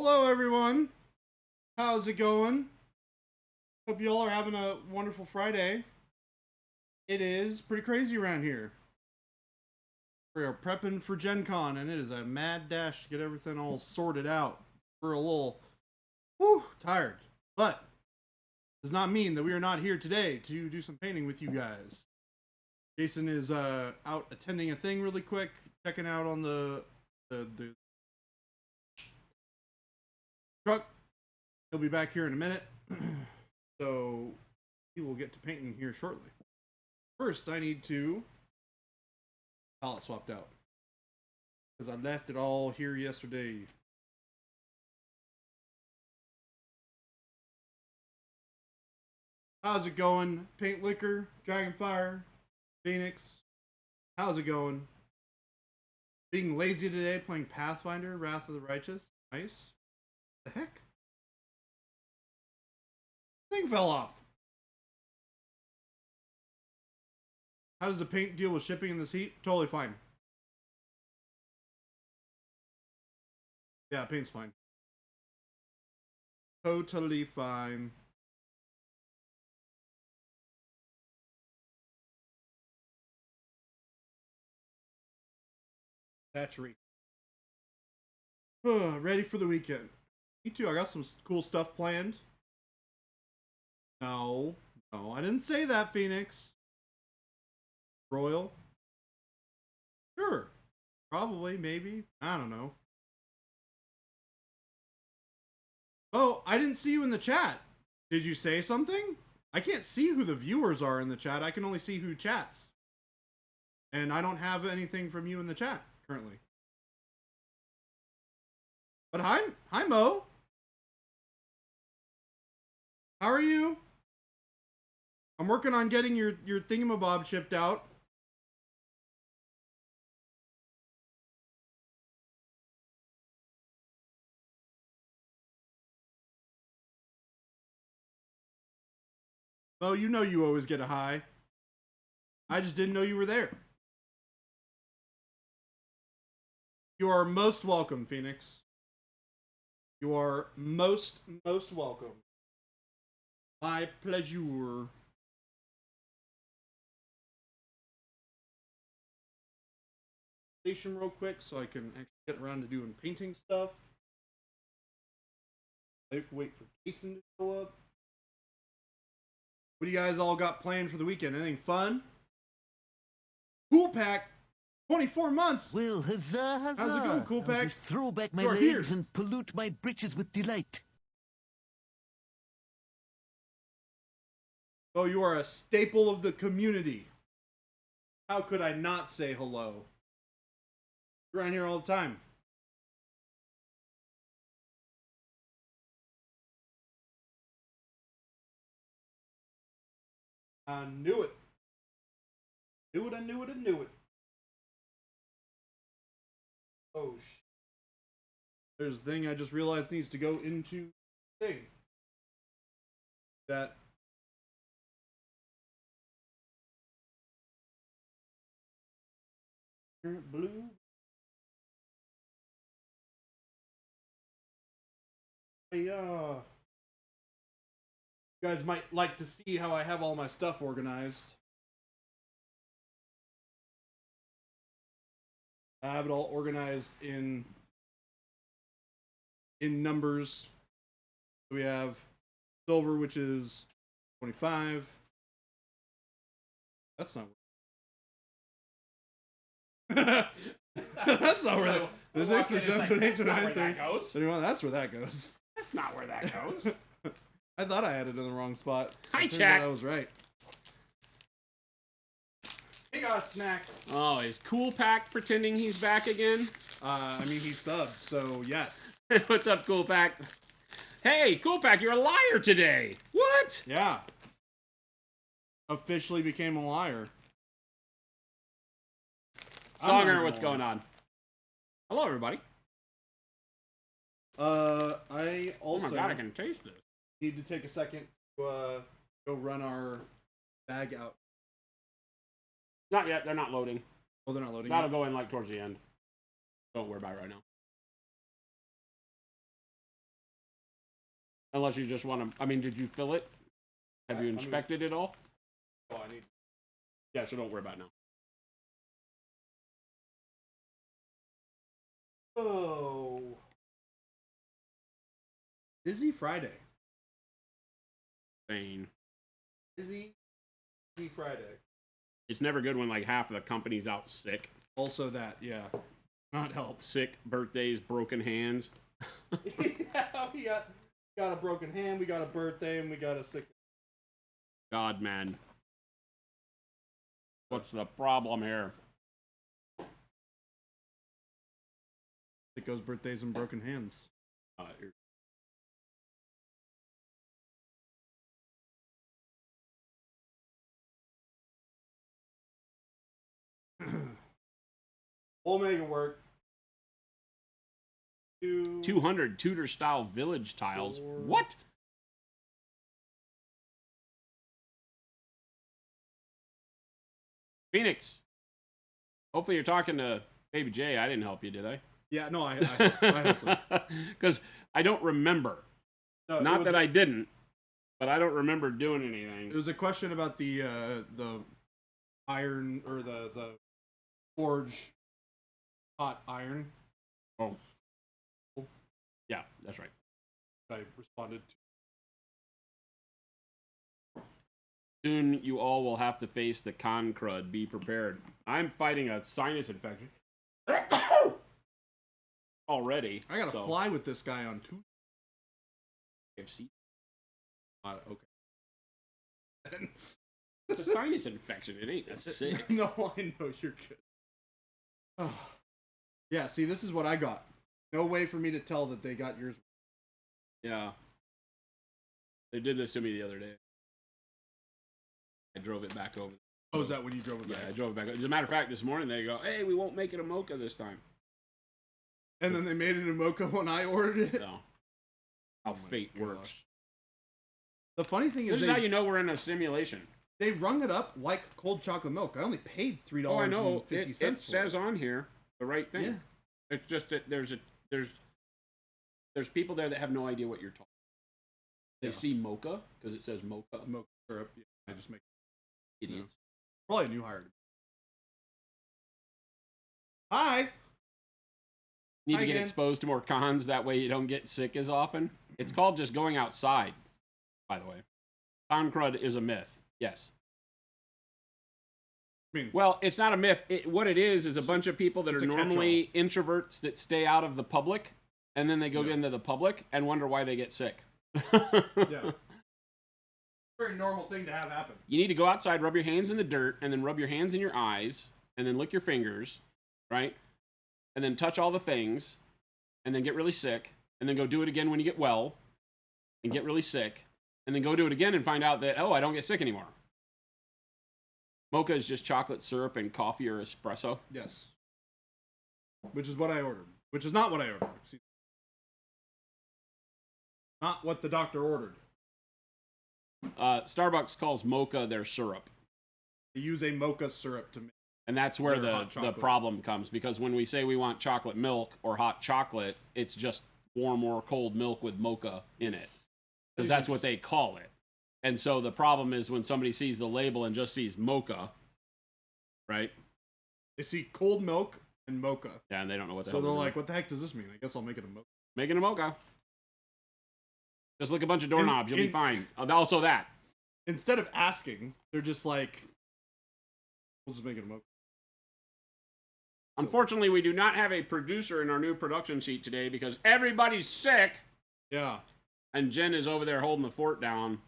Hello everyone, how's it going? Hope you all are having a wonderful Friday. It is pretty crazy around here. We are prepping for Gen Con and it is a mad dash to get everything all sorted out. We're a little tired, but does not mean that we are not here today to do some painting with you guys. Jason is out attending a thing really quick, checking out on the truck. He'll be back here in a minute. So he will get to painting here shortly. First, I need to palette swapped out because I left it all here yesterday. How's it going? Paint Liquor, Dragonfire, Phoenix. How's it going? Being lazy today, playing Pathfinder, Wrath of the Righteous. Nice. The heck? Thing fell off. How does the paint deal with shipping in this heat? Totally fine. Yeah, paint's fine. Totally fine. Saturate. Ready for the weekend. Me too. I got some cool stuff planned. No, I didn't say that, Phoenix. Royal? Sure. Probably, maybe. I don't know. Oh, I didn't see you in the chat. Did you say something? I can't see who the viewers are in the chat. I can only see who chats. And I don't have anything from you in the chat currently. But hi Mo. How are you? I'm working on getting your thingamabob shipped out. Mo, you know you always get a hi. I just didn't know you were there. You are most welcome, Phoenix. You are most welcome. My pleasure. Station real quick so I can actually get around to doing painting stuff. Wait for Jason to show up. What do you guys all got planned for the weekend? Anything fun? Cool Pack, 24 months. Well, huzzah, huzzah. How's it going, Cool Pack? I'll just throw back my legs here and pollute my britches with delight. Oh, you are a staple of the community. How could I not say hello? You're around here all the time. I knew it. I knew it. Oh, there's a thing I just realized needs to go into the thing. That. Blue. You guys might like to see how I have all my stuff organized. I have it all organized in numbers. We have silver, which is 25. That's not. That's not where that. There's extra 7, 8, 9, 30. That's where that goes. That's not where that goes. I thought I had it in the wrong spot. Hi, chat. I was right. He got a snack. Oh, is Cool Pack pretending he's back again? I mean, he subbed, so yes. What's up, Cool Pack? Hey, Cool Pack, you're a liar today. What? Yeah. Officially became a liar. Songer, what's going on? Hello, everybody. I also. Oh my god, I can taste this. Need to take a second to go run our bag out. Not yet. They're not loading. Oh, they're not loading. That'll go in like towards the end. Don't worry about it right now. Unless you just want to. I mean, did you fill it? Have you inspected it all? Oh, I need. Yeah, so don't worry about it now. Oh. Busy Friday. Spain. Busy Friday. It's never good when like half of the company's out sick. Also that, yeah. Not help. Sick, birthdays, broken hands. Yeah, we got a broken hand, we got a birthday, and we got a sick. God, man. What's the problem here? Sickos, birthdays, and broken hands. We'll make it work. 200 Tudor style village tiles. What? Phoenix. Hopefully you're talking to Baby J. I didn't help you, did I? Yeah, no, I helped him. Because I don't remember. No, Not that I didn't, but I don't remember doing anything. It was a question about the iron or the forge hot iron. Oh. Yeah, that's right. I responded to. Soon you all will have to face the con crud. Be prepared. I'm fighting a sinus infection. Already. I gotta fly with this guy on Tuesday. Okay. It's a sinus infection. It ain't sick. No, I know you're good. Oh. Yeah, see, this is what I got. No way for me to tell that they got yours. Yeah. They did this to me the other day. I drove it back over. Oh, is that when you drove it back? Yeah, I drove it back. As a matter of fact, this morning they go, hey, we won't make it a mocha this time. And then they made it a mocha when I ordered it? No. How fate works. The funny thing is, this is how you know we're in a simulation. They rung it up like cold chocolate milk. I only paid $3.50. Oh, I know. It says on here the right thing. Yeah. It's just that there's people there that have no idea what you're talking. They see mocha because it says mocha. Mocha syrup. Yeah, I just make idiots. Probably a new hire. Hi. Need to get exposed to more cons. That way you don't get sick as often. It's called just going outside, by the way. Con crud is a myth. Yes. Well, it's not a myth. What it is a bunch of people that are normally introverts that stay out of the public, and then they go into the public and wonder why they get sick. Yeah. Very normal thing to have happen. You need to go outside, rub your hands in the dirt, and then rub your hands in your eyes, and then lick your fingers, right? And then touch all the things, and then get really sick, and then go do it again when you get well, and get really sick, and then go do it again and find out that, oh, I don't get sick anymore. Mocha is just chocolate syrup and coffee or espresso. Yes. Which is what I ordered. Which is not what I ordered. Not what the doctor ordered. Starbucks calls mocha their syrup. They use a mocha syrup to make. And that's where the problem comes, because when we say we want chocolate milk or hot chocolate, it's just warm or cold milk with mocha in it. Because that's what they call it. And so the problem is when somebody sees the label and just sees mocha, right? They see cold milk and mocha. Yeah, and they don't know what the hell. So they're like, what the heck does this mean? I guess I'll make it a mocha. Making a mocha. Just lick a bunch of doorknobs, you'll be fine. Also that. Instead of asking, they're just like, we'll just make it a mocha. Unfortunately, we do not have a producer in our new production seat today because everybody's sick. Yeah. And Jen is over there holding the fort down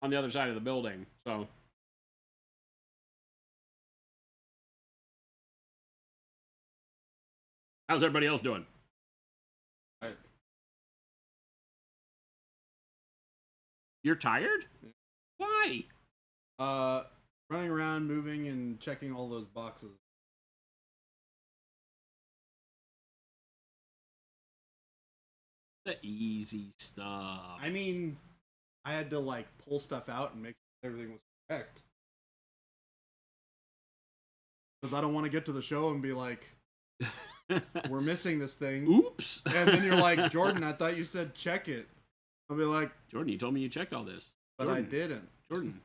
on the other side of the building. So how's everybody else doing? Tired. You're tired? Yeah. Why? Running around, moving, and checking all those boxes. The easy stuff. I mean, I had to like pull stuff out and make sure everything was correct. Because I don't want to get to the show and be like, we're missing this thing. Oops. And then you're like, Jordan, I thought you said check it. I'll be like, Jordan, you told me you checked all this. but Jordan, I didn't. Jordan.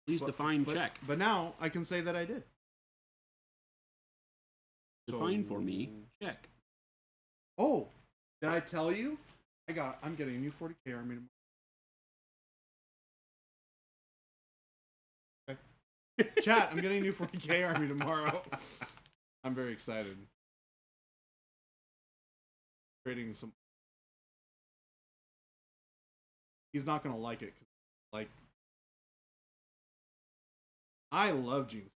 Please define check. But now I can say that I did. Define for me, check. Oh, did I tell you? I'm getting a new 40K army tomorrow. Okay. Chat, I'm getting a new 40K army tomorrow. I'm very excited. Creating some. He's not gonna like it. Like, I love jeans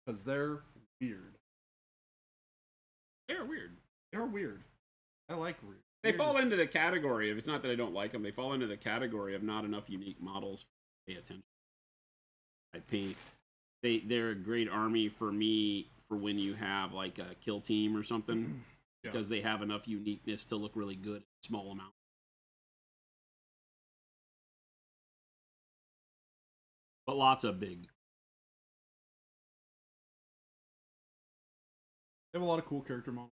because they're weird. They're weird. They're weird. I like weird. They fall into the category of, it's not that I don't like them, they fall into the category of not enough unique models to pay attention. I paint. They're a great army for me for when you have like a kill team or something, because they have enough uniqueness to look really good in a small amount. But lots of big. They have a lot of cool character models.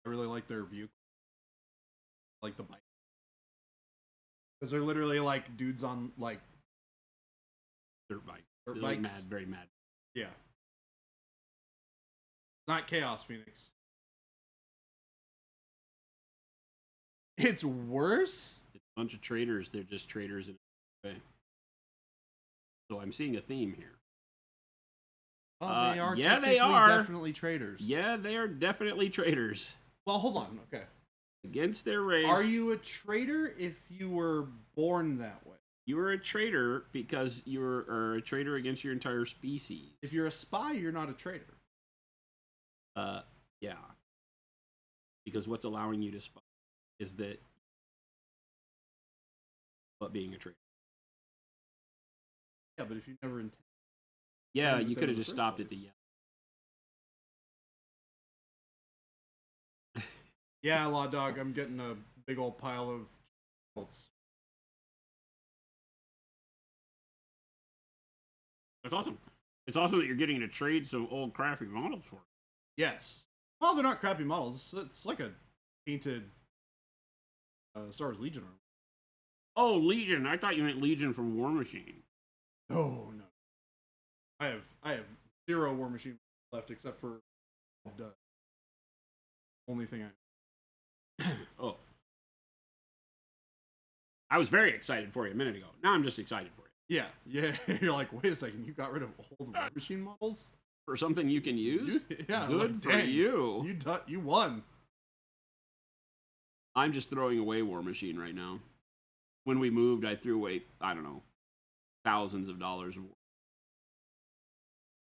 I really like their view. Like the bike. Because they're literally like dudes on like dirt bikes. Dirt bikes. bikes. Mad, very mad. Yeah. Not Chaos Phoenix. It's worse? It's a bunch of traders. They're just traders in a way. So I'm seeing a theme here. Oh, they are. Yeah, they are. Definitely traders. Yeah, they are definitely traders. Well, hold on. Okay. Against their race. Are you a traitor if you were born that way? You are a traitor because you're a traitor against your entire species. If you're a spy, you're not a traitor. Yeah. Because what's allowing you to spy is that but being a traitor. Yeah, but if you never intend. Yeah, you could have just stopped at the yeah. Yeah, Law Dog, I'm getting a big old pile of bolts. That's awesome. It's awesome that you're getting to trade some old crappy models for it. Yes. Well, they're not crappy models. It's like a painted Star Wars Legion armor. Oh, Legion. I thought you meant Legion from War Machine. No. I have 0 War Machine left except for the only thing I. Oh. I was very excited for you a minute ago. Now I'm just excited for you. Yeah. You're like, wait a second, you got rid of old War Machine models? For something you can use? Yeah. Good like, for you. You won. I'm just throwing away War Machine right now. When we moved, I threw away, I don't know, thousands of dollars of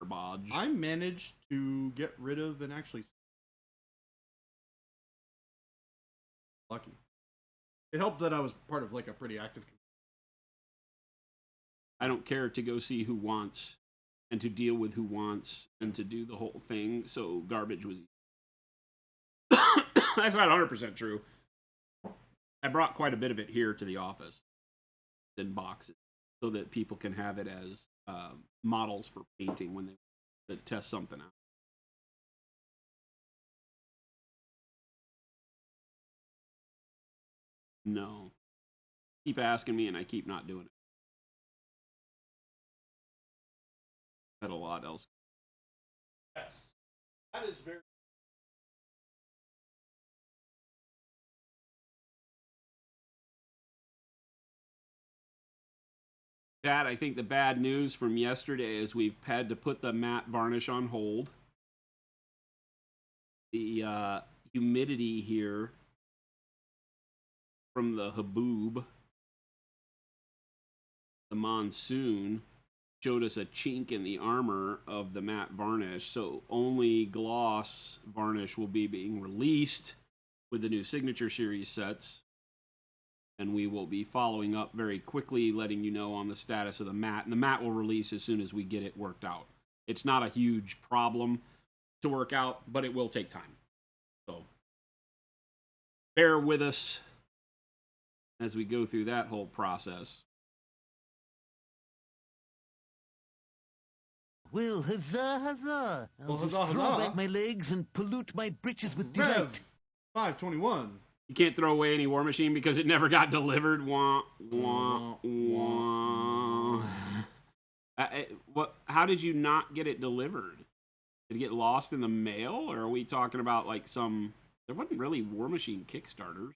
garbage. I managed to get rid of and actually lucky. It helped that I was part of like a pretty active. I don't care to go see who wants and to deal with who wants and to do the whole thing. So garbage was. That's not 100% true. I brought quite a bit of it here to the office in boxes so that people can have it as models for painting when they test something out. No. Keep asking me and I keep not doing it. Had a lot else. Yes. That is very. Dad, I think the bad news from yesterday is we've had to put the matte varnish on hold. The humidity here from the haboob, the monsoon, showed us a chink in the armor of the matte varnish, so only gloss varnish will be being released with the new Signature Series sets. And we will be following up very quickly, letting you know on the status of the matte. And the matte will release as soon as we get it worked out. It's not a huge problem to work out, but it will take time. So bear with us as we go through that whole process. Well, huzzah, huzzah! I'll Well, just huzzah, throw huzzah. back my legs and pollute my britches with Rev, delight. 5/21. You can't throw away any War Machine because it never got delivered. Wah, wah, wah. What? How did you not get it delivered? Did it get lost in the mail, or are we talking about like some? There wasn't really War Machine Kickstarters.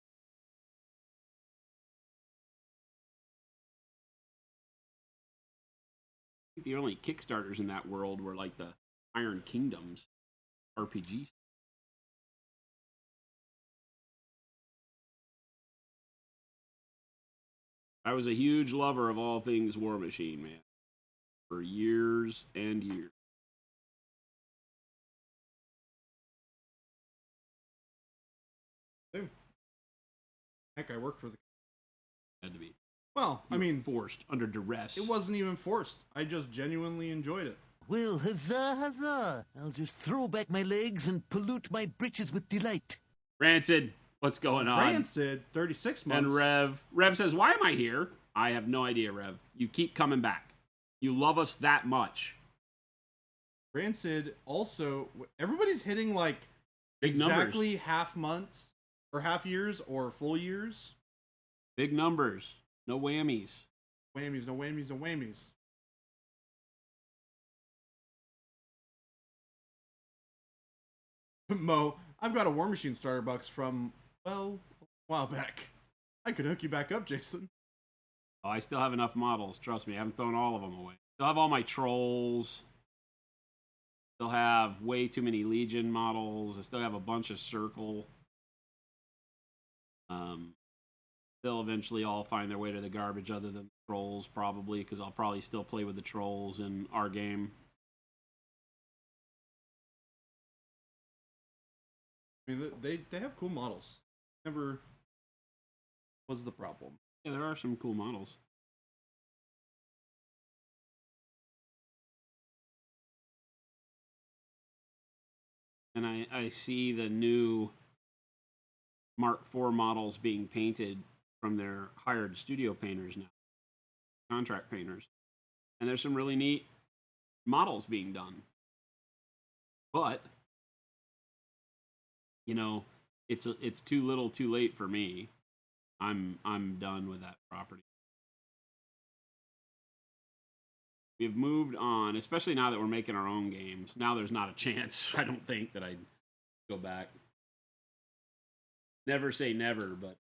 I think the only Kickstarters in that world were like the Iron Kingdoms RPGs. I was a huge lover of all things War Machine, man, for years and years. Heck, I worked for the... Had to be. Well, I mean... Forced, under duress. It wasn't even forced. I just genuinely enjoyed it. Well, huzzah, huzzah. I'll just throw back my legs and pollute my britches with delight. Rancid, what's going on? Rancid, 36 months. And Rev says, why am I here? I have no idea, Rev. You keep coming back. You love us that much. Rancid also... Everybody's hitting, like, big exactly numbers. half months, or half years, or full years. Big numbers. No whammies. Whammies, no whammies, no whammies. Mo, I've got a War Machine starter box from, well, a while back. I could hook you back up, Jason. Oh, I still have enough models. Trust me, I haven't thrown all of them away. Still have all my trolls. Still have way too many Legion models. I still have a bunch of Circle. They'll eventually all find their way to the garbage other than the trolls, probably, because I'll probably still play with the trolls in our game. I mean, they have cool models. Never was the problem. Yeah, there are some cool models. And I see the new Mark IV models being painted from their hired studio painters now. Contract painters. And there's some really neat models being done. But, you know, it's too little too late for me. I'm done with that property. We've moved on, especially now that we're making our own games. Now there's not a chance, I don't think, that I'd go back. Never say never, but...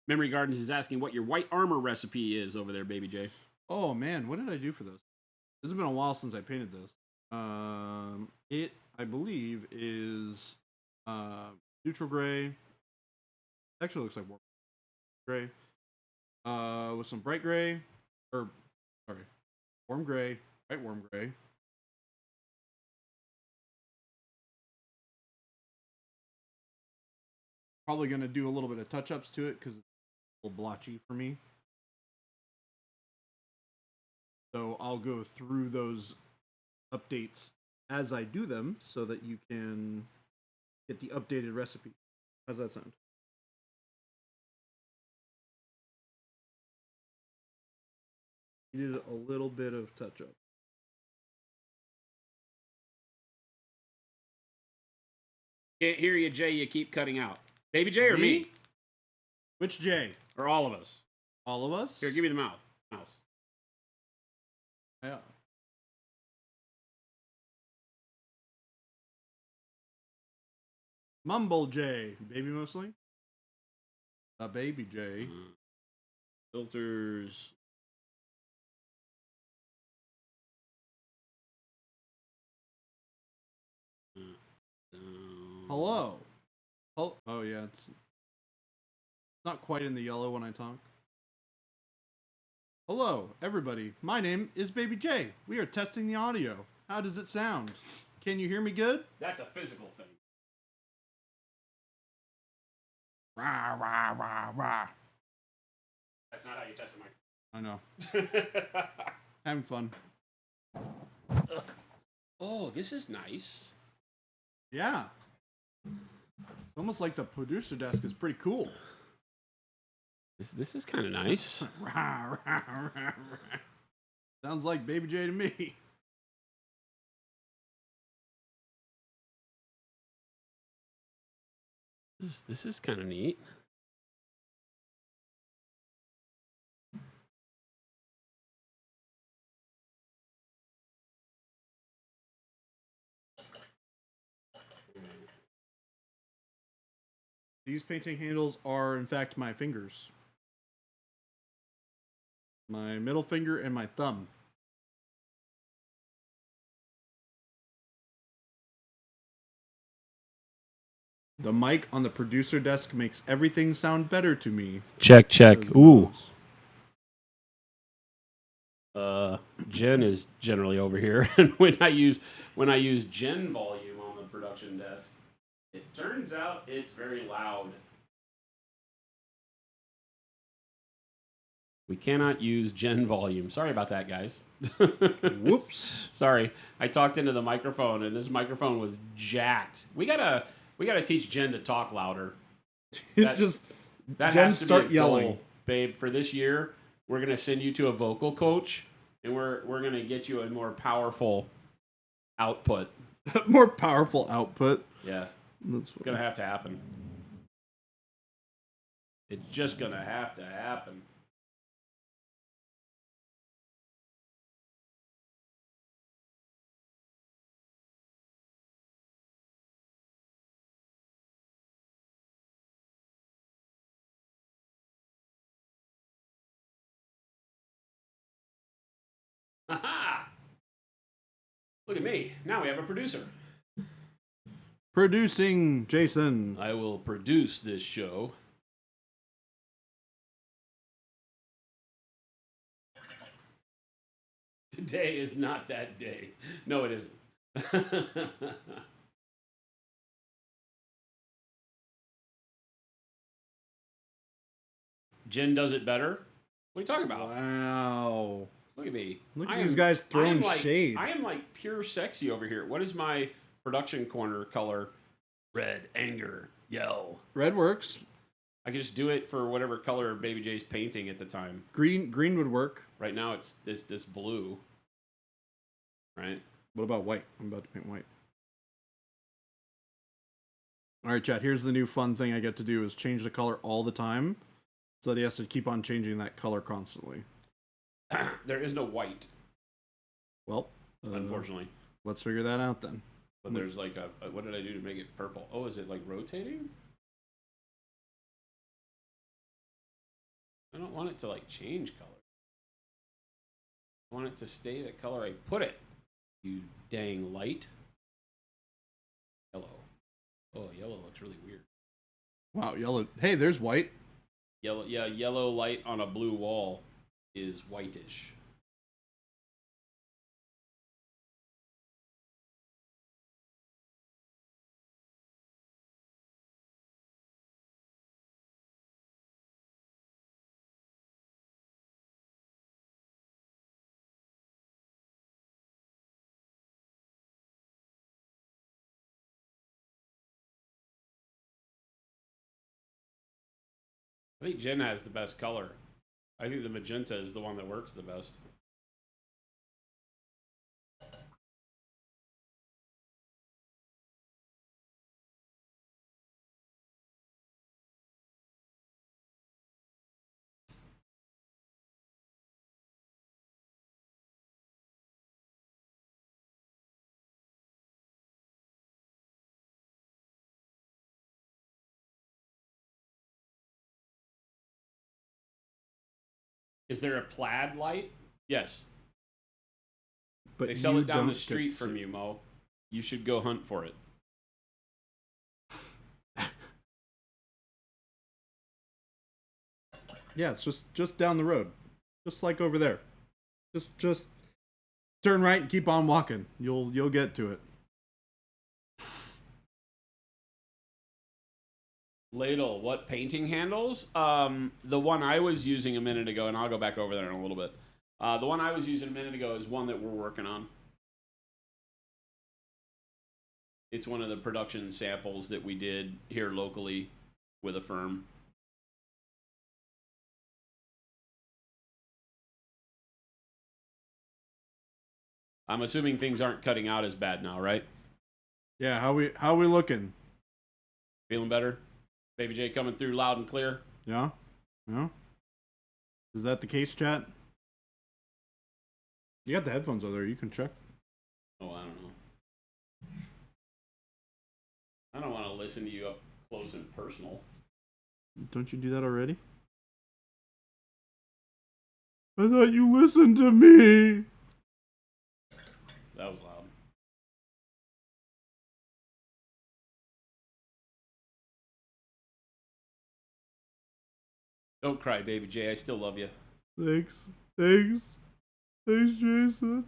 Memory Gardens is asking what your white armor recipe is over there, Baby J. Oh, man, what did I do for this? This has been a while since I painted this. It, I believe, is neutral gray. Actually looks like warm gray. With some bright gray. Or, sorry, warm gray. Bright warm gray. Probably going to do a little bit of touch-ups to it because it's a little blotchy for me. So I'll go through those updates as I do them so that you can get the updated recipe. How's that sound? Needed a little bit of touch-up. Can't hear you, Jay. You keep cutting out. Baby J or me? Which Jay? Or all of us? All of us? Here, give me the mouse. Yeah. Mumble J. Baby mostly? A baby J. Filters. Hello. Oh, yeah, it's not quite in the yellow when I talk. Hello, everybody. My name is Baby J. We are testing the audio. How does it sound? Can you hear me good? That's a physical thing. Rah, rah, rah, rah. That's not how you test a mic. I know. Having fun. Oh, this is nice. Yeah. It's almost like the producer desk is pretty cool. This is kind of nice. Sounds like Baby J to me. This is kind of neat. These painting handles are, in fact, my fingers. My middle finger and my thumb. The mic on the producer desk makes everything sound better to me. Check. Ooh. Jen is generally over here, and when I use Gen volume on the production desk, it turns out it's very loud. We cannot use Gen volume. Sorry about that, guys. Whoops. Sorry, I talked into the microphone, and this microphone was jacked. We gotta teach Jen to talk louder. That Jen has to start be a yelling, goal, babe. For this year, we're gonna send you to a vocal coach, and we're gonna get you a more powerful output. More powerful output. Yeah, it's gonna have to happen. It's just gonna have to happen. Aha! Look at me. Now we have a producer. Producing Jason. I will produce this show. Today is not that day. No, it isn't. Jen does it better. What are you talking about? Wow. Look at me. Look at these guys throwing shade. I am like pure sexy over here. What is my production corner color? Red, anger, yell. Red works. I can just do it for whatever color Baby J's painting at the time. Green would work. Right now it's this blue. Right? What about white? I'm about to paint white. All right, chat. Here's the new fun thing I get to do is change the color all the time, so that he has to keep on changing that color constantly. There is no white. Well, unfortunately. Let's figure that out then. But there's like a what did I do to make it purple? Oh, is it like rotating? I don't want it to like change color. I want it to stay the color I put it. You dang light. Yellow. Oh, yellow looks really weird. Wow, yellow. Hey, there's white. Yellow, yeah, yellow light on a blue wall is whitish. I think Jen has the best color. I think the magenta is the one that works the best. Is there a plaid light? Yes. But they sell it down the street from you, Mo. You should go hunt for it. Yeah, it's just down the road. Just like over there. Just turn right and keep on walking. You'll get to it. Ladle, what painting handles? The one I was using a minute ago, and I'll go back over there in a little bit. The one I was using a minute ago is one that we're working on. It's one of the production samples that we did here locally with a firm. I'm assuming things aren't cutting out as bad now, right? Yeah, how we looking? Feeling better? Baby J coming through loud and clear? Yeah? Yeah? Is that the case, chat? You got the headphones over there. You can check. Oh, I don't know. I don't want to listen to you up close and personal. Don't you do that already? I thought you listened to me. That was loud. Don't cry, Baby J. I still love you. Thanks. Thanks. Thanks, Jason.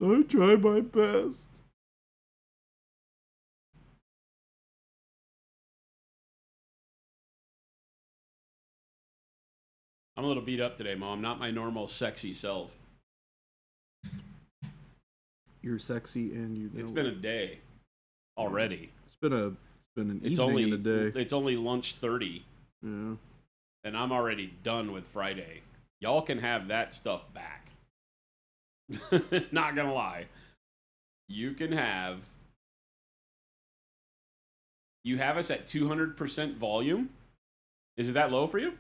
I try my best. I'm a little beat up today, Mom. Not my normal sexy self. You're sexy and you know. It's been a day already. It's been an evening and a day. It's only lunch 30. Yeah. And I'm already done with Friday. Y'all can have that stuff back. Not gonna lie. You have us at 200% volume. Is it that low for you?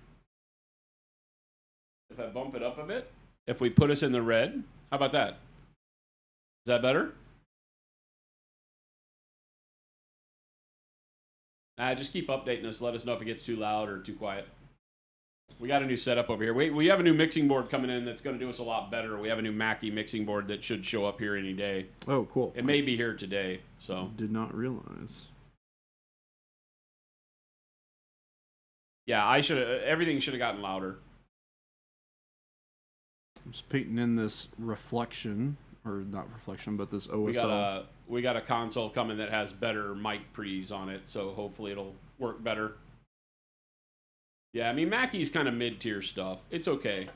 If I bump it up a bit? If we put us in the red? How about that? Is that better? Just keep updating us. Let us know if it gets too loud or too quiet. We got a new setup over here. We have a new mixing board coming in that's going to do us a lot better. We have a new Mackie mixing board that should show up here any day. Oh, cool. It may be here today. So did not realize. Yeah, everything should have gotten louder. I'm just painting in this reflection, or not reflection, but this OSL. We got a console coming that has better mic pre's on it, so hopefully it'll work better. Yeah, I mean, Mackie's kind of mid-tier stuff. It's okay.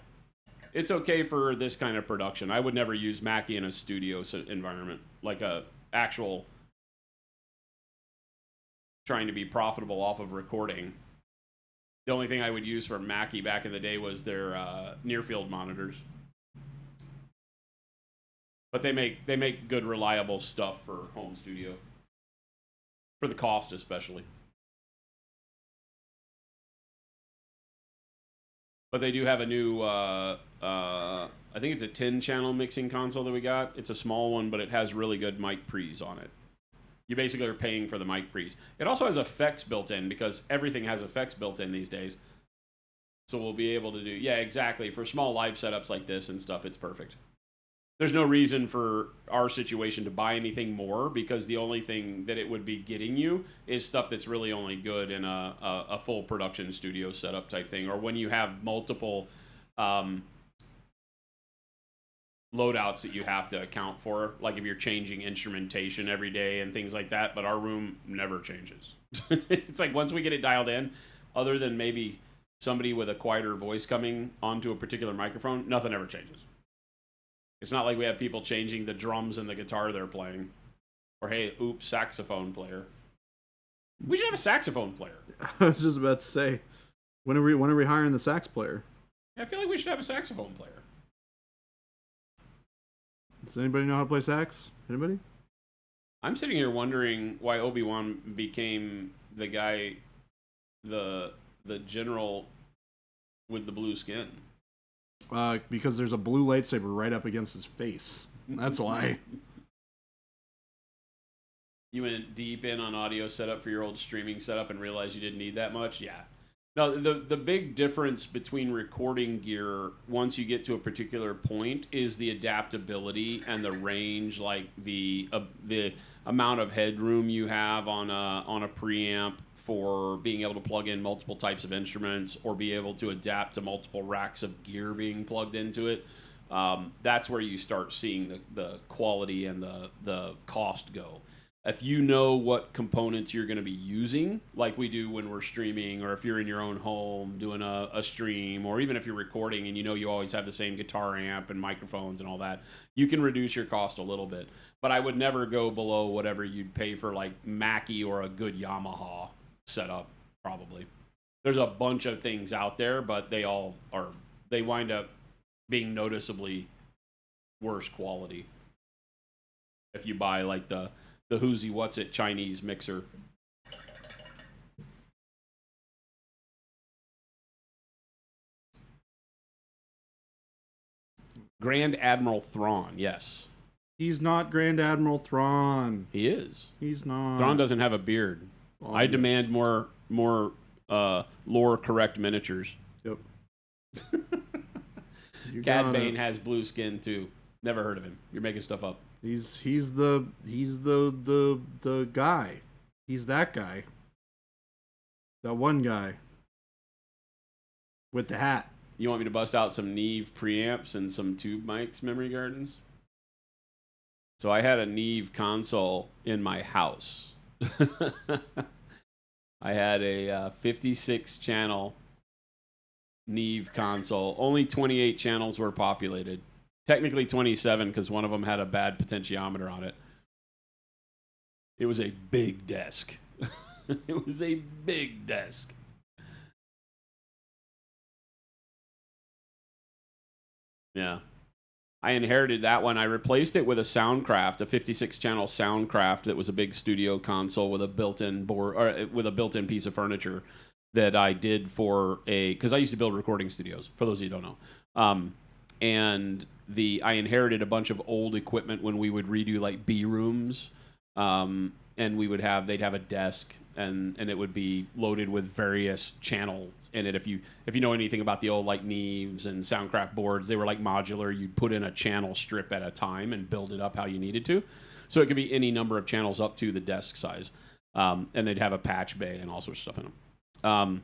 It's okay for this kind of production. I would never use Mackie in a studio environment, like a actual trying to be profitable off of recording. The only thing I would use for Mackie back in the day was their near-field monitors. But they make good, reliable stuff for home studio. For the cost, especially. But they do have a new, I think it's a 10-channel mixing console that we got. It's a small one, but it has really good mic pre's on it. You basically are paying for the mic pre's. It also has effects built in, because everything has effects built in these days. So we'll be able to do, yeah, exactly. For small live setups like this and stuff, it's perfect. There's no reason for our situation to buy anything more, because the only thing that it would be getting you is stuff that's really only good in a full production studio setup type thing, or when you have multiple loadouts that you have to account for, like if you're changing instrumentation every day and things like that. But our room never changes. It's like once we get it dialed in, other than maybe somebody with a quieter voice coming onto a particular microphone, nothing ever changes. It's not like we have people changing the drums and the guitar they're playing. Or, hey, oops, saxophone player. We should have a saxophone player. I was just about to say, when are we hiring the sax player? I feel like we should have a saxophone player. Does anybody know how to play sax? Anybody? I'm sitting here wondering why Obi-Wan became the guy, the general with the blue skin. Because there's a blue lightsaber right up against his face. That's why. You went deep in on audio setup for your old streaming setup and realized you didn't need that much? Yeah. No, the big difference between recording gear once you get to a particular point is the adaptability and the range, like the amount of headroom you have on a preamp for being able to plug in multiple types of instruments or be able to adapt to multiple racks of gear being plugged into it. That's where you start seeing the quality and the cost go. If you know what components you're going to be using, like we do when we're streaming, or if you're in your own home doing a stream, or even if you're recording and you know you always have the same guitar amp and microphones and all that, you can reduce your cost a little bit. But I would never go below whatever you'd pay for like Mackie or a good Yamaha setup, probably. There's a bunch of things out there, but they wind up being noticeably worse quality. If you buy like the Whoozy What's It Chinese mixer. Grand Admiral Thrawn, yes. He's not Grand Admiral Thrawn. He is. He's not. Thrawn doesn't have a beard. Oh, I demand more lore correct miniatures. Yep. Cad Bane has blue skin too. Never heard of him. You're making stuff up. He's the guy. He's that guy. That one guy with the hat. You want me to bust out some Neve preamps and some tube mics, Memory Gardens? So I had a Neve console in my house. I had a 56-channel Neve console. Only 28 channels were populated. Technically 27 because one of them had a bad potentiometer on it. It was a big desk. It was a big desk. Yeah. I inherited that one. I replaced it with a Soundcraft, a 56-channel Soundcraft that was a big studio console with a built-in board, or with a built-in piece of furniture that I did for because I used to build recording studios, for those of you who don't know. And I inherited a bunch of old equipment when we would redo like B rooms, and they'd have a desk, and it would be loaded with various channels in it. If you know anything about the old like Neves and Soundcraft boards, they were like modular. You'd put in a channel strip at a time and build it up how you needed to. So it could be any number of channels up to the desk size, and they'd have a patch bay and all sorts of stuff in them.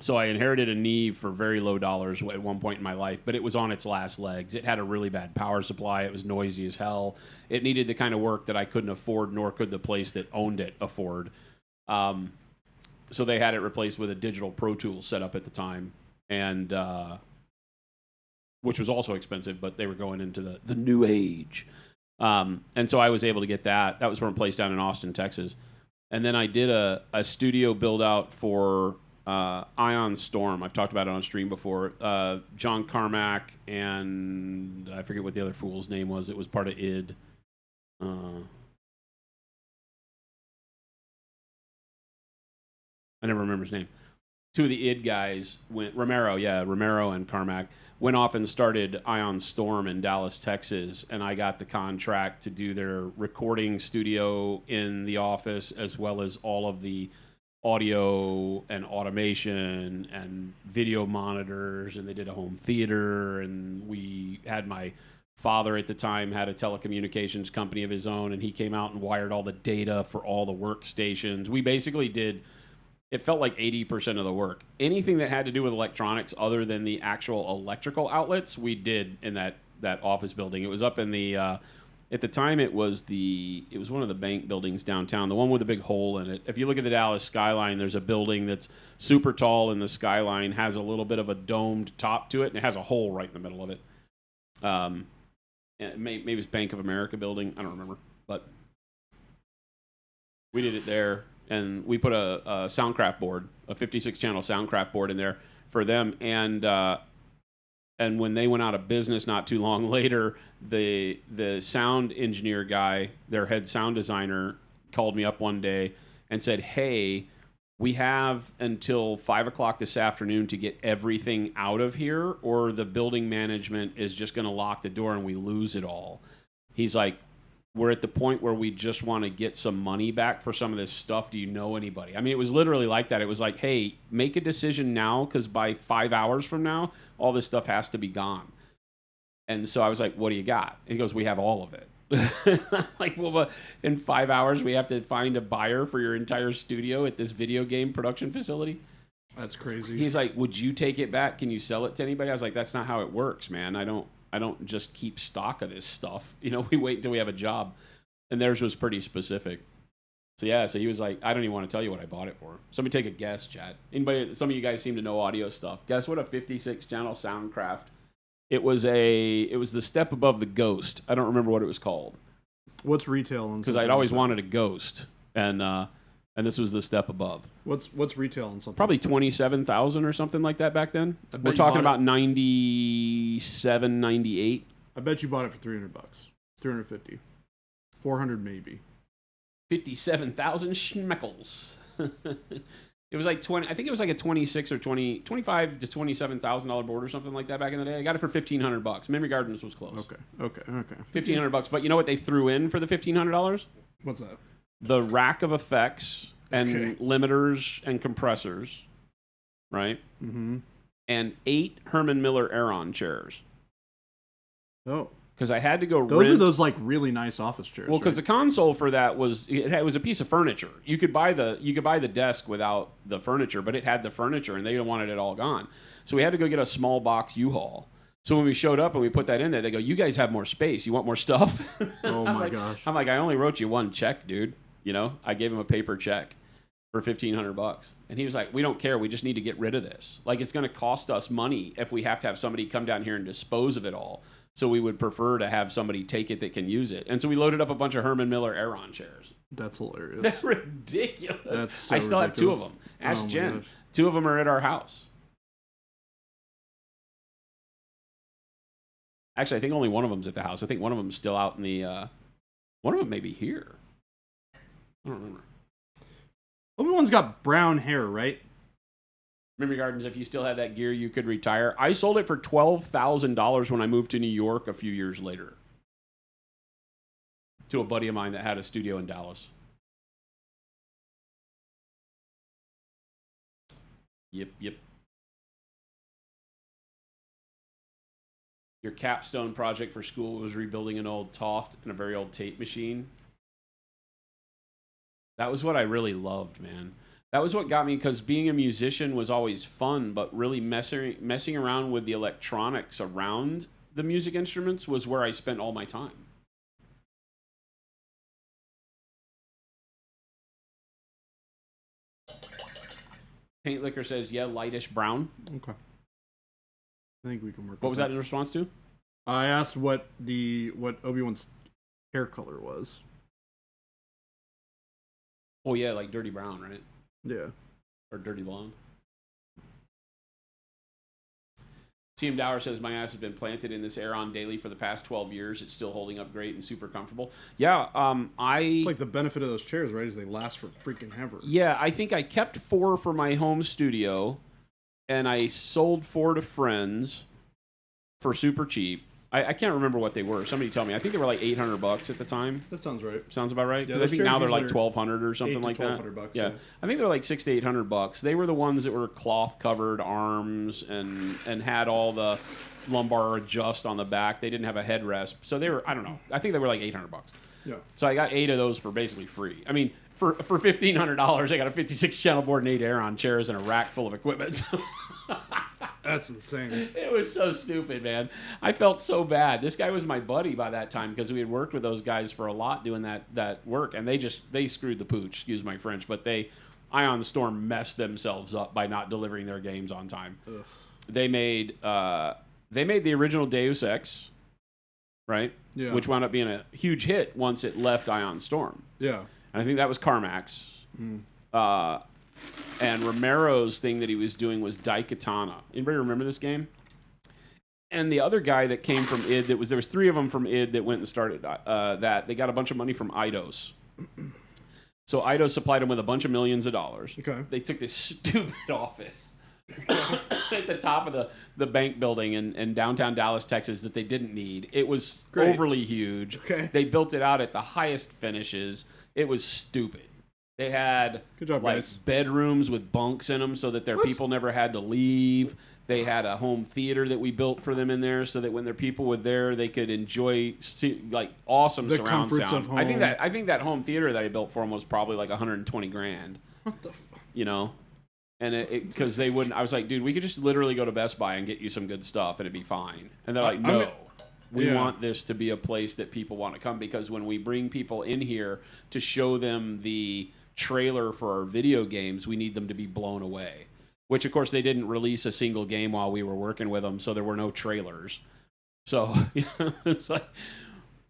So I inherited a Neve for very low dollars at one point in my life, but it was on its last legs. It had a really bad power supply. It was noisy as hell. It needed the kind of work that I couldn't afford, nor could the place that owned it afford. So they had it replaced with a digital Pro Tools setup at the time, and which was also expensive, but they were going into the new age. And so I was able to get that. That was from a place down in Austin, Texas. And then I did a studio build out for Ion Storm. I've talked about it on stream before. John Carmack and I forget what the other fool's name was. It was part of id. I never remember his name. Two of the id guys Romero and Carmack went off and started Ion Storm in Dallas, Texas, and I got the contract to do their recording studio in the office, as well as all of the audio and automation and video monitors, and they did a home theater, and we had my father at the time had a telecommunications company of his own, and he came out and wired all the data for all the workstations. We basically did, it felt like 80% of the work. Anything that had to do with electronics other than the actual electrical outlets, we did in that office building. It was up in the at the time it was one of the bank buildings downtown, the one with a big hole in it. If you look at the Dallas skyline, there's a building that's super tall, and the skyline has a little bit of a domed top to it, and it has a hole right in the middle of it. Maybe it's Bank of America building. I don't remember, but we did it there. And we put a Soundcraft board, a 56-channel Soundcraft board in there for them. And when they went out of business not too long later, the sound engineer guy, their head sound designer, called me up one day and said, "Hey, we have until 5 o'clock this afternoon to get everything out of here, or the building management is just going to lock the door and we lose it all." He's like, "We're at the point where we just want to get some money back for some of this stuff. Do you know anybody?" I mean, it was literally like that. It was like, "Hey, make a decision now, because by 5 hours from now, all this stuff has to be gone." And so I was like, "What do you got?" And he goes, "We have all of it." Like, well, in 5 hours, we have to find a buyer for your entire studio at this video game production facility? That's crazy. He's like, "Would you take it back? Can you sell it to anybody?" I was like, "That's not how it works, man. I don't just keep stock of this stuff. You know, we wait until we have a job." And theirs was pretty specific. So yeah, so he was like, "I don't even want to tell you what I bought it for." Somebody take a guess, chat. Anybody? Some of you guys seem to know audio stuff. Guess what a 56-channel Soundcraft? It was the step above the Ghost. I don't remember what it was called. What's retail? Because I'd always wanted a Ghost, and and this was the step above. What's retail on something? Probably 27,000 or something like that back then. We're you talking bought about 97, 98. I bet you bought it for $300, 350, 400 maybe. 57,000 schmeckles. It was like 20. I think it was like a 26 or 25 to $27,000 board or something like that back in the day. I got it for $1,500. Memory Gardens was close. Okay. $1,500. But you know what they threw in for the $1,500? What's that? The rack of effects and limiters and compressors, right? Mm-hmm. And 8 Herman Miller Aeron chairs. Oh. Because I had to go Those rent. are those like really nice office chairs. Well, because right? the console for that was a piece of furniture. You could buy the desk without the furniture, but it had the furniture, and they wanted it all gone. So we had to go get a small box U-Haul. So when we showed up and we put that in there, they go, "You guys have more space. You want more stuff?" Oh my gosh! I'm like, I only wrote you one check, dude. You know, I gave him a paper check for $1,500, and he was like, "We don't care. We just need to get rid of this. Like, it's going to cost us money if we have to have somebody come down here and dispose of it all." So we would prefer to have somebody take it that can use it. And so we loaded up a bunch of Herman Miller Aeron chairs. That's hilarious. They're ridiculous. That's so I still ridiculous. have 2 of them. Ask Jen. Gosh. 2 of them are at our house. Actually, I think only one of them's at the house. I think one of them's still out in the... one of them may be here. I don't remember. Obi-Wan's got brown hair, right? Memory Gardens, if you still have that gear, you could retire. I sold it for $12,000 when I moved to New York a few years later to a buddy of mine that had a studio in Dallas. Yep. Your capstone project for school was rebuilding an old Toft and a very old tape machine. That was what I really loved, man. That was what got me, because being a musician was always fun, but really messing around with the electronics around the music instruments was where I spent all my time. Paint Liquor says, yeah, lightish brown. Okay. I think we can work. What was that in response to? I asked what Obi-Wan's hair color was. Oh yeah, like dirty brown, right? Yeah. Or dirty blonde. CM Dower says, my ass has been planted in this Aeron daily for the past 12 years. It's still holding up great and super comfortable. Yeah, It's like the benefit of those chairs, right? Is they last for freaking ever. Yeah, I think I kept 4 for my home studio, and I sold 4 to friends for super cheap. I can't remember what they were. Somebody tell me. I think they were like $800 at the time. That sounds right. Sounds about right. Yeah, Because I think now they're like $1,200 or something like that. $1,200, Yeah, I think they're like $600 to $800. They were the ones that were cloth covered arms and had all the lumbar adjust on the back. They didn't have a headrest, so they were, I don't know. I think they were like $800. Yeah. So I got 8 of those for basically free. I mean, for $1,500, I got a 56 channel board and 8 Aeron chairs and a rack full of equipment. That's insane. It was so stupid, man. I felt so bad. This guy was my buddy by that time because we had worked with those guys for a lot doing that work, and they screwed the pooch, excuse my French, but Ion Storm messed themselves up by not delivering their games on time. Ugh. They made the original Deus Ex, right? Yeah. Which wound up being a huge hit once it left Ion Storm. Yeah. And I think that was Carmax. And Romero's thing that he was doing was Daikatana. Anybody remember this game? And the other guy that came from id, there was 3 of them from id that went and started that. They got a bunch of money from Eidos. So Eidos supplied them with a bunch of millions of dollars. Okay. They took this stupid office at the top of the bank building in downtown Dallas, Texas that they didn't need. It was overly huge. Okay. They built it out at the highest finishes. It was stupid. They had Good job, like guys. bedrooms with bunks in them so that their people never had to leave. They had a home theater that we built for them in there so that when their people were there, they could enjoy like awesome The surround comforts sound. of home. I think that home theater that I built for them was probably like $120,000. What the fuck? You know, and because they wouldn't. I was like, dude, we could just literally go to Best Buy and get you some good stuff and it'd be fine. And they're like, no. We want this to be a place that people want to come because when we bring people in here to show them the trailer for our video games, we need them to be blown away. Which, of course, they didn't release a single game while we were working with them, so there were no trailers. So it's like,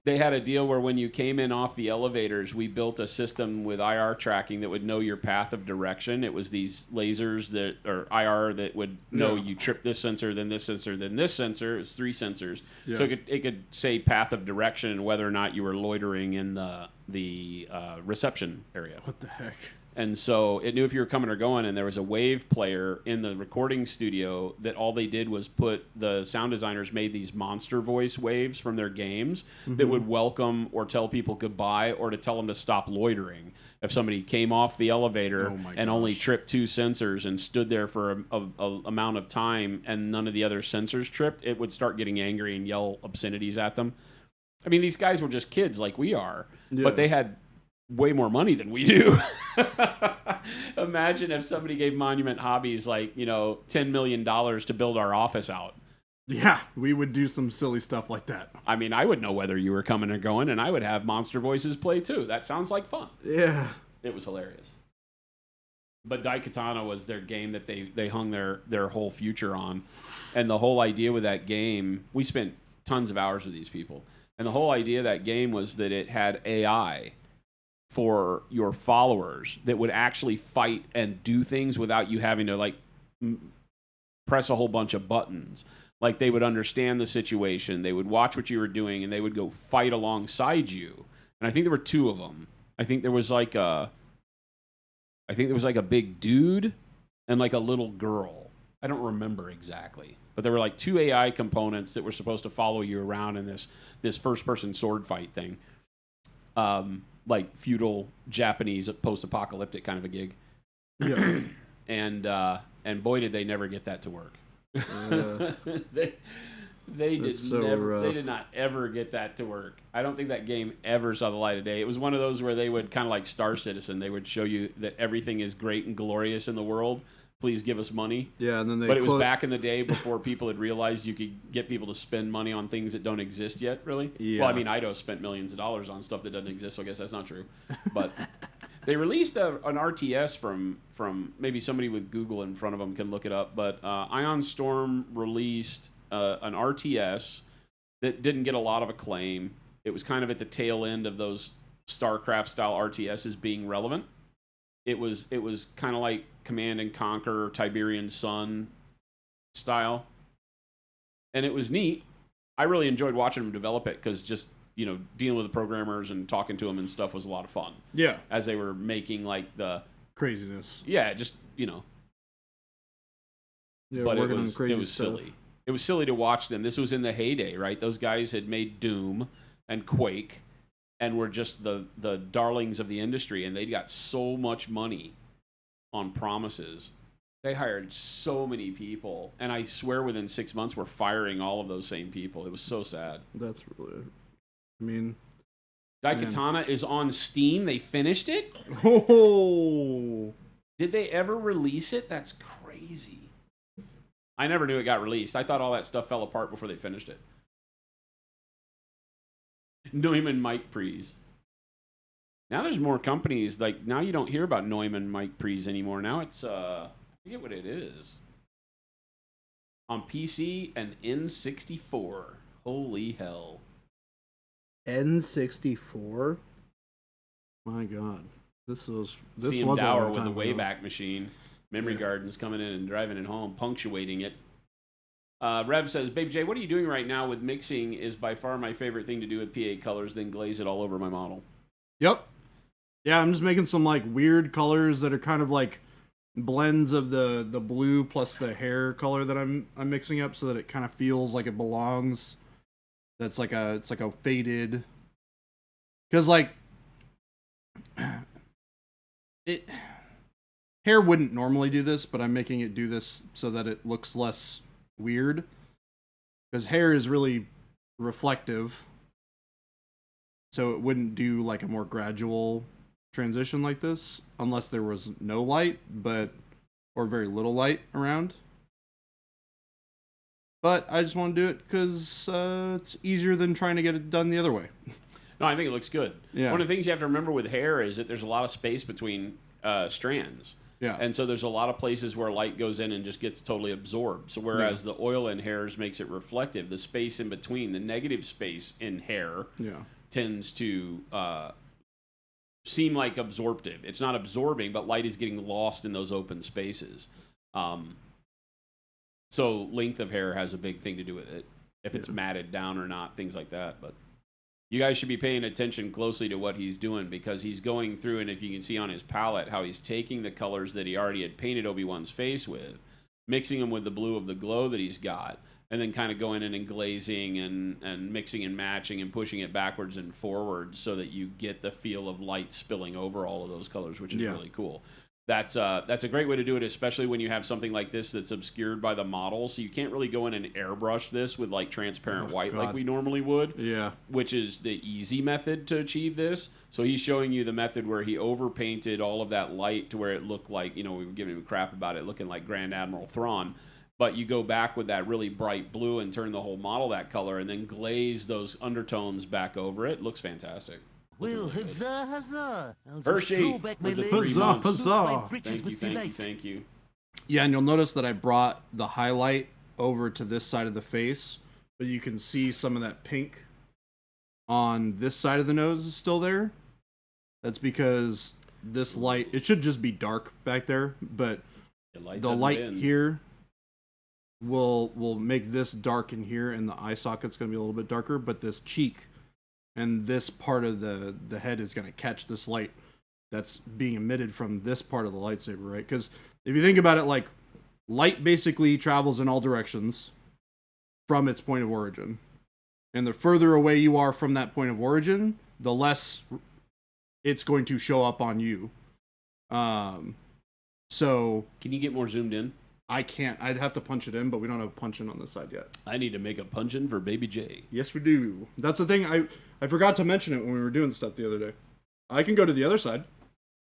They had a deal where when you came in off the elevators, we built a system with IR tracking that would know your path of direction. It was these lasers that, or IR, that would know you trip this sensor, then this sensor, then this sensor. It was 3 sensors. Yeah. So it could say path of direction and whether or not you were loitering in the reception area. What the heck? And so it knew if you were coming or going, and there was a wave player in the recording studio that all they did was the sound designers made these monster voice waves from their games that would welcome or tell people goodbye or to tell them to stop loitering. If somebody came off the elevator and only tripped 2 sensors and stood there for a amount of time and none of the other sensors tripped, it would start getting angry and yell obscenities at them. I mean, these guys were just kids like we are, but they had way more money than we do. Imagine if somebody gave Monument Hobbies like, $10 million to build our office out. Yeah, we would do some silly stuff like that. I mean, I would know whether you were coming or going, and I would have monster voices play too. That sounds like fun. Yeah. It was hilarious. But Daikatana was their game that they hung their whole future on. And the whole idea with that game, we spent tons of hours with these people. And the whole idea of that game was that it had AI for your followers that would actually fight and do things without you having to press a whole bunch of buttons. Like, they would understand the situation, they would watch what you were doing, and they would go fight alongside you. And I think there were 2 of them. I think there was like a big dude and like a little girl. I don't remember exactly, but there were like 2 AI components that were supposed to follow you around in this first person sword fight thing. Like feudal Japanese post-apocalyptic kind of a gig. Yeah. And boy, did they never get that to work. They did not ever get that to work. I don't think that game ever saw the light of day. It was one of those where they would kind of like Star Citizen. They would show you that everything is great and glorious in the world. Please give us money. Yeah, and then but it was back in the day before people had realized you could get people to spend money on things that don't exist yet, really. Yeah. Well, I mean, Ido spent millions of dollars on stuff that doesn't exist, so I guess that's not true. But they released an RTS from maybe somebody with Google in front of them can look it up, but Ion Storm released an RTS that didn't get a lot of acclaim. It was kind of at the tail end of those StarCraft-style RTSs being relevant. It was kind of like Command and Conquer, Tiberian Sun style. And it was neat. I really enjoyed watching them develop it because just, dealing with the programmers and talking to them and stuff was a lot of fun. Yeah. As they were making like the craziness. Yeah, just, Yeah, but it was silly. It was silly to watch them. This was in the heyday, right? Those guys had made Doom and Quake and were just the darlings of the industry, and they got so much money on promises. They hired so many people, and I swear within 6 months we're firing all of those same people. It was so sad. That's really, I mean, Daikatana is on Steam. They finished it. Oh, did they ever release it? That's crazy. I never knew it got released. I thought all that stuff fell apart before they finished it. Neumann Mike Prees. Now there's more companies. Like, now you don't hear about Neumann Mike Prees anymore. Now it's, I forget what it is. On PC and N64. Holy hell. N64? My God. This was CM Dower with the Wayback Machine. Memory Gardens coming in and driving it home, punctuating it. Rev says, Baby J, what are you doing right now with mixing is by far my favorite thing to do with PA colors, then glaze it all over my model. Yep. Yeah, I'm just making some like weird colors that are kind of like blends of the blue plus the hair color that I'm mixing up so that it kind of feels like it belongs. It's like a faded, because like hair wouldn't normally do this, but I'm making it do this so that it looks less weird, because hair is really reflective, so it wouldn't do like a more gradual transition like this unless there was no light, or very little light around. But I just want to do it because it's easier than trying to get it done the other way. No, I think it looks good. Yeah. One of the things you have to remember with hair is that there's a lot of space between strands. Yeah. And so there's a lot of places where light goes in and just gets totally absorbed. So whereas the oil in hairs makes it reflective, the space in between, the negative space in hair tends to seem like absorptive. It's not absorbing, but light is getting lost in those open spaces. So length of hair has a big thing to do with it. If it's matted down or not, things like that. But you guys should be paying attention closely to what he's doing, because he's going through, and if you can see on his palette how he's taking the colors that he already had painted Obi-Wan's face with, mixing them with the blue of the glow that he's got, and then kind of going in and glazing and mixing and matching and pushing it backwards and forwards so that you get the feel of light spilling over all of those colors, which is really cool. That's a great way to do it, especially when you have something like this that's obscured by the model. So you can't really go in and airbrush this with like transparent white like we normally would. Yeah. Which is the easy method to achieve this. So he's showing you the method where he overpainted all of that light to where it looked like, we were giving him crap about it looking like Grand Admiral Thrawn. But you go back with that really bright blue and turn the whole model that color and then glaze those undertones back over it. Looks fantastic. Well, huzzah, huzzah. I'll just Hershey, throw back my legs. Huzzah, huzzah. Thank you. Yeah, and you'll notice that I brought the highlight over to this side of the face, but you can see some of that pink on this side of the nose is still there. That's because this light, it should just be dark back there, but the light here will make this dark in here, and the eye socket's going to be a little bit darker, but this cheek and this part of the head is going to catch this light that's being emitted from this part of the lightsaber, right? Because if you think about it, like, light basically travels in all directions from its point of origin. And the further away you are from that point of origin, the less it's going to show up on you. So... Can you get more zoomed in? I can't. I'd have to punch it in, but we don't have a punch in on this side yet. I need to make a punch in for Baby J. Yes, we do. That's the thing. I forgot to mention it when we were doing stuff the other day. I can go to the other side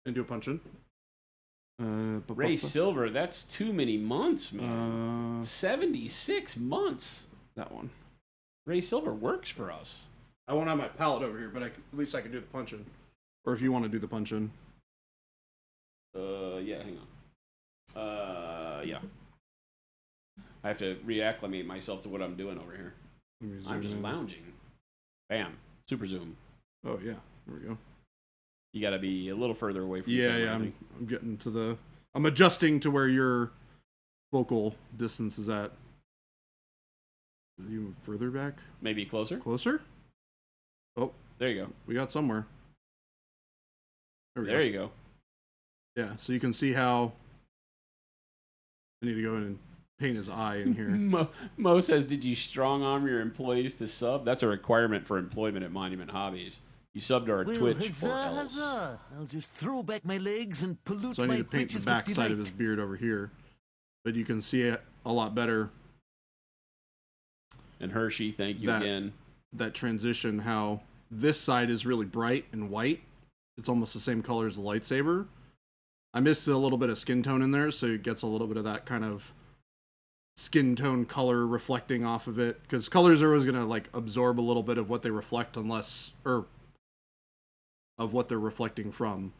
and do a punch in. Ray Silver, that's too many months, man. 76 months. That one. Ray Silver works for us. I won't have my palette over here, but at least I can do the punch in. Or if you want to do the punch in. Yeah, hang on. Yeah. I have to reacclimate myself to what I'm doing over here. I'm just lounging. Bam. Super zoom. Oh, yeah. There we go. You got to be a little further away from the camera. Yeah, I'm getting to the... I'm adjusting to where your focal distance is at. Even further back? Maybe closer? Closer? Oh. There you go. We got somewhere. There you go. Yeah, so you can see how... I need to go in and paint his eye in here. Mo says, did you strong arm your employees to sub? That's a requirement for employment at Monument Hobbies. You sub to our Twitch or else. I'll just throw back my legs and pollute so I need to paint the back side of his beard over here. But you can see it a lot better. And Hershey, thank you again. That transition, how this side is really bright and white. It's almost the same color as the lightsaber. I missed a little bit of skin tone in there, so it gets a little bit of that kind of skin tone color reflecting off of it. Because colors are always going to like absorb a little bit of what they reflect of what they're reflecting from.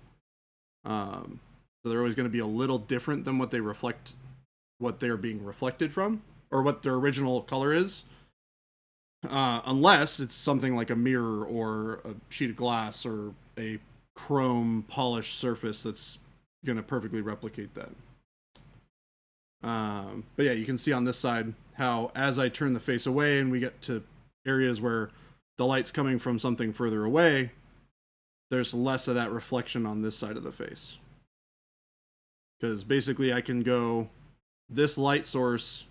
So they're always going to be a little different than what they're being reflected from, or what their original color is. Unless it's something like a mirror or a sheet of glass or a chrome polished surface that's going to perfectly replicate that. But yeah, you can see on this side how as I turn the face away and we get to areas where the light's coming from something further away, there's less of that reflection on this side of the face. Because basically I can go, this light source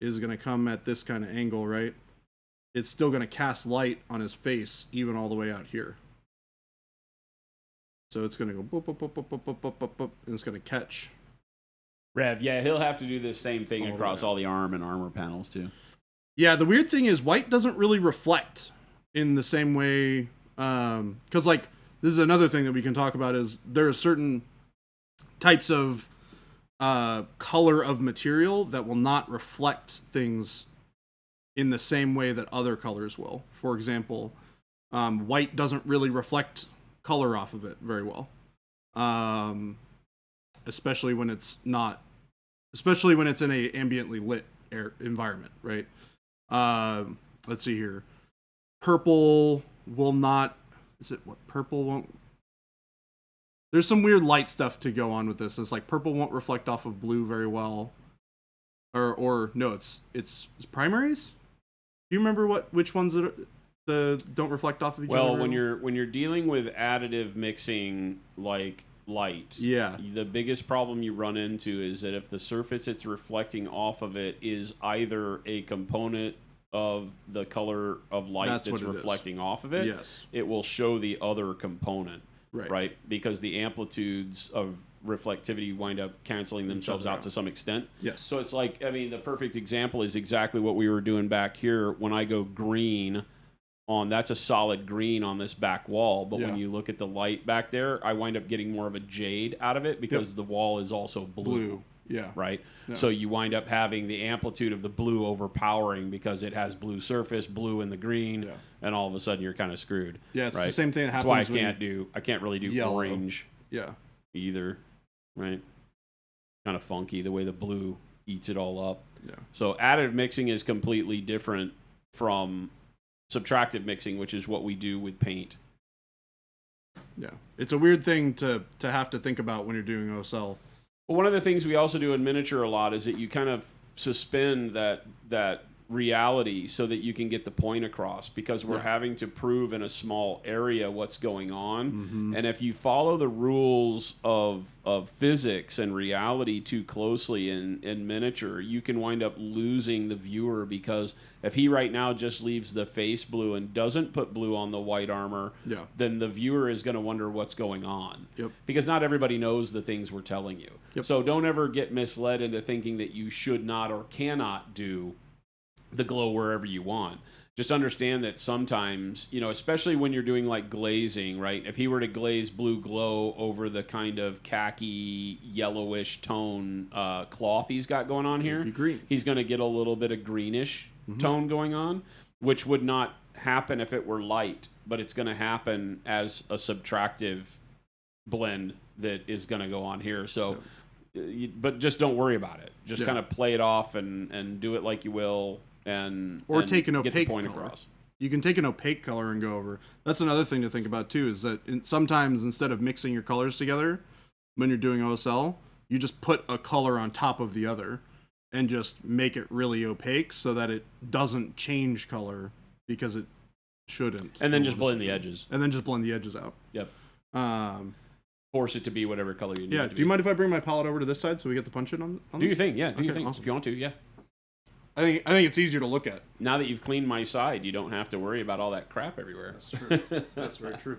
is going to come at this kind of angle, right? It's still going to cast light on his face, even all the way out here. So it's going to go boop, boop, boop, boop, boop, boop, boop, boop, boop, and it's going to catch. Rev, yeah, he'll have to do the same thing across all the arm and armor panels, too. Yeah, the weird thing is white doesn't really reflect in the same way. Because, like, this is another thing that we can talk about is there are certain types of color of material that will not reflect things in the same way that other colors will. For example, white doesn't really reflect color off of it very well. especially when it's not, especially when it's in a ambiently lit air environment, right? Let's see here. Purple will not. Is it what? Purple won't. There's some weird light stuff to go on with this. It's like purple won't reflect off of blue very well. Or no, it's primaries. Do you remember which ones that don't reflect off of each other? Well, when you're dealing with additive mixing like light, the biggest problem you run into is that if the surface it's reflecting off of it is either a component of the color of light that's reflecting off of it, it will show the other component, right? Because the amplitudes of reflectivity wind up canceling themselves out to some extent. So it's like, I mean, the perfect example is exactly what we were doing back here. When I go green on, that's a solid green on this back wall, but when you look at the light back there, I wind up getting more of a jade out of it because the wall is also blue. Right? So you wind up having the amplitude of the blue overpowering because it has blue surface, blue in the green, and all of a sudden you're kind of screwed. It's the same thing that happens. That's why I can't really do yellow. Orange either. Right? Kind of funky the way the blue eats it all up. So additive mixing is completely different from subtractive mixing, which is what we do with paint. It's a weird thing to have to think about when you're doing OSL. Well, one of the things we also do in miniature a lot is that you kind of suspend that reality so that you can get the point across, because we're having to prove in a small area what's going on. And if you follow the rules of physics and reality too closely in miniature, you can wind up losing the viewer, because if he right now just leaves the face blue and doesn't put blue on the white armor, then the viewer is going to wonder what's going on. Because not everybody knows the things we're telling you. So don't ever get misled into thinking that you should not or cannot do the glow wherever you want. Just understand that sometimes, you know, especially when you're doing like glazing, right? If he were to glaze blue glow over the kind of khaki yellowish tone cloth he's got going on here, he's going to get a little bit of greenish tone going on, which would not happen if it were light, but it's going to happen as a subtractive blend that is going to go on here. So, but just don't worry about it. Just kind of play it off and do it like you will. Or take an get the opaque point color. Across. You can take an opaque color and go over. That's another thing to think about too, is that sometimes instead of mixing your colors together when you're doing OSL, you just put a color on top of the other and just make it really opaque so that it doesn't change color, because it shouldn't. And then just blend the edges. And then just blend the edges out. Force it to be whatever color you need it to be. Do you mind if I bring my palette over to this side so we get the punch in on Do your thing, do your thing. Awesome. If you want to, I think it's easier to look at. Now that you've cleaned my side, you don't have to worry about all that crap everywhere. That's true. That's very true.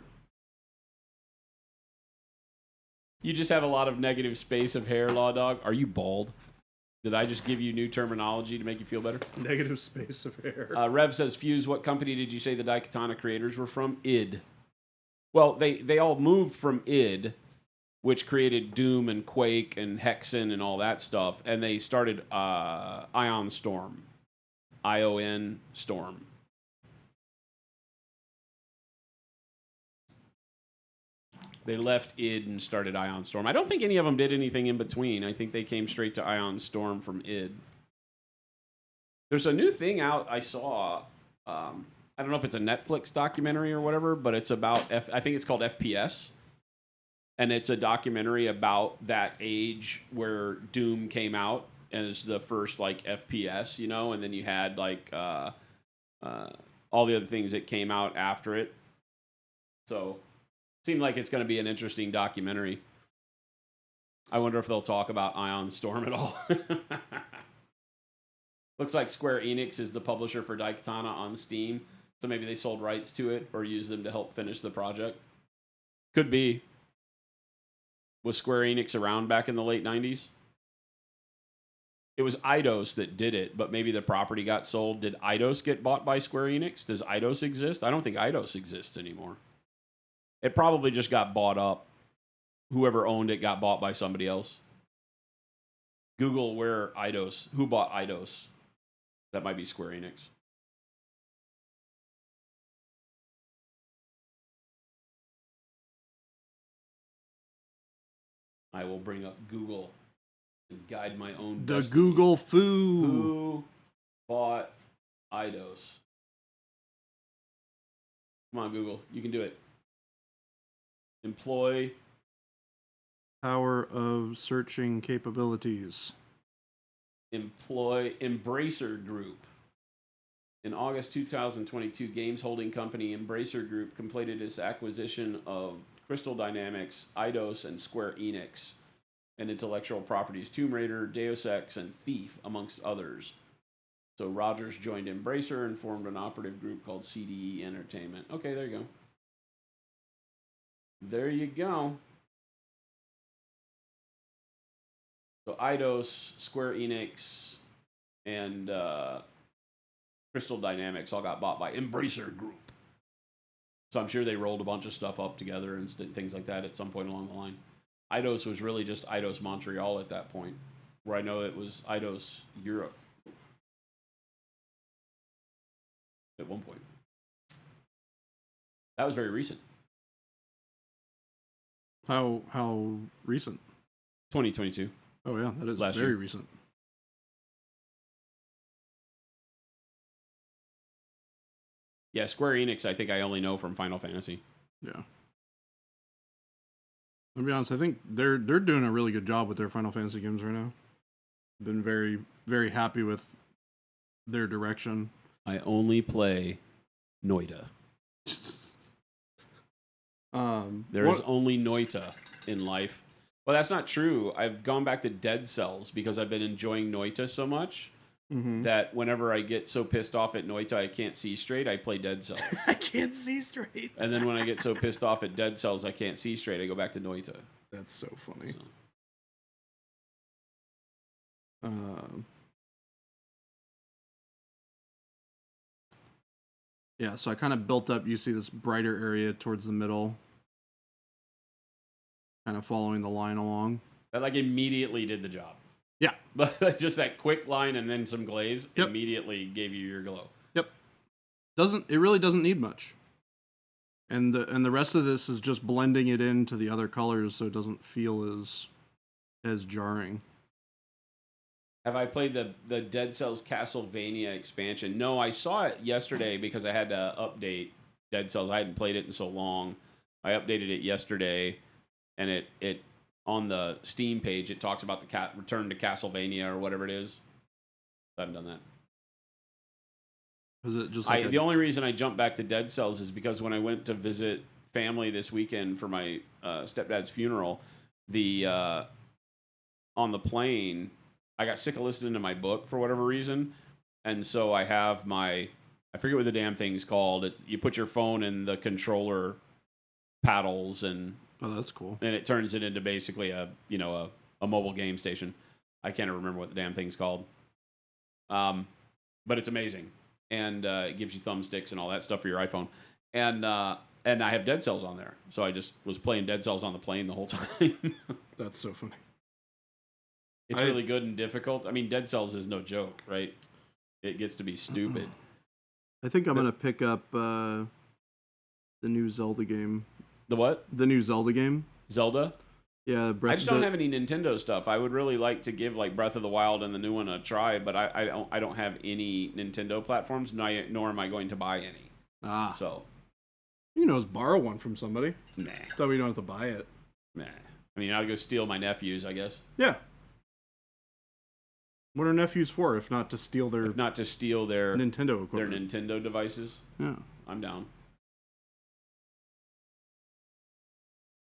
You just have a lot of negative space of hair, Law Dog. Are you bald? Did I just give you new terminology to make you feel better? Negative space of hair. Rev says, Fuse, what company did you say the Daikatana creators were from? id. Well, they all moved from id, which created Doom and Quake and Hexen and all that stuff, and they started Ion Storm. ION Storm. They left id and started Ion Storm. I don't think any of them did anything in between. I think they came straight to Ion Storm from id. There's a new thing out I saw. I don't know if it's a Netflix documentary or whatever, but it's about, I think it's called FPS. And it's a documentary about that age where Doom came out as the first, like, FPS, you know? And then you had, like, all the other things that came out after it. So, seemed like it's going to be an interesting documentary. I wonder if they'll talk about Ion Storm at all. Looks like Square Enix is the publisher for Daikatana on Steam. So maybe they sold rights to it or used them to help finish the project. Could be. Was Square Enix around back in the late 90s? It was Eidos that did it, but maybe the property got sold. Did Eidos get bought by Square Enix? Does Eidos exist? I don't think Eidos exists anymore. It probably just got bought up. Whoever owned it got bought by somebody else. Google who bought Eidos. That might be Square Enix. I will bring up Google and guide my own The destiny. Google foo. Who bought Eidos? Come on, Google. You can do it. Employ. Power of searching capabilities. Employ Embracer Group. In August 2022, games holding company Embracer Group completed its acquisition of Crystal Dynamics, Eidos, and Square Enix, and intellectual properties Tomb Raider, Deus Ex, and Thief, amongst others. So Rogers joined Embracer and formed an operative group called CDE Entertainment. Okay, there you go. There you go. So Eidos, Square Enix, and Crystal Dynamics all got bought by Embracer Group. So I'm sure they rolled a bunch of stuff up together and things like that at some point along the line. Eidos was really just Eidos Montreal at that point, where I know it was Eidos Europe at one point. That was very recent. How recent? 2022. Oh yeah, that is Last very year. recent. Yeah, Square Enix, I think I only know from Final Fantasy. Yeah. I'll be honest, I think they're doing a really good job with their Final Fantasy games right now. Been very, very happy with their direction. I only play Noita. There is only Noita in life. Well, that's not true. I've gone back to Dead Cells because I've been enjoying Noita so much that whenever I get so pissed off at Noita I can't see straight, I play Dead Cells. I can't see straight. And then when I get so pissed off at Dead Cells I can't see straight, I go back to Noita. That's so funny. So. Yeah, so I kind of built up, you see this brighter area towards the middle. Kind of following the line along. That like immediately did the job. Yeah. But just that quick line and then some glaze immediately gave you your glow. Yep. It really doesn't need much. And the rest of this is just blending it into the other colors so it doesn't feel as jarring. Have I played the Dead Cells Castlevania expansion? No, I saw it yesterday because I had to update Dead Cells. I hadn't played it in so long. I updated it yesterday, and it on the Steam page, it talks about the return to Castlevania or whatever it is. I haven't done that. Is it just the only reason I jumped back to Dead Cells is because when I went to visit family this weekend for my stepdad's funeral, on the plane, I got sick of listening to my book for whatever reason, and so I have I forget what the damn thing's called. You put your phone in the controller paddles and oh, that's cool. And it turns it into basically a mobile game station. I can't remember what the damn thing's called. But it's amazing. And it gives you thumbsticks and all that stuff for your iPhone. And I have Dead Cells on there. So I just was playing Dead Cells on the plane the whole time. That's so funny. It's really good and difficult. I mean, Dead Cells is no joke, right? It gets to be stupid. I think I'm going to pick up the new Zelda game. The what? The new Zelda game. Zelda? Yeah, I just don't have any Nintendo stuff. I would really like to give like Breath of the Wild and the new one a try, but I don't have any Nintendo platforms, nor am I going to buy any. Ah. So. You can always borrow one from somebody. Nah. So we don't have to buy it. Nah. I mean, I'll go steal my nephew's, I guess. Yeah. What are nephews for, if not to steal their... If not to steal their... Nintendo equipment. Their Nintendo devices. Yeah. I'm down.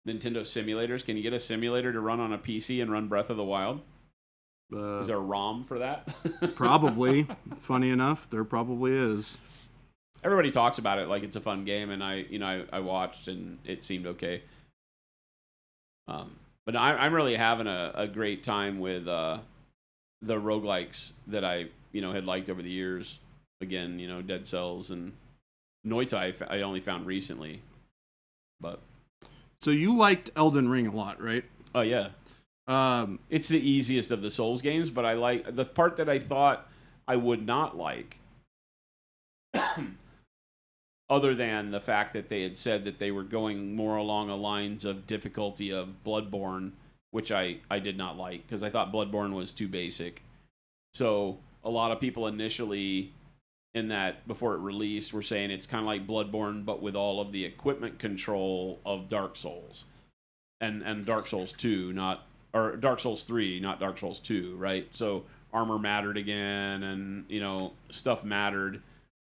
Nintendo simulators. Can you get a simulator to run on a PC and run Breath of the Wild? Is there a ROM for that? Probably. Funny enough, there probably is. Everybody talks about it like it's a fun game, and I watched and it seemed okay. But I'm really having a great time with the roguelikes that I had liked over the years. Again, Dead Cells and Noita I only found recently, but. So you liked Elden Ring a lot, right? Oh yeah. It's the easiest of the Souls games, but I like the part that I thought I would not like. Other than the fact that they had said that they were going more along the lines of difficulty of Bloodborne which I did not like because I thought Bloodborne was too basic. So a lot of people initially in that before it released were saying it's kind of like Bloodborne but with all of the equipment control of Dark Souls and Dark Souls 2, or Dark Souls 3, not Dark Souls 2, right? So armor mattered again, and stuff mattered.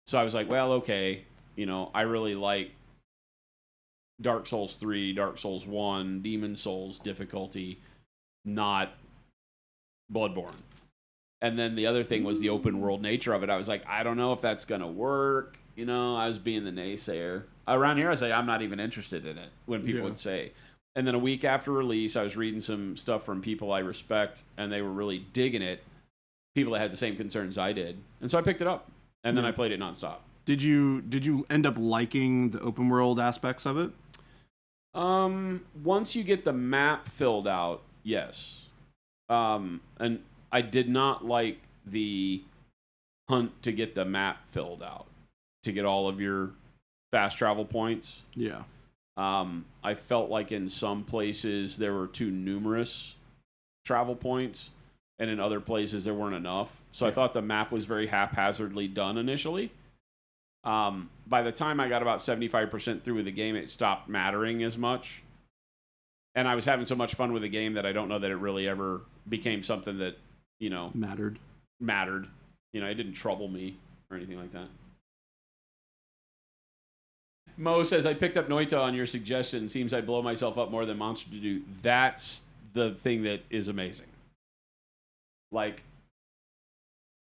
So I was like, well, okay, I really like Dark Souls 3, Dark Souls 1, Demon Souls difficulty, not Bloodborne. And then the other thing was the open world nature of it. I was like, I don't know if that's going to work. I was being the naysayer. Around here, I say, I'm not even interested in it when people would say. And then a week after release, I was reading some stuff from people I respect, and they were really digging it. People that had the same concerns I did. And so I picked it up, and then I played it nonstop. Did you end up liking the open world aspects of it? Once you get the map filled out, yes. And I did not like the hunt to get the map filled out, to get all of your fast travel points. Yeah. I felt like in some places there were too numerous travel points, and in other places there weren't enough. So I thought the map was very haphazardly done initially. By the time I got about 75% through with the game, it stopped mattering as much. And I was having so much fun with the game that I don't know that it really ever became something that, mattered. It didn't trouble me or anything like that. Mo says, I picked up Noita on your suggestion. Seems I blow myself up more than Monster to do. That's the thing that is amazing. Like,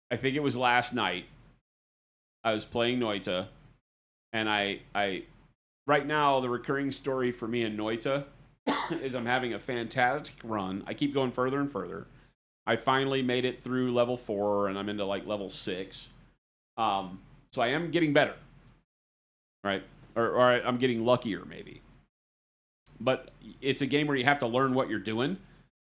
I think it was last night. I was playing Noita, and I right now, the recurring story for me in Noita is I'm having a fantastic run. I keep going further and further. I finally made it through level 4, and I'm into, like, level 6. So I am getting better, right? Or I'm getting luckier, maybe. But it's a game where you have to learn what you're doing,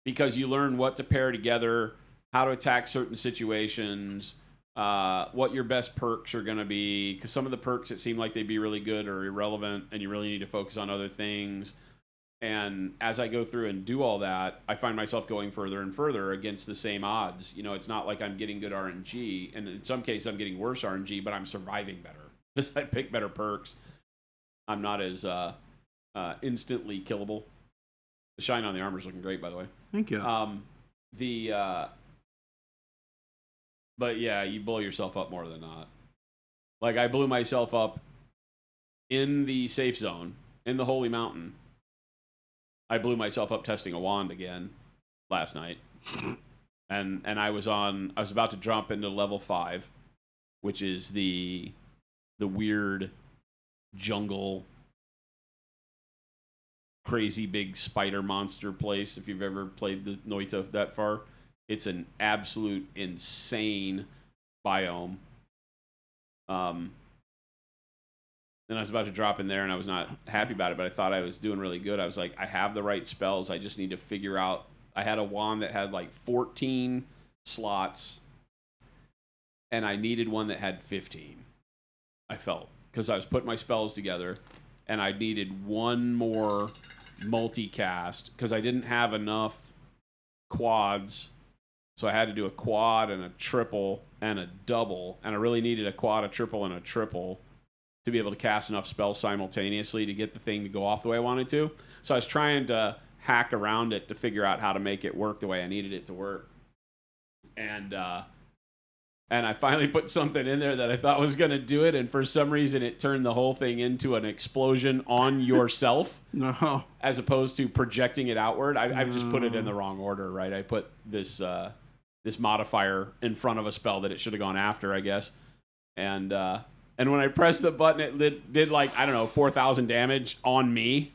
because you learn what to pair together, how to attack certain situations, what your best perks are going to be, because some of the perks that seem like they'd be really good are irrelevant, and you really need to focus on other things. And as I go through and do all that, I find myself going further and further against the same odds. It's not like I'm getting good RNG, and in some cases I'm getting worse RNG, but I'm surviving better because I pick better perks. I'm not as instantly killable. The shine on the armor is looking great, by the way. Thank you. But yeah, you blow yourself up more than not. Like, I blew myself up in the safe zone, in the Holy Mountain. I blew myself up testing a wand again last night. And I was about to jump into level 5, which is the weird jungle, crazy big spider monster place. If you've ever played the Noita that far, it's an absolute insane biome. And I was about to drop in there, and I was not happy about it, but I thought I was doing really good. I was like, I have the right spells. I just need to figure out. I had a wand that had like 14 slots, and I needed one that had 15. I felt, because I was putting my spells together, and I needed one more multicast because I didn't have enough quads. So I had to do a quad and a triple and a double, and I really needed a quad, a triple, and a triple to be able to cast enough spells simultaneously to get the thing to go off the way I wanted to. So I was trying to hack around it to figure out how to make it work the way I needed it to work. And I finally put something in there that I thought was going to do it, and for some reason it turned the whole thing into an explosion on yourself. No. As opposed to projecting it outward. I've just put it in the wrong order, right? I put this modifier in front of a spell that it should have gone after, I guess. And when I pressed the button, it did like, I don't know, 4,000 damage on me.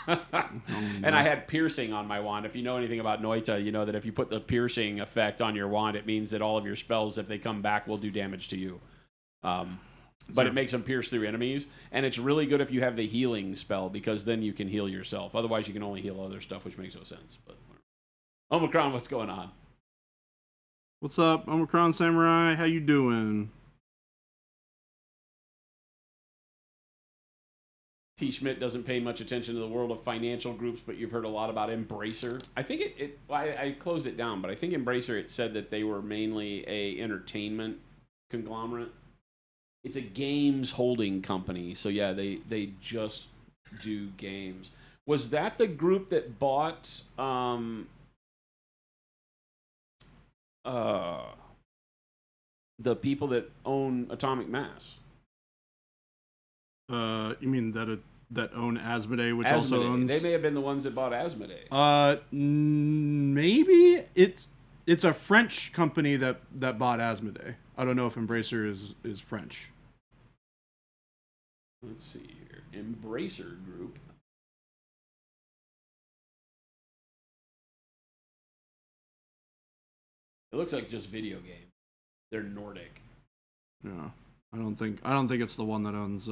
And I had piercing on my wand. If you know anything about Noita, you know that if you put the piercing effect on your wand, it means that all of your spells, if they come back, will do damage to you. But it makes them pierce through enemies. And it's really good if you have the healing spell, because then you can heal yourself. Otherwise, you can only heal other stuff, which makes no sense. But Omicron, what's going on? What's up, Omicron Samurai? How you doing? T. Schmidt doesn't pay much attention to the world of financial groups, but you've heard a lot about Embracer. I think I closed it down, but I think Embracer, it said that they were mainly a entertainment conglomerate. It's a games holding company. So yeah, they just do games. Was that the group that bought the people that own Atomic Mass? You mean that own Asmodee, which Asmodee. also owns... They may have been the ones that bought Asmodee. Maybe it's a French company that bought Asmodee. I don't know if Embracer is French. Let's see here. Embracer Group. It looks like just video game. They're Nordic. Yeah, I don't think it's the one that owns.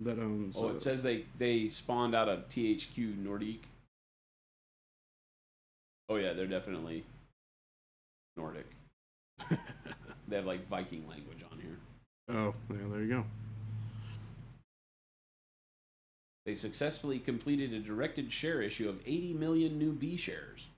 That owns. Oh, it says they spawned out of THQ Nordic. Oh yeah, they're definitely Nordic. They have like Viking language on here. Oh, yeah, there you go. They successfully completed a directed share issue of 80 million new B shares.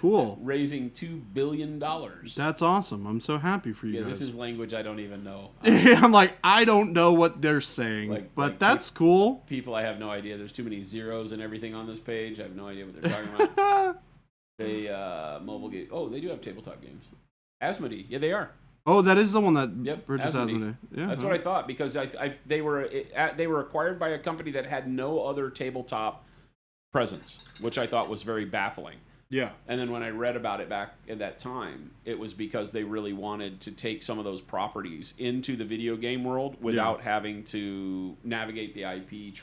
Cool. Raising $2 billion. That's awesome. I'm so happy for you guys. Yeah, this is language I don't even know. I'm like, I don't know what they're saying, but that's cool. People, I have no idea. There's too many zeros and everything on this page. I have no idea what they're talking about. They, mobile game. Oh, they do have tabletop games. Asmodee. Yeah, they are. Oh, that is the one that purchased Asmodee. Asmodee. Yeah, that's what I thought, because they were acquired by a company that had no other tabletop presence, which I thought was very baffling. Yeah. And then when I read about it back at that time, it was because they really wanted to take some of those properties into the video game world without having to navigate the IP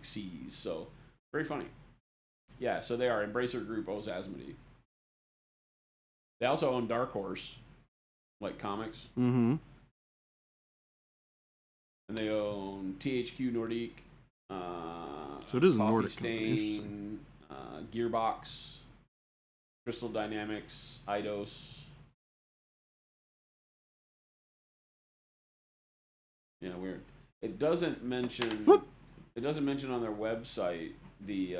seas. So, very funny. Yeah, so they are. Embracer Group owns Asmodee. They also own Dark Horse, like comics. Mm-hmm. And they own THQ Nordic. So it is a Coffee Nordic Stain, Gearbox, Crystal Dynamics, Eidos. Yeah, weird. It doesn't mention. It doesn't mention on their website the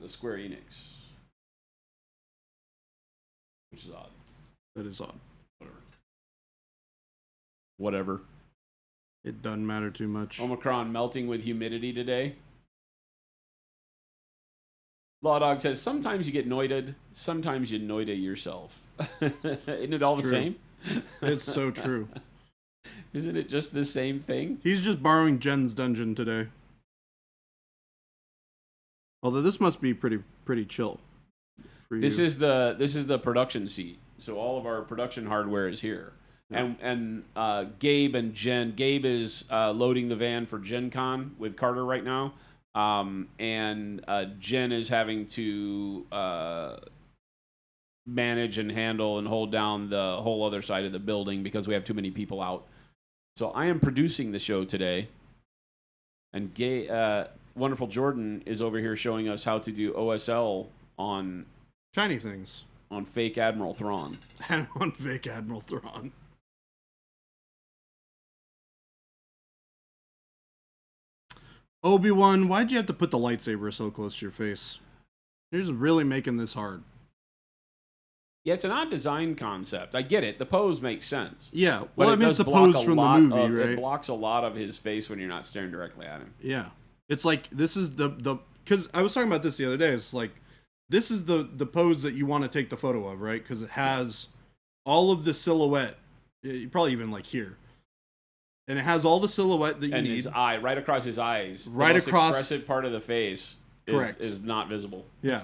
Square Enix, which is odd. That is odd. Whatever. It doesn't matter too much. Omicron melting with humidity today. Law Dog says, sometimes you get noited, sometimes you noida yourself. Isn't it all the same? It's so true. Isn't it just the same thing? He's just borrowing Jen's dungeon today. Although this must be pretty chill. This is the production seat. So all of our production hardware is here. Yeah. And Gabe and Jen. Gabe is loading the van for Gen Con with Carter right now. And Jen is having to manage and handle and hold down the whole other side of the building because we have too many people out. So I am producing the show today. And wonderful Jordan is over here showing us how to do OSL on shiny things. On fake Admiral Thrawn. And on fake Admiral Thrawn. Obi-Wan, why'd you have to put the lightsaber so close to your face? You're just really making this hard. Yeah, it's an odd design concept. I get it. The pose makes sense. Yeah, well, I mean, it's the pose from the movie, right? It blocks a lot of his face when you're not staring directly at him. Yeah. It's like, this is the because I was talking about this the other day. It's like, this is the pose that you want to take the photo of, right? Because it has all of the silhouette. You probably even like here. And it has all the silhouette that you need. And his eye, right across his eyes. Right the most across. expressive part of the face is not visible. Yeah.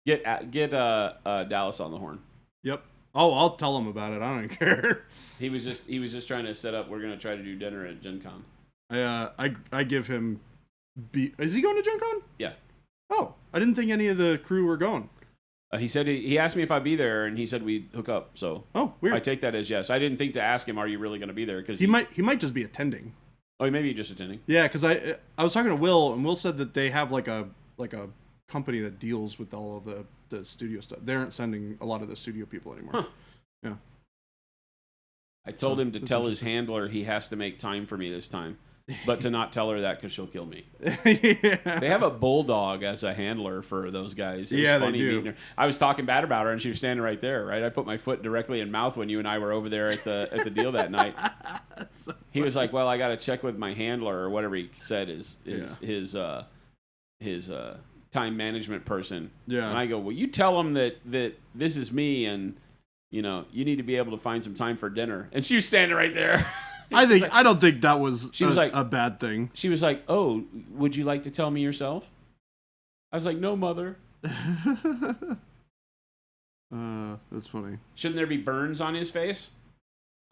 Get Dallas on the horn. Yep. Oh, I'll tell him about it. I don't care. He was just trying to set up. We're gonna try to do dinner at Gen Con. I give him. Is he going to Gen Con? Yeah. Oh, I didn't think any of the crew were going. He said he asked me if I'd be there, and he said we'd hook up. So weird. I take that as yes. I didn't think to ask him, "Are you really going to be there?" Because he might just be attending. Oh, maybe just attending. Yeah, because I was talking to Will, and Will said that they have like a company that deals with all of the studio stuff. They aren't sending a lot of the studio people anymore. Huh. Yeah. I told him to tell his handler he has to make time for me this time, but to not tell her that because she'll kill me. Yeah. They have a bulldog as a handler for those guys. It was Yeah, funny they do. meeting her. I was talking bad about her, and she was standing right there. Right, I put my foot directly in mouth when you and I were over there at the deal that night. So he was like, "Well, I got to check with my handler or whatever he said is his time management person." Yeah. And I go, "Well, you tell him that this is me, and you know you need to be able to find some time for dinner." And she was standing right there. I don't think that was like a bad thing. She was like, "Oh, would you like to tell me yourself?" I was like, "No, mother." That's funny. Shouldn't there be burns on his face?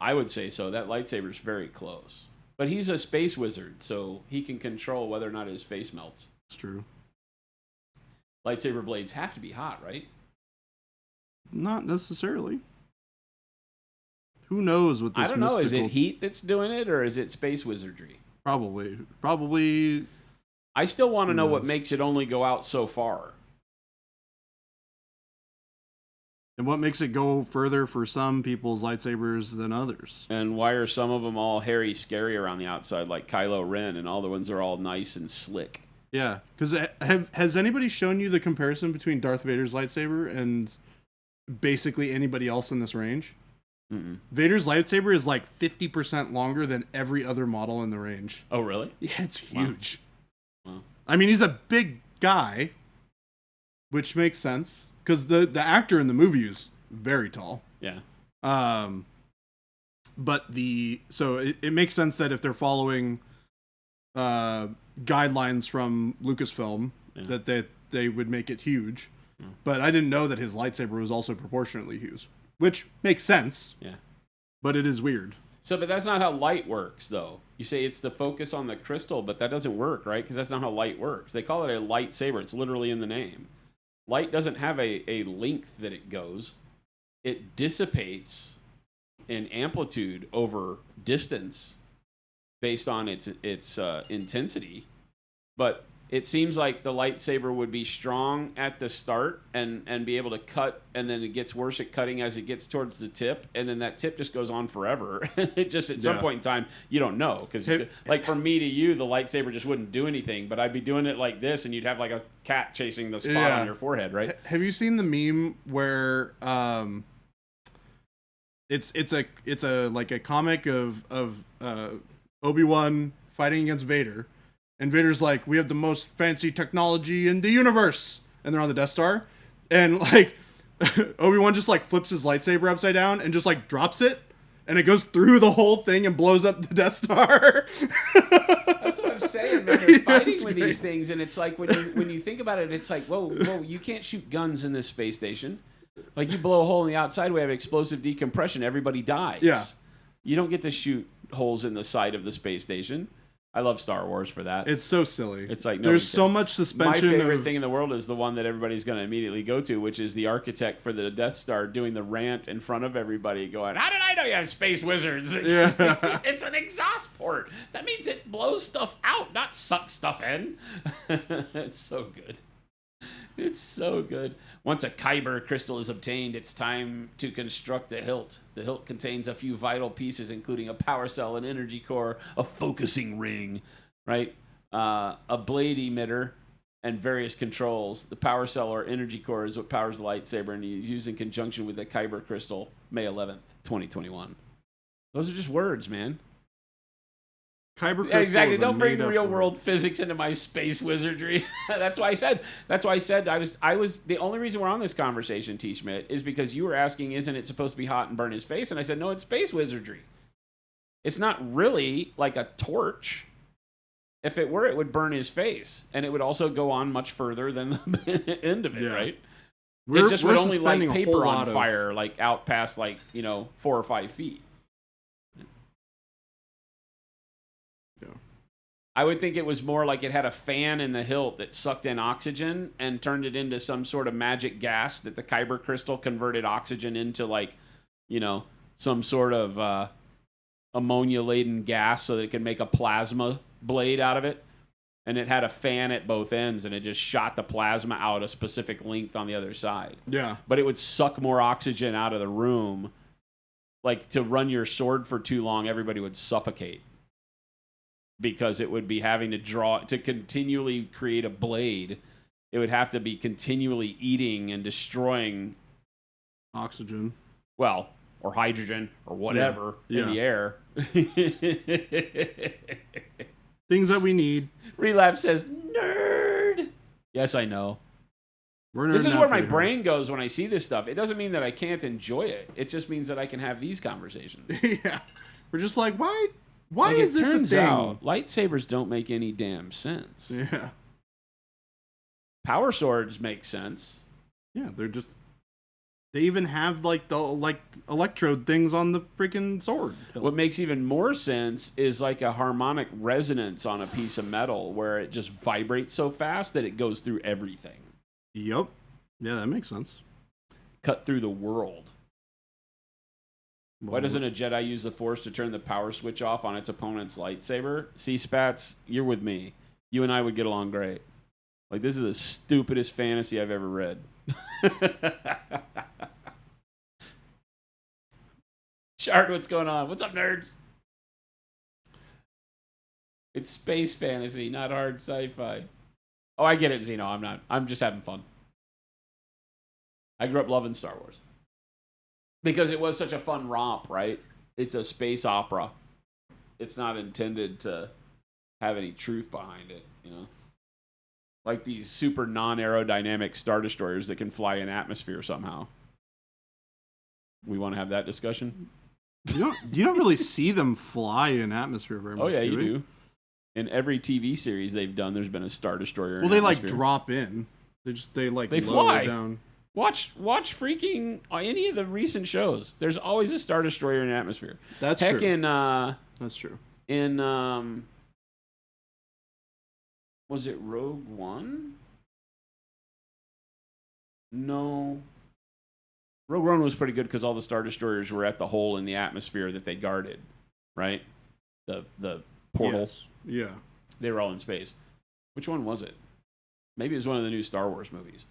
I would say so. That lightsaber's very close. But he's a space wizard, so he can control whether or not his face melts. It's true. Lightsaber blades have to be hot, right? Not necessarily. Who knows what this I don't know. mystical... Is it heat that's doing it, or is it space wizardry? Probably. I still want to know what makes it only go out so far. And what makes it go further for some people's lightsabers than others? And why are some of them all hairy, scary around the outside, like Kylo Ren, and all the ones are all nice and slick? Yeah, because has anybody shown you the comparison between Darth Vader's lightsaber and basically anybody else in this range? Mm-mm. Vader's lightsaber is like 50% longer than every other model in the range. Oh, really? Yeah, it's huge. Wow. I mean, he's a big guy, which makes sense because the actor in the movie is very tall. Yeah. But so it makes sense that if they're following guidelines from Lucasfilm, that they would make it huge. Yeah. But I didn't know that his lightsaber was also proportionately huge, which makes sense. Yeah. But it is weird. So, but that's not how light works, though. You say it's the focus on the crystal, but that doesn't work, right? Because that's not how light works. They call it a lightsaber. It's literally in the name. Light doesn't have a length that it goes. It dissipates in amplitude over distance based on its intensity. But it seems like the lightsaber would be strong at the start and be able to cut, and then it gets worse at cutting as it gets towards the tip, and then that tip just goes on forever. It just, at some point in time, you don't know. Because, like, from me to you, the lightsaber just wouldn't do anything, but I'd be doing it like this, and you'd have, like, a cat chasing the spot on your forehead, right? Have you seen the meme where it's a like a comic of Obi-Wan fighting against Vader? And Vader's like, we have the most fancy technology in the universe. And they're on the Death Star. And, like, Obi-Wan just, like, flips his lightsaber upside down and just, like, drops it. And it goes through the whole thing and blows up the Death Star. That's what I'm saying, man. They're fighting with these things. And it's like, when you think about it, it's like, whoa, you can't shoot guns in this space station. Like, you blow a hole in the outside, we have explosive decompression. Everybody dies. Yeah. You don't get to shoot holes in the side of the space station. I love Star Wars for that. It's so silly. It's like there's so much suspension. My favorite thing in the world is the one that everybody's going to immediately go to, which is the architect for the Death Star doing the rant in front of everybody, going, "How did I know you have space wizards?" Yeah. It's an exhaust port. That means it blows stuff out, not sucks stuff in. It's so good. It's so good. Once a Kyber crystal is obtained, it's time to construct the hilt. The hilt contains a few vital pieces, including a power cell, an energy core, a focusing ring, right? A blade emitter, and various controls. The power cell or energy core is what powers the lightsaber, and is used in conjunction with the Kyber crystal, May 11th, 2021. Those are just words, man. Kyber yeah, exactly. Don't bring real world physics into my space wizardry. That's why I said I was the only reason we're on this conversation, T. Schmidt, is because you were asking, isn't it supposed to be hot and burn his face? And I said, no, it's space wizardry. It's not really like a torch. If it were, it would burn his face, and it would also go on much further than the end of it, right? It just would only light paper on fire, like out past 4 or 5 feet. I would think it was more like it had a fan in the hilt that sucked in oxygen and turned it into some sort of magic gas that the Kyber crystal converted oxygen into, some sort of ammonia-laden gas so that it could make a plasma blade out of it. And it had a fan at both ends, and it just shot the plasma out a specific length on the other side. Yeah. But it would suck more oxygen out of the room like to run your sword for too long, everybody would suffocate because it would be having to continually create a blade. It would have to be continually eating and destroying oxygen. Well, or hydrogen or whatever in the air. Things that we need. Relapse says, nerd. Yes, I know. This is where my brain goes when I see this stuff. It doesn't mean that I can't enjoy it. It just means that I can have these conversations. Yeah. We're just like, why is this a thing? It turns out lightsabers don't make any damn sense. Yeah. Power swords make sense. Yeah, they even have like the electrode things on the freaking sword. What makes even more sense is like a harmonic resonance on a piece of metal where it just vibrates so fast that it goes through everything. Yep. Yeah, that makes sense. Cut through the world. Why doesn't a Jedi use the Force to turn the power switch off on its opponent's lightsaber? See, Spats, you're with me. You and I would get along great. Like, this is the stupidest fantasy I've ever read. Shard, what's going on? What's up, nerds? It's space fantasy, not hard sci-fi. Oh, I get it, Zeno. I'm not. I'm just having fun. I grew up loving Star Wars. Because it was such a fun romp, right? It's a space opera. It's not intended to have any truth behind it, you know? Like these super non-aerodynamic Star Destroyers that can fly in atmosphere somehow. We want to have that discussion? You don't really see them fly in atmosphere very much. Oh, yeah, you do. In every TV series they've done, there's been a Star Destroyer in atmosphere. Like drop in. They fly down. Watch freaking any of the recent shows. There's always a Star Destroyer in atmosphere. That's true. That's true. In was it Rogue One? No. Rogue One was pretty good because all the Star Destroyers were at the hole in the atmosphere that they guarded, right? The portals. Yes. Yeah. They were all in space. Which one was it? Maybe it was one of the new Star Wars movies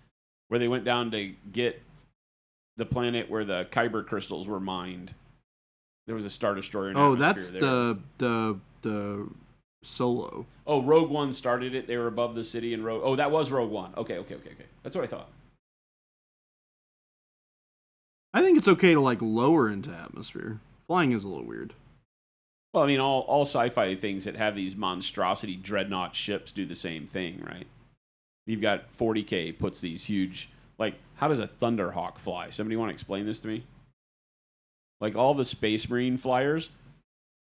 where they went down to get the planet where the Kyber crystals were mined. There was a Star Destroyer in atmosphere there. the Solo. Oh, Rogue One started it. They were above the city in Rogue. Oh, that was Rogue One. Okay. That's what I thought. I think it's okay to lower into atmosphere. Flying is a little weird. Well, I mean, all sci-fi things that have these monstrosity dreadnought ships do the same thing, right? You've got 40K puts these huge, how does a Thunderhawk fly? Somebody want to explain this to me? All the Space Marine flyers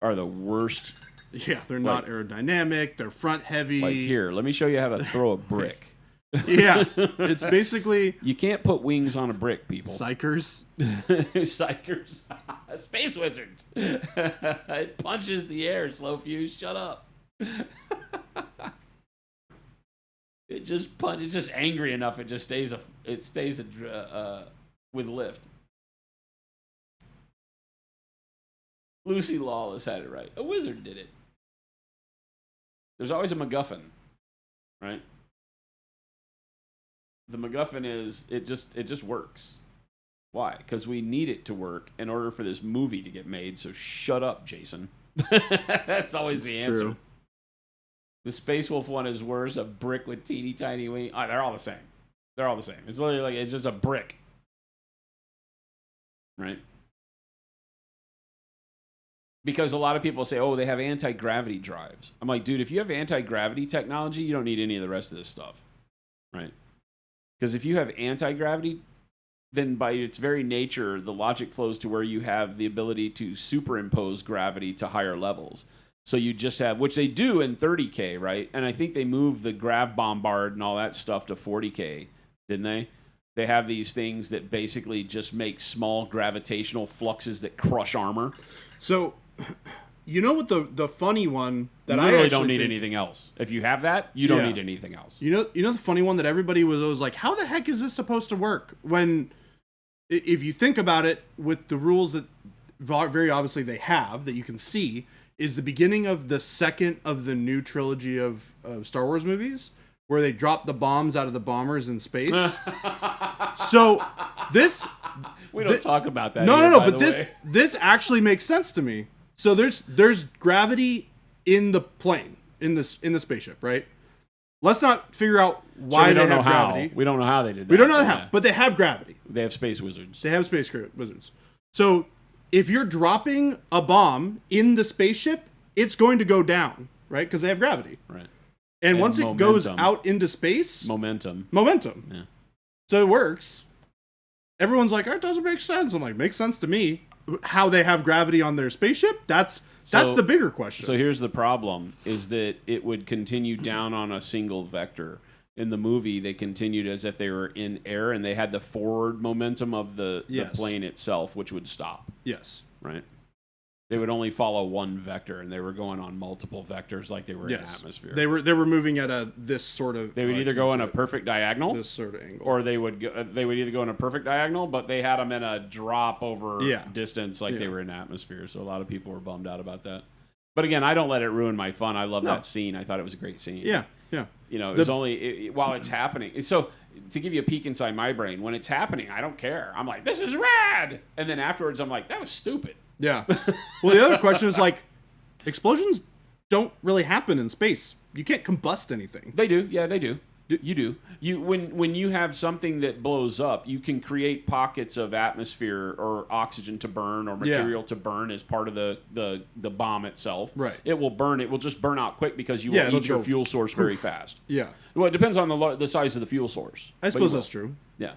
are the worst. Yeah, they're not aerodynamic. They're front heavy. Here, let me show you how to throw a brick. Yeah, it's basically... You can't put wings on a brick, people. Psychers. Psychers. Space wizards. It punches the air, Slow Fuse. Shut up. It's just angry enough. It just stays with lift. Lucy Lawless had it right. A wizard did it. There's always a MacGuffin, right? The MacGuffin is it just works. Why? Because we need it to work in order for this movie to get made. So shut up, Jason. That's always the answer. True. The Space Wolf one is worse. A brick with teeny tiny wings. They're all the same. They're all the same. It's literally it's just a brick, right? Because a lot of people say, oh, they have anti-gravity drives. I'm like, dude, if you have anti-gravity technology, you don't need any of the rest of this stuff, right? Because if you have anti-gravity, then by its very nature, the logic flows to where you have the ability to superimpose gravity to higher levels. So you just have, which they do in 30K, right? And I think they moved the grav bombard and all that stuff to 40K, didn't they? They have these things that basically just make small gravitational fluxes that crush armor. So, you know what the funny one that I really don't need anything else. If you have that, you don't need anything else. You know the funny one that everybody was always like, how the heck is this supposed to work? When, if you think about it, with the rules that very obviously they have that you can see, is the beginning of the second of the new trilogy of Star Wars movies, where they drop the bombs out of the bombers in space. So this We don't talk about that. No. But this actually makes sense to me. So there's gravity in the plane, in the spaceship, right? Let's not figure out why they have gravity. We don't know how they did that. We don't know how, but they have gravity. They have space wizards. Wizards. So if you're dropping a bomb in the spaceship, it's going to go down, right? Because they have gravity. Right. And once it goes out into space... Momentum. Yeah. So it works. Everyone's like, it doesn't make sense. I'm like, makes sense to me. How they have gravity on their spaceship? That's the bigger question. So here's the problem, is that it would continue down on a single vector. In the movie, they continued as if they were in air, and they had the forward momentum of the plane itself, which would stop. Yes. Right? They would only follow one vector, and they were going on multiple vectors like they were in atmosphere. They were moving at this sort of... They would either go in a perfect diagonal, this sort of angle, or they would either go in a perfect diagonal, but they had them in a drop over distance like they were in atmosphere. So a lot of people were bummed out about that. But again, I don't let it ruin my fun. I love that scene. I thought it was a great scene. Yeah. You know, it's only while it's happening. So to give you a peek inside my brain, when it's happening, I don't care. I'm like, this is rad, and then afterwards, I'm like, that was stupid. Yeah. Well, the other question is like, explosions don't really happen in space. You can't combust anything. They do. Yeah, they do. You do. When you have something that blows up, you can create pockets of atmosphere or oxygen to burn or material to burn as part of the bomb itself. Right. It will burn. It will just burn out quick because you will eat your fuel source very fast. Yeah. Well, it depends on the size of the fuel source. I suppose that's true. Yeah.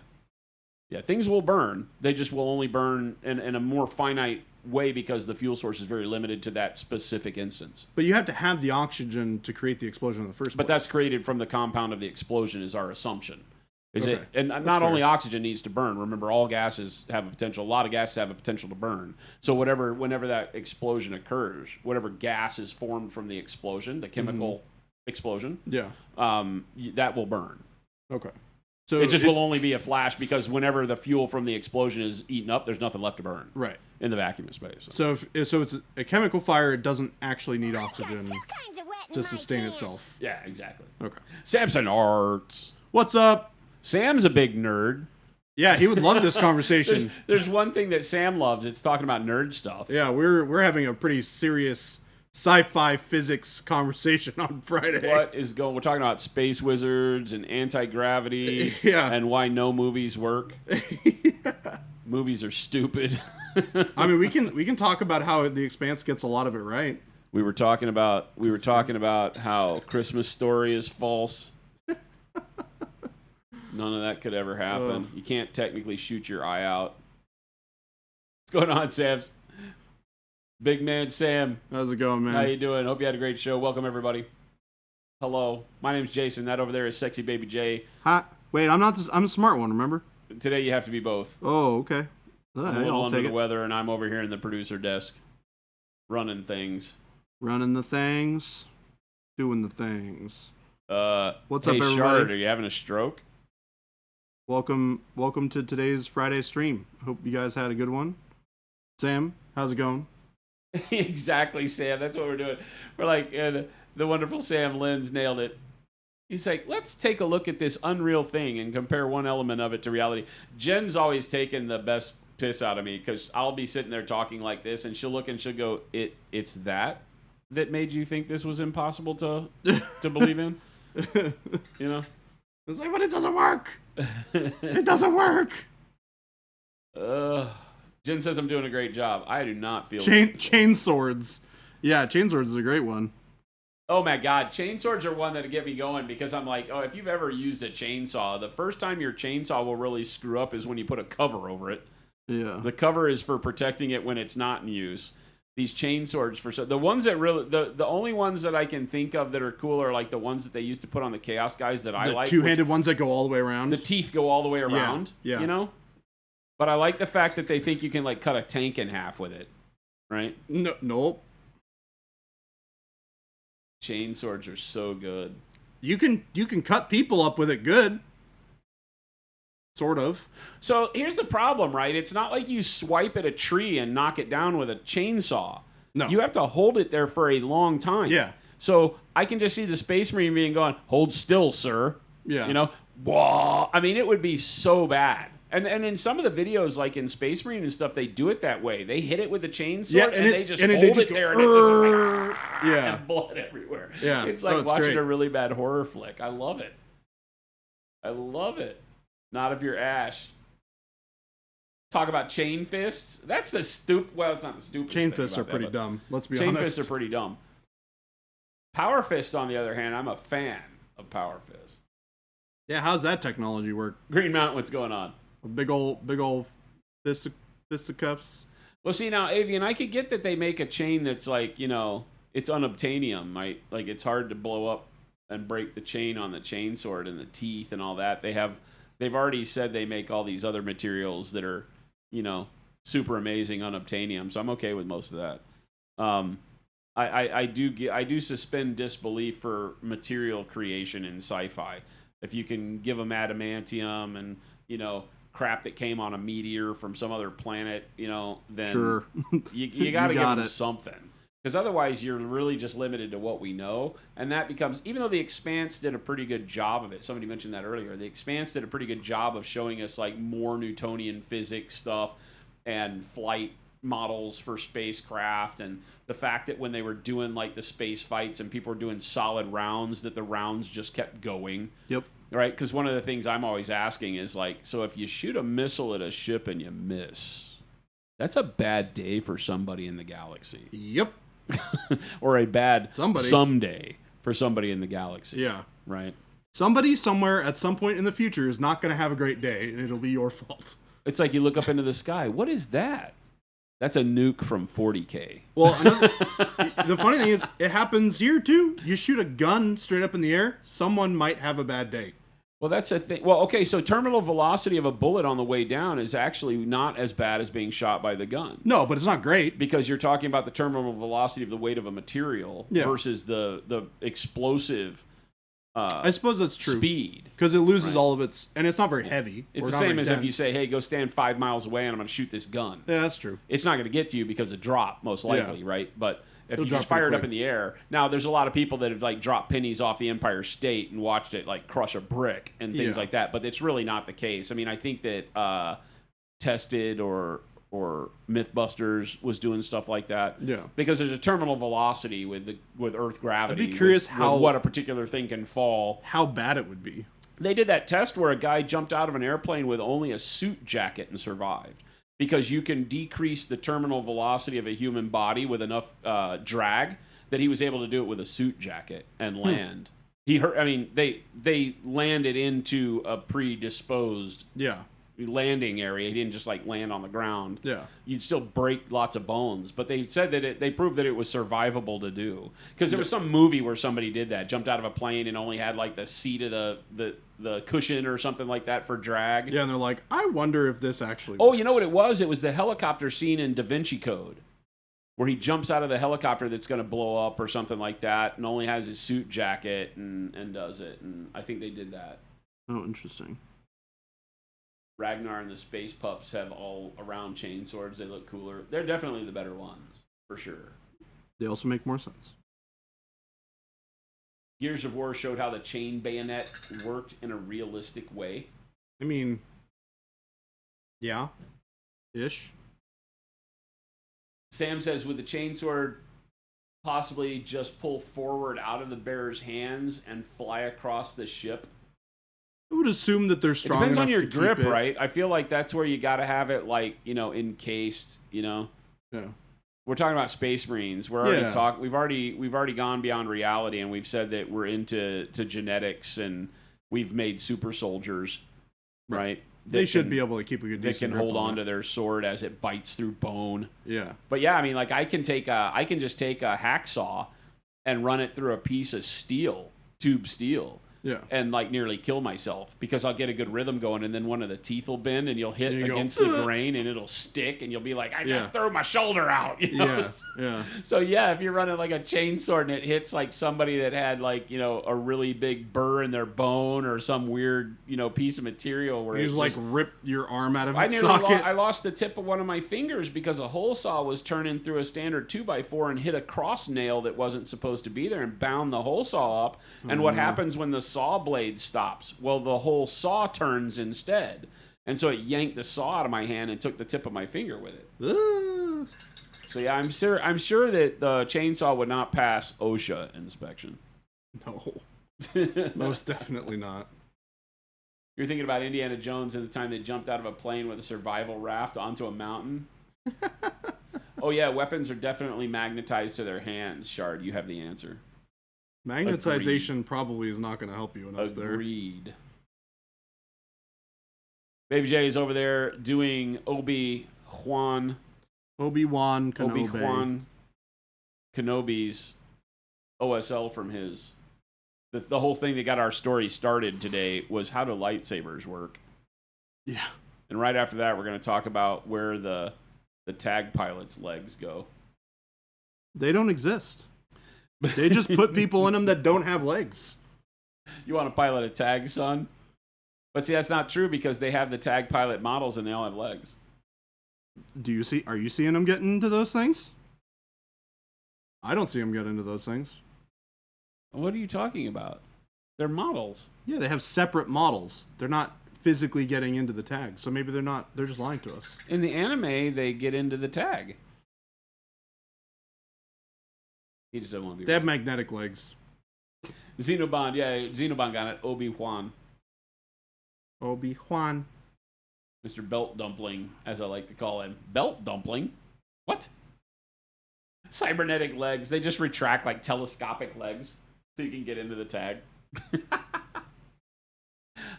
Yeah. Things will burn. They just will only burn in a more finite way because the fuel source is very limited to that specific instance. But you have to have the oxygen to create the explosion in the first place. But that's created from the compound of the explosion is our assumption. Okay. And not only oxygen needs to burn. Remember, all gases have a potential. A lot of gases have a potential to burn. So whenever that explosion occurs, whatever gas is formed from the explosion, the chemical explosion, that will burn. Okay. So it will only be a flash because whenever the fuel from the explosion is eaten up, there's nothing left to burn. Right. In the vacuum of space. So it's a chemical fire. It doesn't actually need oxygen to sustain itself. Yeah, exactly. Okay. Samson Arts. What's up? Sam's a big nerd. Yeah, he would love this conversation. there's one thing that Sam loves. It's talking about nerd stuff. Yeah, we're having a pretty serious sci-fi physics conversation on Friday. What is going? We're talking about space wizards and anti-gravity. Yeah. And why no movies work. Yeah. Movies are stupid. I mean, we can talk about how The Expanse gets a lot of it right. We were talking about how Christmas Story is false. None of that could ever happen. You can't technically shoot your eye out. What's going on, Sam? Big man Sam. How's it going, man? How you doing? Hope you had a great show. Welcome, everybody. Hello. My name's Jason. That over there is Sexy Baby J. Hi. Wait, I'm the smart one, remember? Today you have to be both. Oh, okay. I'm a little under the weather, and I'm over here in the producer desk. Running things. Running the things. Doing the things. What's up, everybody? Shard, are you having a stroke? Welcome to today's Friday stream. Hope you guys had a good one. Sam, how's it going? Exactly, Sam. That's what we're doing. We're like, the wonderful Sam Linz nailed it. He's like, let's take a look at this unreal thing and compare one element of it to reality. Jen's always taken the best piss out of me because I'll be sitting there talking like this, and she'll look and she'll go, "It's that made you think this was impossible to believe in?" You know? It's like, but it doesn't work. It doesn't work. Jen says I'm doing a great job. I do not feel chain swords. Yeah, chain swords is a great one. Oh my God, chain swords are one that get me going because I'm like, if you've ever used a chainsaw, the first time your chainsaw will really screw up is when you put a cover over it. Yeah. The cover is for protecting it when it's not in use. These chain swords the ones that really the only ones that I can think of that are cool are like the ones that they used to put on the Chaos guys that I like. The two-handed ones that go all the way around. The teeth go all the way around. Yeah. You know? But I like the fact that they think you can like cut a tank in half with it. Right? No, nope. Chain swords are so good. You can cut people up with it good. Sort of. So here's the problem, right? It's not like you swipe at a tree and knock it down with a chainsaw. No. You have to hold it there for a long time. Yeah. So I can just see the Space Marine being going, "Hold still, sir." Yeah. You know? Whoa. I mean, it would be so bad. And in some of the videos, like in Space Marine and stuff, they do it that way. They hit it with the chainsaw, and they just hold it there, and it's just like, and blood everywhere. Yeah. It's like watching a really bad horror flick. I love it. I love it. Not if you're Ash. Talk about chain fists. That's the stupid. Well, it's not the stupid. Chain fists are pretty dumb. Let's be honest. Chain fists are pretty dumb. Power fists, on the other hand, I'm a fan of power fists. Yeah, how's that technology work? Green Mountain, what's going on? A big old fisticuffs. Well, see, now, Avian, I could get that they make a chain that's like, it's unobtainium, right? Like, it's hard to blow up and break the chain on the chainsword and the teeth and all that. They've already said they make all these other materials that are, super amazing unobtainium. So I'm okay with most of that. I do suspend disbelief for material creation in sci-fi. If you can give them adamantium and, crap that came on a meteor from some other planet, then sure. you got to give them something. Because otherwise you're really just limited to what we know. And that becomes, even though The Expanse did a pretty good job of it, somebody mentioned that earlier, The Expanse did a pretty good job of showing us like more Newtonian physics stuff and flight models for spacecraft, and the fact that when they were doing like the space fights and people were doing solid rounds, that the rounds just kept going. Yep. Right? Because one of the things I'm always asking is like, so if you shoot a missile at a ship and you miss, that's a bad day for somebody in the galaxy. Yep. Or a bad someday for somebody in the galaxy. Yeah. Right? Somebody somewhere at some point in the future is not going to have a great day, and it'll be your fault. It's like you look up into the sky. What is that? That's a nuke from 40K. Well, the funny thing is, it happens here too. You shoot a gun straight up in the air, someone might have a bad day. Well, that's the thing. Well, okay, so terminal velocity of a bullet on the way down is actually not as bad as being shot by the gun. No, but it's not great. Because you're talking about the terminal velocity of the weight of a material versus the explosive I suppose that's true. Speed. Because it loses all of its... And it's not very heavy. It's the same as if you say, hey, go stand 5 miles away and I'm going to shoot this gun. Yeah, that's true. It's not going to get to you because of drop, most likely, right? But if you just fire it up in the air... Now, there's a lot of people that have like dropped pennies off the Empire State and watched it like crush a brick and things like that. But it's really not the case. I mean, I think that Tested or Mythbusters was doing stuff like that. Yeah. Because there's a terminal velocity with Earth gravity. I'd be curious with what a particular thing can fall. How bad it would be. They did that test where a guy jumped out of an airplane with only a suit jacket and survived. Because you can decrease the terminal velocity of a human body with enough drag that he was able to do it with a suit jacket and land. They landed into a predisposed landing area. He didn't just like land on the ground. Yeah. You'd still break lots of bones, but they said that they proved that it was survivable to do. Because there was some movie where somebody did that, jumped out of a plane and only had like the seat of the cushion or something like that for drag. Yeah, and they're like, I wonder if this actually works. Oh, you know what it was? It was the helicopter scene in Da Vinci Code, where he jumps out of the helicopter that's going to blow up or something like that and only has his suit jacket and does it. And I think they did that. Oh, interesting. Ragnar and the Space Pups have all around chain swords. They look cooler. They're definitely the better ones, for sure. They also make more sense. Gears of War showed how the chain bayonet worked in a realistic way. I mean, yeah. Ish. Sam says, with the chainsword, possibly just pull forward out of the bearer's hands and fly across the ship. I would assume that they're strong enough. It depends on your to grip, keep it. right? I feel like that's where you got to have it, like, encased. Yeah. We're talking about Space Marines. We're already We've already gone beyond reality, and we've said that we're into genetics, and we've made super soldiers, right? They should be able to keep a good. They can hold on to their sword as it bites through bone. Yeah. But yeah, I mean, like I can just take a hacksaw and run it through a piece of steel, tube steel. Yeah. And like nearly kill myself because I'll get a good rhythm going, and then one of the teeth will bend and you'll hit against the grain and it'll stick and you'll be like, I just threw my shoulder out. Yeah. So yeah, if you're running like a chainsword and it hits like somebody that had like, a really big burr in their bone or some weird, piece of material where you it's just like rip your arm out of its socket. I lost the tip of one of my fingers because a hole saw was turning through a standard 2x4 and hit a cross nail that wasn't supposed to be there and bound the hole saw up. And what happens when the saw blade stops? Well, the whole saw turns instead. And so it yanked the saw out of my hand and took the tip of my finger with it. So yeah, I'm sure that the chainsaw would not pass OSHA inspection. No. Most definitely not. You're thinking about Indiana Jones and the time they jumped out of a plane with a survival raft onto a mountain? Oh yeah, weapons are definitely magnetized to their hands, Shard. You have the answer. Magnetization probably is not going to help you enough there. Agreed. Baby J is over there doing Obi-Wan Kenobi's OSL from his. The whole thing that got our story started today was how do lightsabers work. Yeah. And right after that, we're going to talk about where the tag pilot's legs go. They don't exist. They just put people in them that don't have legs. You want to pilot a tag, son? But see, that's not true because they have the tag pilot models and they all have legs. Are you seeing them getting into those things? I don't see them get into those things. What are you talking about? They're models. Yeah, they have separate models. They're not physically getting into the tag. So maybe they're not. They're just lying to us. In the anime, they get into the tag. He just doesn't want to be They have magnetic legs. Xenobond, yeah, Xenobond got it. Obi-Wan. Obi-Wan. Mr. Belt Dumpling, as I like to call him. Belt Dumpling? What? Cybernetic legs. They just retract like telescopic legs so you can get into the tag.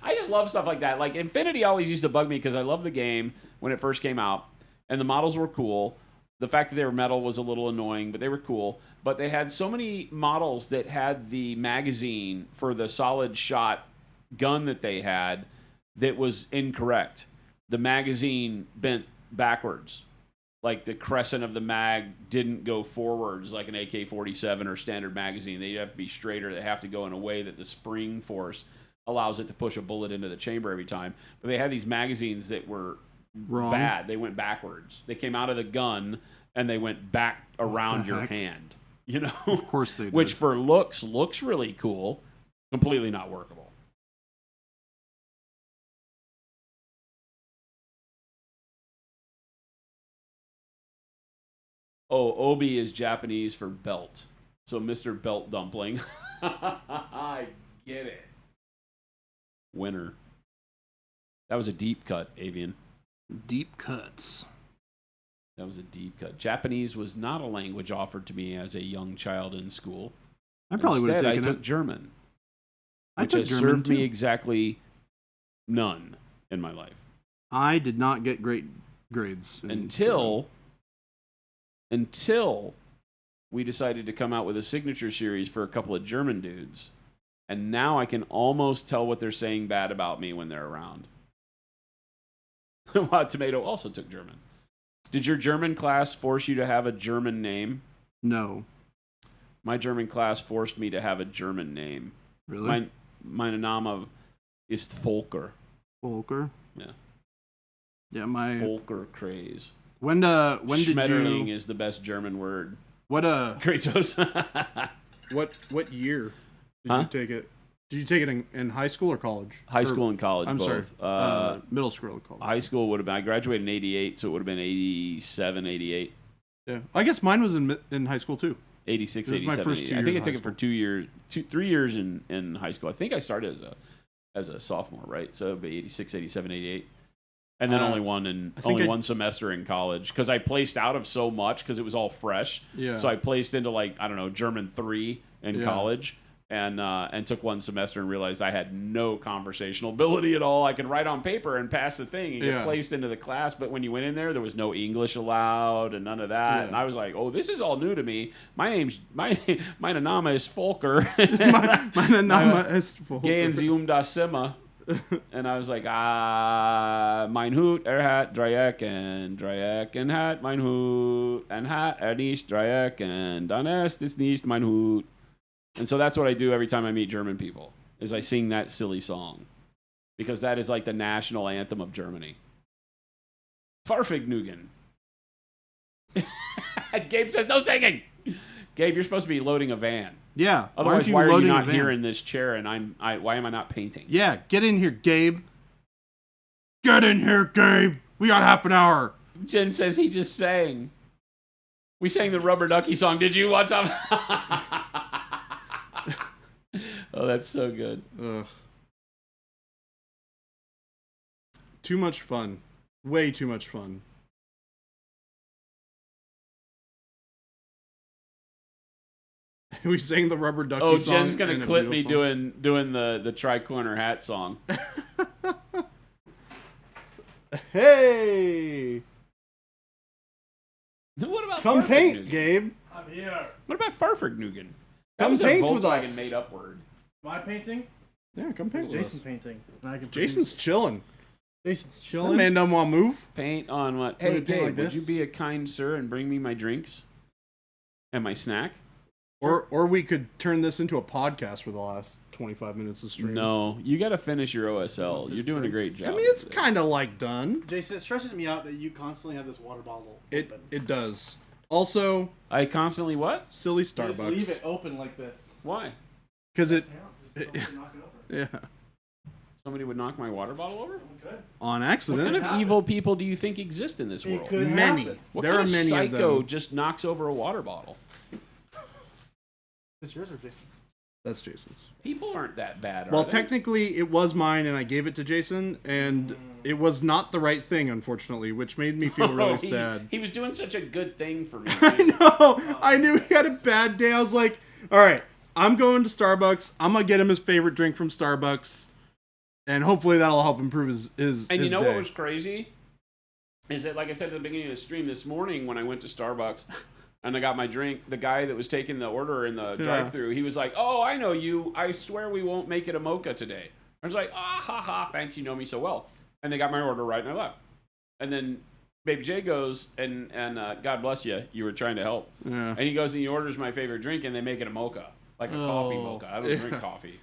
I just love stuff like that. Like, Infinity always used to bug me because I loved the game when it first came out, and the models were cool. The fact that they were metal was a little annoying, but they were cool. But they had so many models that had the magazine for the solid shot gun that they had that was incorrect. The magazine bent backwards. Like the crescent of the mag didn't go forwards like an AK-47 or standard magazine. They have to be straighter. They have to go in a way that the spring force allows it to push a bullet into the chamber every time. But they had these magazines that were wrong. Bad. They went backwards. They came out of the gun and they went back around your hand. You know? Of course they did. Which for looks really cool. Completely not workable. Oh, Obi is Japanese for belt. So Mr. Belt Dumpling. I get it. Winner. That was a deep cut, Avian. Deep cuts. That was a deep cut. Japanese was not a language offered to me as a young child in school. I probably would have taken I took German. I Which took has German served too. me exactly none in my life. I did not get great grades. Until we decided to come out with a signature series for a couple of German dudes. And now I can almost tell what they're saying bad about me when they're around. Wow, Tomato also took German. Did your German class force you to have a German name? No. My German class forced me to have a German name. Really? Mein Name ist Volker. Volker? Yeah. Yeah, my... Volker craze. When did Schmetterling you... is the best German word. What, Kratos. What year did Huh? you take it? Did you take it in high school or college? High school and college, I'm both. sorry. Middle school or college. High school would have been, I graduated in 88, so it would have been 87, 88. Yeah. I guess mine was in high school too. 86, It was my 87, first 2 88. I think I years took of it for 2 years, 3 years in high school. I think I started as a sophomore, right? So it would be 86, 87, 88. And then only one semester in college because I placed out of so much because it was all fresh. Yeah. So I placed into German 3 in college and took one semester and realized I had no conversational ability at all. I could write on paper and pass the thing and get placed into the class, but when you went in there was no English allowed and none of that. Yeah. And I was like, oh, this is all new to me. My name is Volker. Mein Name ist Volker. Gehen Sie das Zimmer. And I was like, mein Hut, hat Dreieck and hat mein Hut, and hat nicht Dreieck, and dann ist es nicht mein Hut. And so that's what I do every time I meet German people, is I sing that silly song. Because that is like the national anthem of Germany. Farfignugen. Gabe says, no singing! Gabe, you're supposed to be loading a van. Yeah. Otherwise, why are you not here in this chair and why am I not painting? Yeah, get in here, Gabe. Get in here, Gabe. We got half an hour. Jen says he just sang. We sang the Rubber Ducky song. Did you one time? Oh, that's so good. Ugh. Too much fun. Way too much fun. We sang the Rubber Ducky song. Oh, Jen's going to clip me doing the tri-corner hat song. Hey! What about Come paint, Gabe. I'm here. What about Farfignugan? That Come was paint a with Volkswagen us. made up word. Am I painting? Yeah, come paint with us. Jason's painting. And I can Jason's chilling. Jason's That chilling. man doesn't want to move. Paint on what? Would Hey, it paint Gabe, like would this? you be a kind sir and bring me my drinks and my snack? Or we could turn this into a podcast for the last 25 minutes of stream. No, you got to finish your OSL. You're doing a great job. I mean, it's kind of like done. Jason, it stresses me out that you constantly have this water bottle It open. it does. Also, I constantly what? silly You just Starbucks. leave it open like this. Why? Because it, Yeah, just knock it over. yeah, Somebody would knock my water bottle over? Someone could. on What accident. kind of happen. evil people do you think exist in this It world? could Many. happen. What There kind are of many psycho of them. just knocks over a water bottle? Is this yours or Jason's? That's Jason's. People aren't that bad, are Well, they? technically, it was mine, and I gave it to Jason, and it was not the right thing, unfortunately, which made me feel really he, sad. He was doing such a good thing for me. I know. I knew he had a bad day. I was like, all right, I'm going to Starbucks. I'm gonna get him his favorite drink from Starbucks, and hopefully that'll help improve his. And his you know day. what was crazy? Is that, like I said at the beginning of the stream this morning when I went to Starbucks and I got my drink, the guy that was taking the order in the drive-thru, he was like, "Oh, I know you. I swear we won't make it a mocha today." I was like, "Ah, ha, ha, thanks. You know me so well." And they got my order right and I left. And then Baby J goes, and God bless you, you were trying to help. Yeah. And he goes and he orders my favorite drink and they make it a mocha, like a coffee Oh. mocha. I don't drink coffee.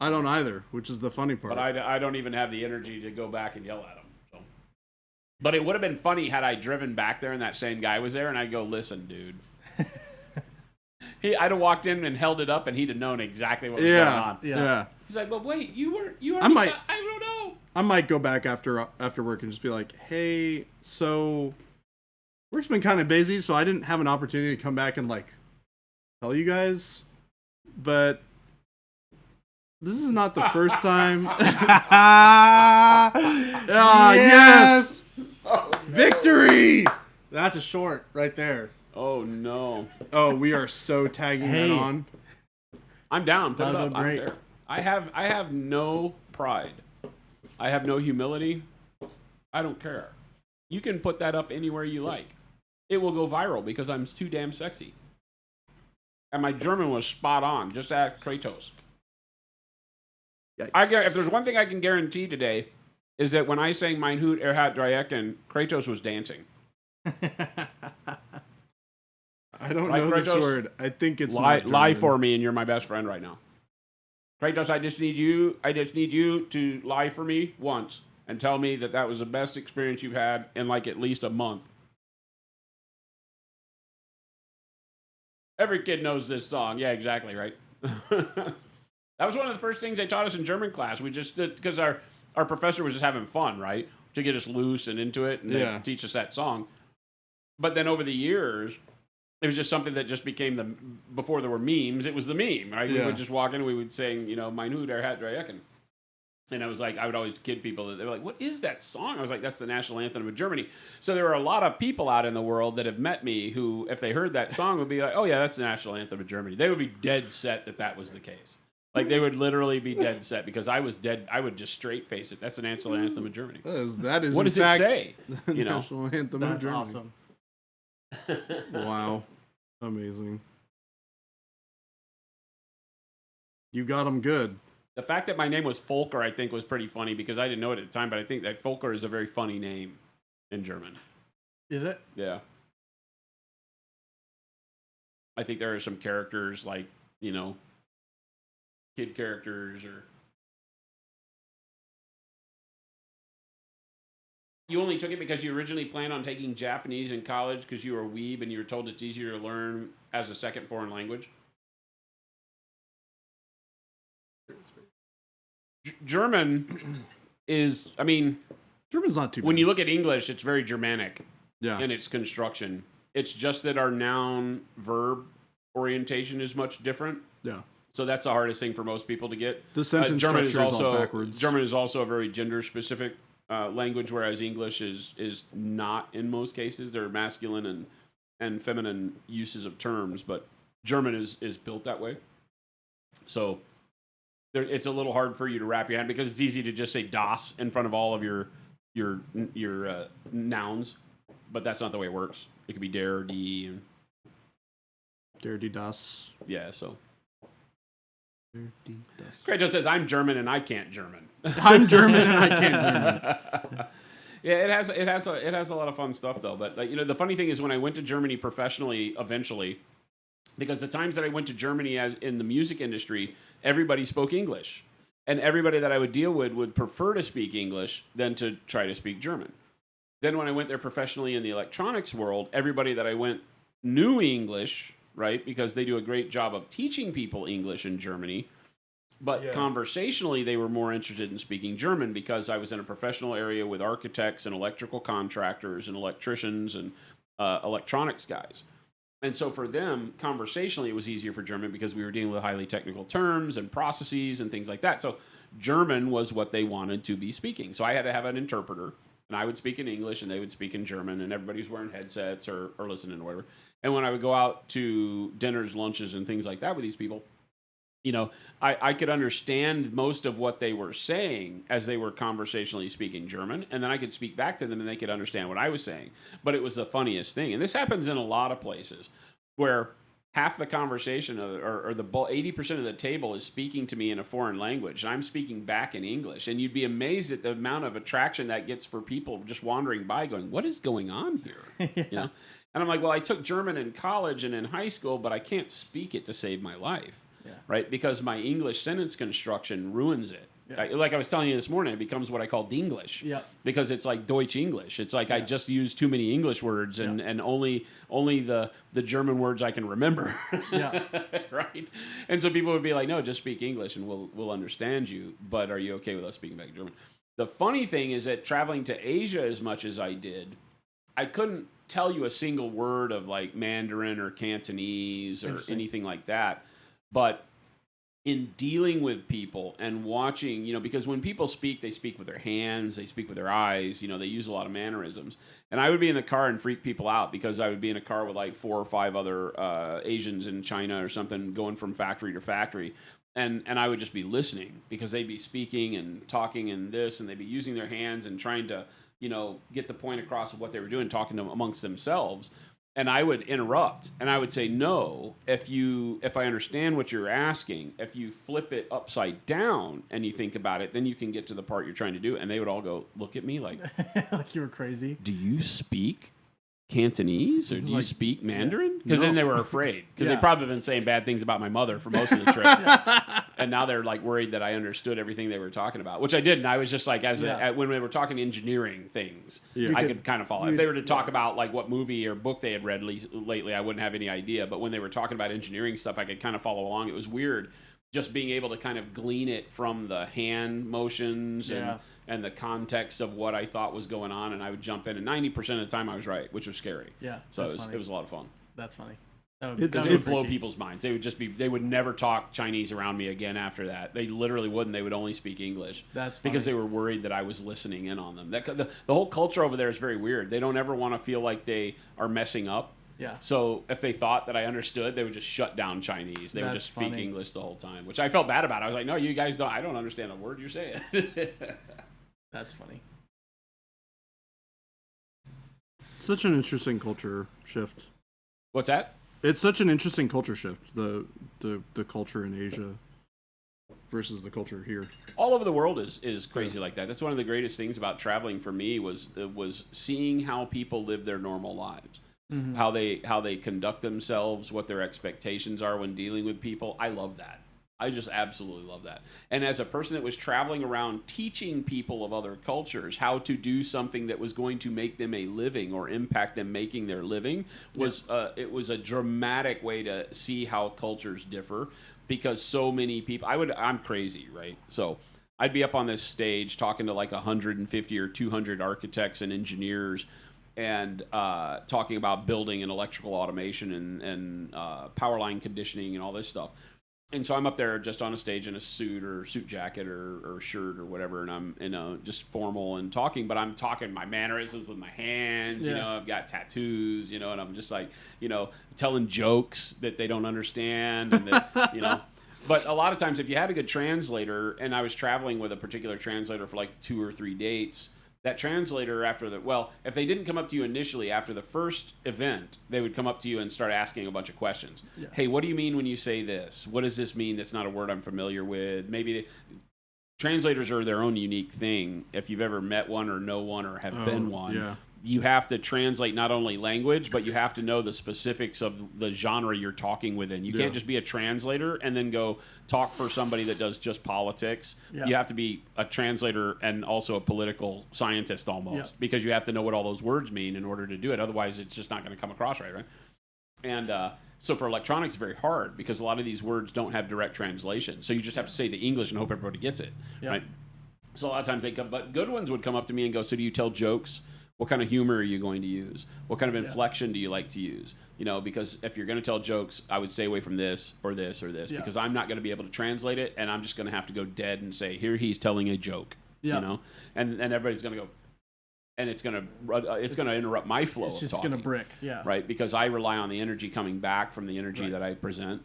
I don't either, which is the funny part. But I don't even have the energy to go back and yell at him. So. But it would have been funny had I driven back there and that same guy was there and I'd go, "Listen, dude." I'd have walked in and held it up and he'd have known exactly what was going on. Yeah. He's like, "But wait, you already might- I don't know." I might go back after work and just be like, hey, so work's been kind of busy, so I didn't have an opportunity to come back and like tell you guys, but this is not the first time. Yes! Oh, no. Victory! That's a short right there. Oh no. Oh, we are so tagging that Hey. on. I'm down. Put it That'll up. go I'm great. there. I have no pride. I have no humility. I don't care. You can put that up anywhere you like. It will go viral because I'm too damn sexy. And my German was spot on. Just ask Kratos. Yikes. If there's one thing I can guarantee today, is that when I sang Mein Hut Erhat Dreiecken, Kratos was dancing. I don't Right, know this Kratos? word. I think it's Lie not German. for me, and you're my best friend right now. Kratos, I just need you to lie for me once and tell me that that was the best experience you've had in like at least a month. Every kid knows this song. Yeah, exactly, right? That was one of the first things they taught us in German class. We just did, because our professor was just having fun, right? To get us loose and into it and Yeah. then teach us that song. But then over the years, it was just something that just became before there were memes, it was the meme, right? Yeah. We would just walk in, we would sing, Mein Hut Erhat Dreiecken. And I was like, I would always kid people that they were like, "What is that song?" I was like, "That's the national anthem of Germany." So there are a lot of people out in the world that have met me who, if they heard that song, would be like, "Oh yeah, that's the national anthem of Germany." They would be dead set that was the case. Like they would literally be dead set because I was dead. I would just straight face it. That's the national anthem of Germany. That is What in does it fact say? the You know? national anthem of That's Germany. awesome. Wow. Amazing. You got them good. The fact that my name was Volker, I think, was pretty funny because I didn't know it at the time, but I think that Volker is a very funny name in German. Is it? Yeah. I think there are some characters like, kid characters or... You only took it because you originally planned on taking Japanese in college because you were a weeb and you were told it's easier to learn as a second foreign language? German is, I mean, German's not too bad. when you look at English, it's very Germanic yeah. in its construction. It's just that our noun-verb orientation is much different. Yeah. So that's the hardest thing for most people to get. The sentence German structure is also all backwards. German is also a very gender-specific language, whereas English is not in most cases. There are masculine and feminine uses of terms, but German is built that way. So it's a little hard for you to wrap your hand because it's easy to just say das in front of all of your nouns, but that's not the way it works. It could be der or die. And, der, die, das. yeah, so. Der, die, das. Craig just says, I'm German and I can't German. I'm German and I can't German. Yeah, it has a lot of fun stuff though. But the funny thing is when I went to Germany professionally eventually, because the times that I went to Germany as in the music industry, everybody spoke English. And everybody that I would deal with would prefer to speak English than to try to speak German. Then when I went there professionally in the electronics world, everybody that I went knew English, right? Because they do a great job of teaching people English in Germany. But conversationally, they were more interested in speaking German because I was in a professional area with architects and electrical contractors and electricians and electronics guys. And so for them, conversationally, it was easier for German because we were dealing with highly technical terms and processes and things like that. So German was what they wanted to be speaking. So I had to have an interpreter, and I would speak in English, and they would speak in German, and everybody was wearing headsets or listening to whatever. And when I would go out to dinners, lunches, and things like that with these people, I could understand most of what they were saying as they were conversationally speaking German, and then I could speak back to them and they could understand what I was saying. But it was the funniest thing. And this happens in a lot of places where half the conversation or the 80% of the table is speaking to me in a foreign language, and I'm speaking back in English. And you'd be amazed at the amount of attraction that gets for people just wandering by going, what is going on here? Yeah. And I'm like, well, I took German in college and in high school, but I can't speak it to save my life. Yeah. Right? Because my English sentence construction ruins it. Yeah. Like I was telling you this morning, it becomes what I call Dinglish. Yeah. Because it's like Deutsch English. It's like I just use too many English words and only the German words I can remember. Yeah. Right? And so people would be like, no, just speak English and we'll understand you, but are you okay with us speaking back German? The funny thing is that traveling to Asia as much as I did, I couldn't tell you a single word of like Mandarin or Cantonese or anything like that. But in dealing with people and watching, because when people speak, they speak with their hands, they speak with their eyes, they use a lot of mannerisms. And I would be in the car and freak people out because I would be in a car with like 4 or 5 other Asians in China or something going from factory to factory. And I would just be listening because they'd be speaking and talking and this, and they'd be using their hands and trying to, get the point across of what they were doing, talking to them amongst themselves. And I would interrupt, and I would say, no, if I understand what you're asking, if you flip it upside down and you think about it, then you can get to the part you're trying to do. And they would all go, look at me like, like you were crazy. Do you speak Cantonese or do you speak Mandarin? Because then they were afraid because they probably been saying bad things about my mother for most of the trip. And now they're like worried that I understood everything they were talking about, which I didn't. I was just like, when they were talking engineering things, I could kind of follow. If they were to talk about like what movie or book they had read lately, I wouldn't have any idea. But when they were talking about engineering stuff, I could kind of follow along. It was weird just being able to kind of glean it from the hand motions and the context of what I thought was going on, and I would jump in, and 90% of the time I was right, which was scary. Yeah, so it was a lot of fun. That's funny. It would blow people's minds. They would never talk Chinese around me again after that. They literally wouldn't. They would only speak English. That's funny. Because they were worried that I was listening in on them. The whole culture over there is very weird. They don't ever want to feel like they are messing up. Yeah. So if they thought that I understood, they would just shut down Chinese. They would just speak English the whole time, which I felt bad about. I was like, no, you guys don't. I don't understand a word you're saying. That's funny. Such an interesting culture shift. What's that? It's such an interesting culture shift. The culture in Asia versus the culture here. All over the world is crazy like that. That's one of the greatest things about traveling for me was seeing how people live their normal lives. Mm-hmm. How they conduct themselves, what their expectations are when dealing with people. I love that. I just absolutely love that. And as a person that was traveling around teaching people of other cultures how to do something that was going to make them a living or impact them making their living, it was a dramatic way to see how cultures differ because so many people. I'm crazy, right? So I'd be up on this stage talking to like 150 or 200 architects and engineers, and talking about building and electrical automation and power line conditioning and all this stuff. And so I'm up there just on a stage in a suit or suit jacket or shirt or whatever, and I'm just formal and talking, but I'm talking my mannerisms with my hands. Yeah. I've got tattoos, and I'm just like, telling jokes that they don't understand, and that, But a lot of times, if you had a good translator, and I was traveling with a particular translator for like 2 or 3 dates, that translator if they didn't come up to you initially after the first event, they would come up to you and start asking a bunch of questions. Yeah. Hey, what do you mean when you say this? What does this mean? That's not a word I'm familiar with. Maybe translators are their own unique thing. If you've ever met one or know one or have been one, you have to translate not only language, but you have to know the specifics of the genre you're talking within. You can't just be a translator and then go talk for somebody that does just politics. Yeah. You have to be a translator and also a political scientist almost, because you have to know what all those words mean in order to do it. Otherwise, it's just not going to come across right? And so for electronics, it's very hard because a lot of these words don't have direct translation. So you just have to say the English and hope everybody gets it, right? So a lot of times they come, but good ones would come up to me and go, so do you tell jokes? What kind of humor are you going to use? What kind of inflection do you like to use? Because if you're going to tell jokes, I would stay away from this or this or this, because I'm not going to be able to translate it, and I'm just going to have to go dead and say, here he's telling a joke, and everybody's going to go, and it's going to interrupt my flow of talking. It's just going to brick, right? Because I rely on the energy coming back from the energy that I present,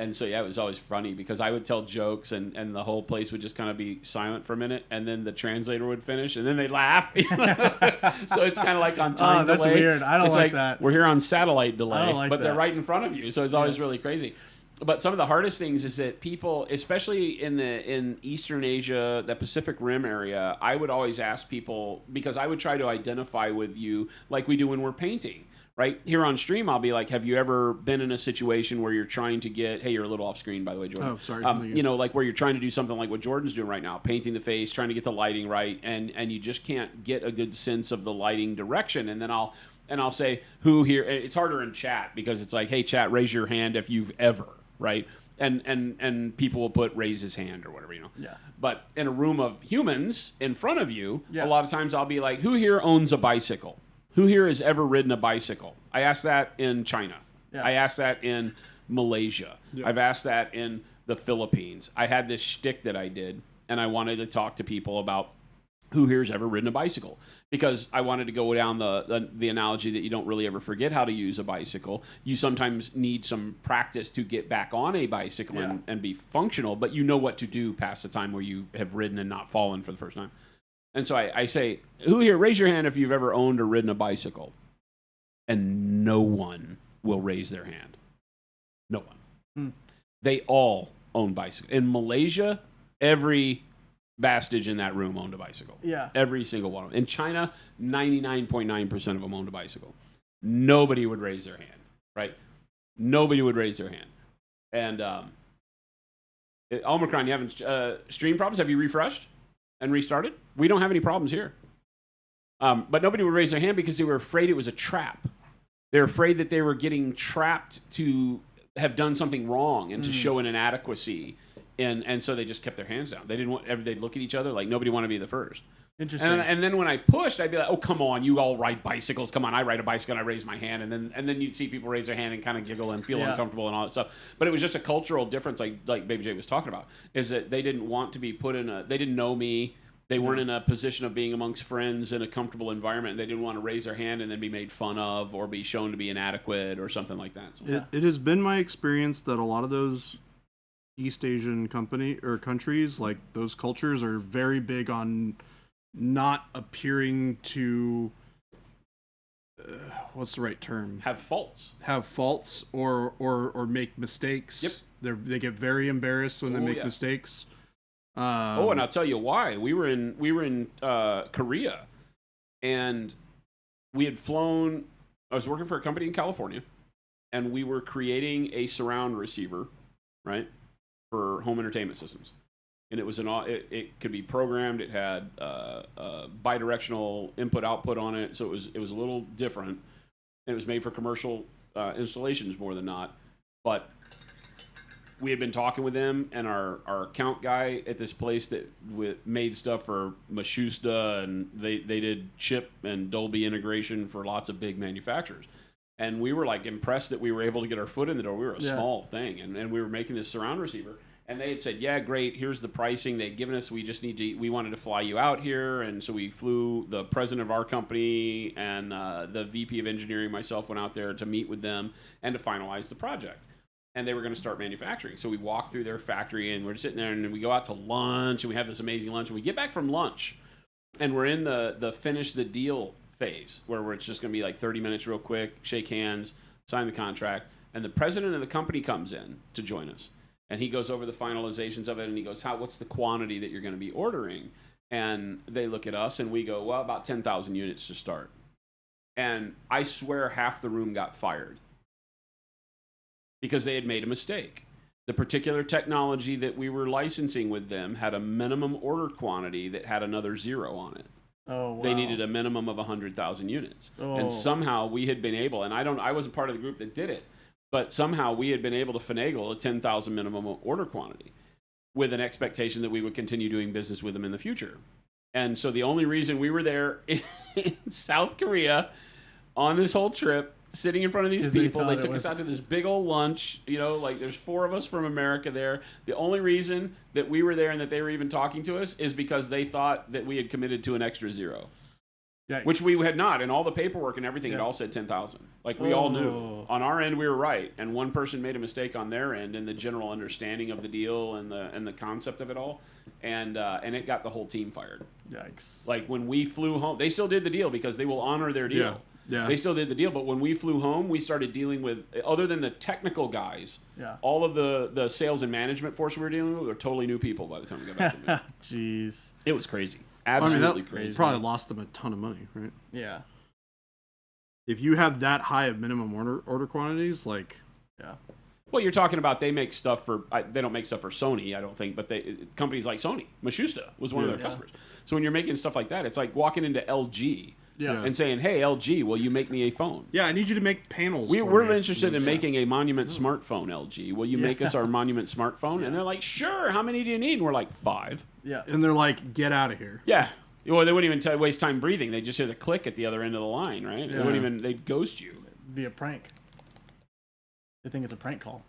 and so, it was always funny because I would tell jokes and the whole place would just kind of be silent for a minute, and then the translator would finish, and then they'd laugh. So it's kind of like on time delay. That's weird. I don't like that. We're here on satellite delay, I don't like but that. They're right in front of you, so it's always really crazy. But some of the hardest things is that people, especially in Eastern Asia, the Pacific Rim area, I would always ask people, because I would try to identify with you like we do when we're painting. Right here on stream, I'll be like, have you ever been in a situation where you're trying to get, hey, you're a little off screen, by the way, Jordan. Oh, sorry. Like where you're trying to do something like what Jordan's doing right now, painting the face, trying to get the lighting right, and you just can't get a good sense of the lighting direction. And then I'll say, who here, it's harder in chat because it's like, hey, chat, raise your hand if you've ever, right? And people will put raise his hand or whatever, Yeah. But in a room of humans in front of you, a lot of times I'll be like, who here owns a bicycle? Who here has ever ridden a bicycle? I asked that in China. Yeah. I asked that in Malaysia. Yeah. I've asked that in the Philippines. I had this shtick that I did, and I wanted to talk to people about who here's ever ridden a bicycle, because I wanted to go down the analogy that you don't really ever forget how to use a bicycle. You sometimes need some practice to get back on a bicycle and be functional, but you know what to do past the time where you have ridden and not fallen for the first time. And so I say, who here, raise your hand if you've ever owned or ridden a bicycle. And no one will raise their hand. No one. They all own bicycles. In Malaysia, every Bastage in that room owned a bicycle. Yeah. Every single one of them. In China, 99.9% of them owned a bicycle. Nobody would raise their hand, right? Nobody would raise their hand. And Omicron, you having stream problems? Have you refreshed and restarted? We don't have any problems here. But nobody would raise their hand because they were afraid it was a trap. They're afraid that they were getting trapped to have done something wrong and to show an inadequacy. And so they just kept their hands down. They didn't want, they'd look at each other like nobody wanted to be the first. Interesting. And then when I pushed, I'd be like, oh, come on, you all ride bicycles. Come on, I ride a bicycle and I raise my hand. And then you'd see people raise their hand and kind of giggle and feel uncomfortable and all that stuff. But it was just a cultural difference, like Baby J was talking about, is that they didn't want to be put in they didn't know me. They weren't in a position of being amongst friends in a comfortable environment. And they didn't want to raise their hand and then be made fun of or be shown to be inadequate or something like that. So, it has been my experience that a lot of those East Asian countries, like those cultures, are very big on not appearing to what's the right term? Have faults or make mistakes. Yep. They get very embarrassed when they make mistakes. And I'll tell you why. We were in Korea, and we had flown. I was working for a company in California, and we were creating a surround receiver, right, for home entertainment systems. And it was it could be programmed. It had bidirectional input-output on it, so it was a little different. And it was made for commercial installations more than not. But we had been talking with them, and our account guy at this place that made stuff for Mashusta, and they did chip and Dolby integration for lots of big manufacturers. And we were like impressed that we were able to get our foot in the door. We were a small thing, and we were making this surround receiver. And they had said, yeah, great, here's the pricing they'd given us. We just we wanted to fly you out here. And so we flew the president of our company and the VP of engineering, myself, went out there to meet with them and to finalize the project. And they were going to start manufacturing. So we walked through their factory, and we're sitting there, and we go out to lunch, and we have this amazing lunch. And we get back from lunch, and we're in the finish the deal phase, where it's just going to be like 30 minutes real quick, shake hands, sign the contract. And the president of the company comes in to join us. And he goes over the finalizations of it, and he goes, what's the quantity that you're going to be ordering? And they look at us, and we go, well, about 10,000 units to start. And I swear half the room got fired because they had made a mistake. The particular technology that we were licensing with them had a minimum order quantity that had another 0 on it. Oh, wow. They needed a minimum of 100,000 units. Oh. And somehow we had been able, and I wasn't part of the group that did it, but somehow we had been able to finagle a 10,000 minimum order quantity with an expectation that we would continue doing business with them in the future. And so the only reason we were there in South Korea on this whole trip, sitting in front of these people, they took us out to this big old lunch, like there's 4 of us from America there. The only reason that we were there and that they were even talking to us is because they thought that we had committed to an extra 0. Yikes. Which we had not, and all the paperwork and everything had all said 10,000. Like we all knew. On our end, we were right, and one person made a mistake on their end in the general understanding of the deal and the concept of it all, and it got the whole team fired. Yikes! Like when we flew home, they still did the deal because they will honor their deal. Yeah. They still did the deal, but when we flew home, we started dealing with, other than the technical guys, all of the sales and management force we were dealing with were totally new people by the time we got back to me. Jeez. It was crazy. Absolutely crazy. Probably lost them a ton of money, right? Yeah. If you have that high of minimum order quantities, like... Yeah. Well, you're talking about they make stuff for... they don't make stuff for Sony, I don't think, but companies like Sony, Mashusta was one of their customers. So when you're making stuff like that, it's like walking into LG and saying, hey, LG, will you make me a phone? Yeah, I need you to make panels. We're interested in making a Monument smartphone, LG. Will you make us our Monument smartphone? And they're like, sure, how many do you need? And we're like, 5. Yeah. And they're like, get out of here. Yeah. Well, they wouldn't even waste time breathing. They just hear the click at the other end of the line, right? Yeah. They wouldn't even, they'd ghost you. It'd be a prank. They think it's a prank call.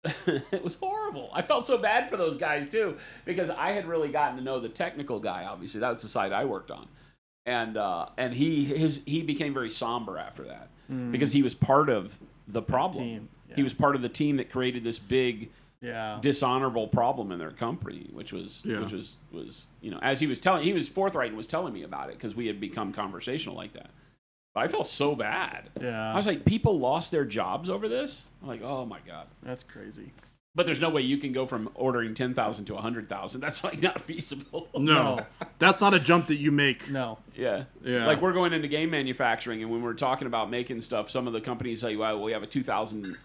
It was horrible. I felt so bad for those guys, too, because I had really gotten to know the technical guy, obviously. That was the side I worked on. And he became very somber after that because he was part of the problem. He was part of the team that created this big... dishonorable problem in their company, which was as he was forthright and was telling me about it because we had become conversational like that. But I felt so bad. Yeah, I was like, people lost their jobs over this. I'm like, oh my god, that's crazy. But there's no way you can go from ordering 10,000 to 100,000. That's like not feasible. No, that's not a jump that you make. No. Yeah. Like we're going into game manufacturing, and when we're talking about making stuff, some of the companies say, "Well, we have a 2,000,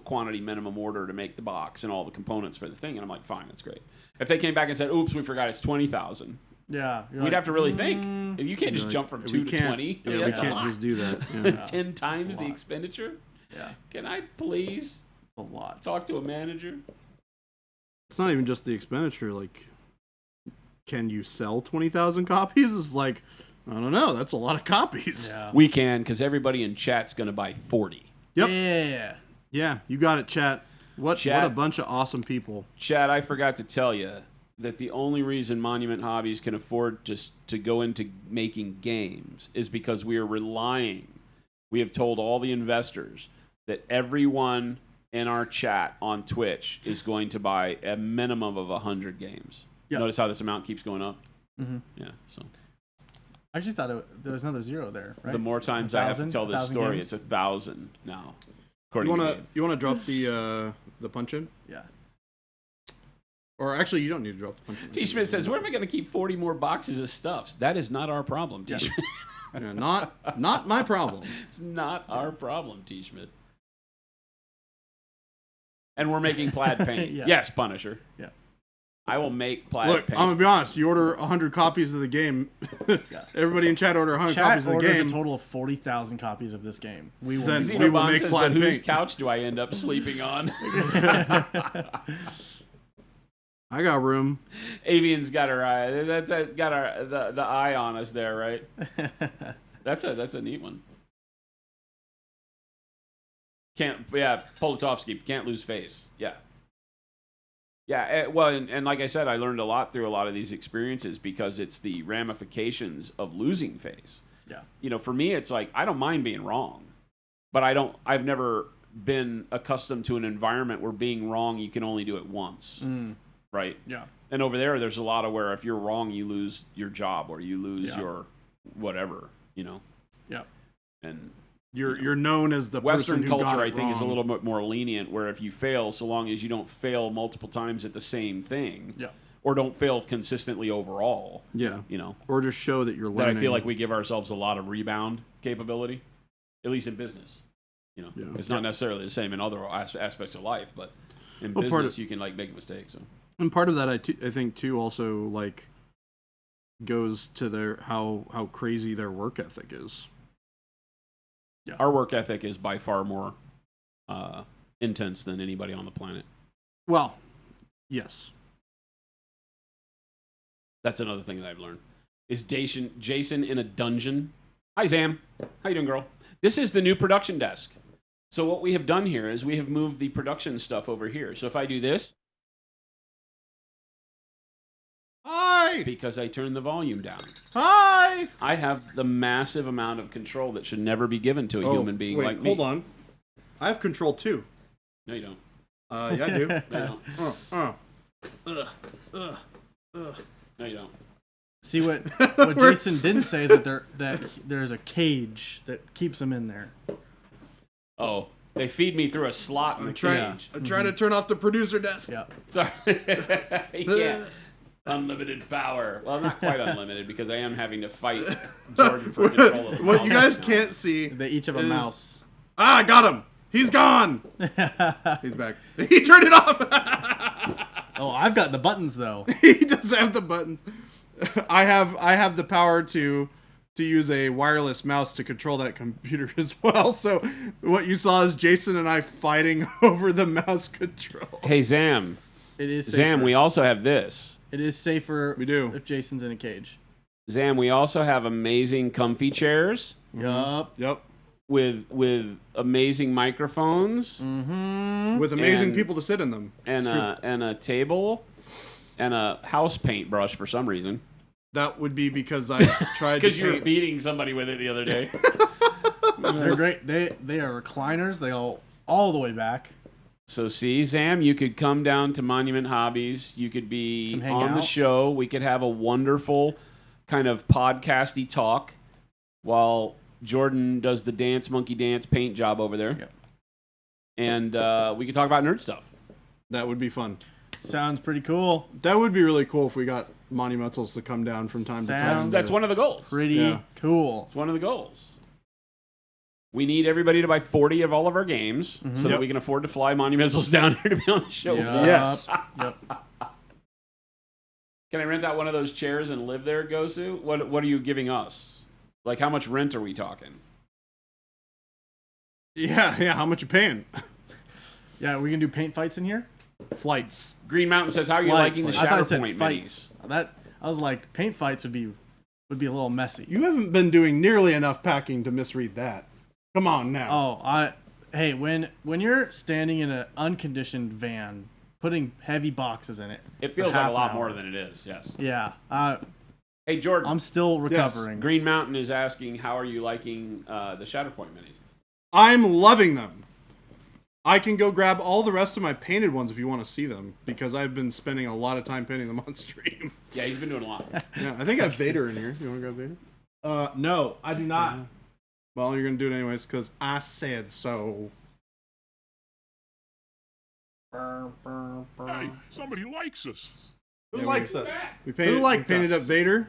quantity minimum order to make the box and all the components for the thing." And I'm like, "Fine, that's great." If they came back and said, "Oops, we forgot it's 20,000," we'd have to really think. You can't just jump from 2 to 20. Yeah, we can't just do that. 10 times the expenditure. Yeah. Can I please? A lot. Talk to a manager. It's not even just the expenditure. Like, can you sell 20,000 copies? It's like, I don't know. That's a lot of copies. Yeah. We can, because everybody in chat's going to buy 40. Yep. Yeah. Yeah, you got it, chat. What a bunch of awesome people. Chat, I forgot to tell you that the only reason Monument Hobbies can afford to go into making games is because we are relying. We have told all the investors that everyone in our chat on Twitch is going to buy a minimum of 100 games. Yep. Notice how this amount keeps going up? Mm-hmm. Yeah, so. I actually thought there was another 0 there, right? The more times I have to tell this story, games? It's 1,000 now. You want to drop the punch-in? Yeah. Or actually, you don't need to drop the punch-in. T. Schmidt says, where am I going to keep 40 more boxes of stuffs? That is not our problem, T. Schmidt. Yeah, not my problem. It's not our problem, T. Schmidt. And we're making plaid paint. Yes, Punisher. Yeah. I will make plaid Look, paint. I'm gonna be honest. You order 100 copies of the game. Everybody in chat order 100 copies of the game. a total of 40,000 copies of this game. We will. Then Zeno we will Bond make says, plaid but whose paint. couch do I end up sleeping on? I got room. Avian's got her eye. Got the eye on us there, right? That's a neat one. Politovsky can't lose face. Yeah. Yeah, well, and like I said, I learned a lot through a lot of these experiences because it's the ramifications of losing face. Yeah. You know, for me, it's like I don't mind being wrong, but I've never been accustomed to an environment where being wrong, you can only do it once. Right? Yeah. And over there's a lot of where if you're wrong, you lose your job or you lose your whatever, you know. Yeah. And you're known as the Western person who culture, got it I think, is a wrong. little bit more lenient where if you fail, so long as you don't fail multiple times at the same thing. Yeah. Or don't fail consistently overall. Yeah. You know. Or just show that you're learning. That I feel like we give ourselves a lot of rebound capability, at least in business. You know, it's not necessarily the same in other aspects of life, but in business you can like make a mistake. So. And part of that, I think too, also like goes to their how crazy their work ethic is. Yeah. Our work ethic is by far more intense than anybody on the planet. Well, yes. That's another thing that I've learned. Is Jason in a dungeon? Hi, Zam. How you doing, girl? This is the new production desk. So what we have done here is we have moved the production stuff over here. So if I do this, Hi! because I turned the volume down. Hi! I have the massive amount of control that should never be given to a human being like me. Hold on. I have control too. No, you don't. Yeah, I do. No, you don't. No, you don't. See what Jason didn't say is that there's a cage that keeps him in there. Oh, they feed me through a slot in the cage. I'm trying to turn off the producer desk. Yeah. Sorry. You can't. Unlimited power. Well, not quite unlimited because I am having to fight Jordan for control of the What you guys now. can't see. They each have a mouse. Ah, I got him. He's gone. He's back. He turned it off. Oh, I've got the buttons though. He does have the buttons. I have the power to use a wireless mouse to control that computer as well. So what you saw is Jason and I fighting over the mouse control. Hey, Zam. It is safer. Zam, we also have this. It is safer. We do. If Jason's in a cage. Zam, we also have amazing comfy chairs. Yup. Yep. With amazing microphones. Mm-hmm. With amazing And- people to sit in them. And a table and a house paintbrush for some reason. That would be because I tried to Because you were paint. beating somebody with it the other day. They're great. They are recliners. They go all the way back. So see, Zam, you could come down to Monument Hobbies. You could be Come hang on the out. show. We could have a wonderful kind of podcasty talk while Jordan does the monkey dance paint job over there. Yep. And we could talk about nerd stuff. That would be fun. Sounds pretty cool. That would be really cool if we got Monumentals to come down from time to Sounds time. That's one of the goals. Pretty cool. It's one of the goals. We need everybody to buy 40 of all of our games so that Yep. we can afford to fly Monumentals down here to be on the show. Yup. Yes. Yep. Can I rent out one of those chairs and live there, Gosu? What are you giving us? Like, how much rent are we talking? Yeah. How much you paying? Yeah, we can do paint fights in here. Flights. Green Mountain says, how are you Flights. liking the I thought it said Shatterpoint minis? fights. I was like, paint fights would be a little messy. You haven't been doing nearly enough packing to misread that. Come on now. Oh, hey, when you're standing in an unconditioned van, putting heavy boxes in it. It feels for like a half lot an more hour. than it is, yes. Yeah. Hey, Jordan. I'm still recovering. Green Mountain is asking, how are you liking the Shatterpoint minis? I'm loving them. I can go grab all the rest of my painted ones if you want to see them, because I've been spending a lot of time painting them on stream. Yeah, he's been doing a lot. Yeah, I think I have Vader in here. You want to grab Vader? No, I do not. Well, you're going to do it anyways, because I said so. Hey, somebody likes us. Who Yeah, likes us? We painted, Who liked we painted us? up Vader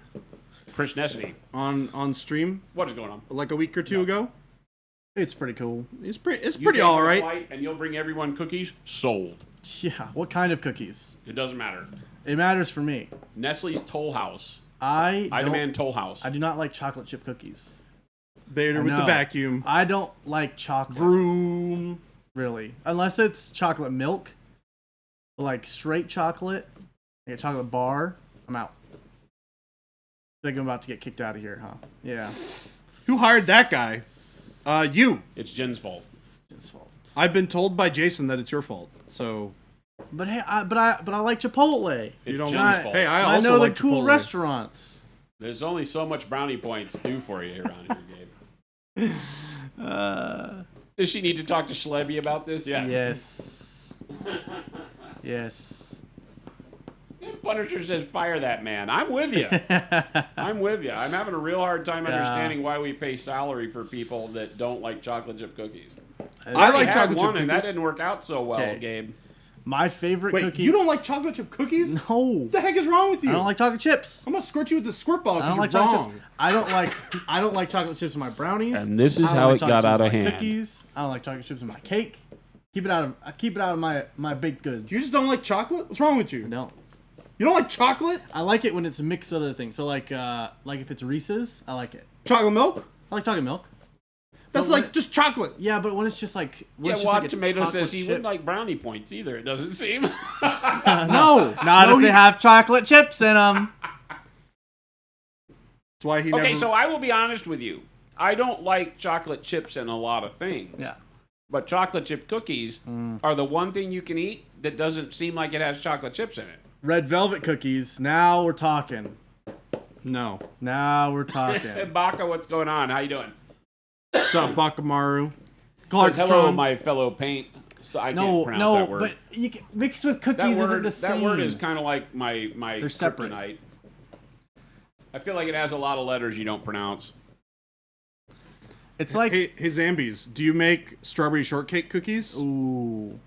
Chris Neshany, on stream what is going on? like a week or two ago. It's pretty cool. It's pretty You take all a right. flight and you'll bring everyone cookies. Sold. Yeah. What kind of cookies? It doesn't matter. It matters for me. Nestle's Toll House. I demand Toll House. I do not like chocolate chip cookies. Bader with the vacuum. I don't like chocolate. Vroom. Really. Unless it's chocolate milk. Like straight chocolate. Like a chocolate bar. I'm out. I think I'm about to get kicked out of here, huh? Yeah. Who hired that guy? You. It's Jen's fault. His fault. I've been told by Jason that it's your fault. So. But hey, I like Chipotle. It's don't Jen's like- fault. Hey, I I also know like the cool Chipotle. restaurants. There's only so much brownie points due for you around here, Gabe. Does she need to talk to Schlebby about this? Yes. Yes. Punisher says, fire that man. I'm with you. I'm with you. I'm having a real hard time understanding why we pay salary for people that don't like chocolate chip cookies. I like had chocolate chip one, and that cookies. didn't work out so well, Okay. Gabe. My favorite Wait, cookie. you don't like chocolate chip cookies? No. What the heck is wrong with you? I don't like chocolate chips. I'm gonna squirt you with the squirt bottle I don't because like you're chocolate wrong. chips. I don't like chocolate chips in my brownies. And this is I don't how like it chocolate got out chips of in my hand. Cookies. I don't like chocolate chips in my cake. Keep it out of my baked goods. You just don't like chocolate? What's wrong with you? I don't. You don't like chocolate? I like it when it's mixed with other things. So like if it's Reese's, I like it. Chocolate milk? I like chocolate milk. That's But like when- just chocolate. Yeah, but when it's just like Yeah, it's just Wad like a Tomato chocolate says he chip- wouldn't like brownie points either, it doesn't seem. No, not No, if they have chocolate chips in them. That's why he Okay, never... so I will be honest with you. I don't like chocolate chips in a lot of things. Yeah. But chocolate chip cookies are the one thing you can eat that doesn't seem like it has chocolate chips in it. Red velvet cookies. Now we're talking. No. Now we're Hey, talking. Baka, what's going on? How you doing? What's up, Bakamaru? Says, hello, Clark my fellow paint. So I can't No, pronounce that word. but you can, mixed with cookies that isn't word, the same. that word is kind of like my They're separate. kryptonite. I feel like it has a lot of letters you don't pronounce. It's like Hey, Zambies, do you make strawberry shortcake cookies? ooh.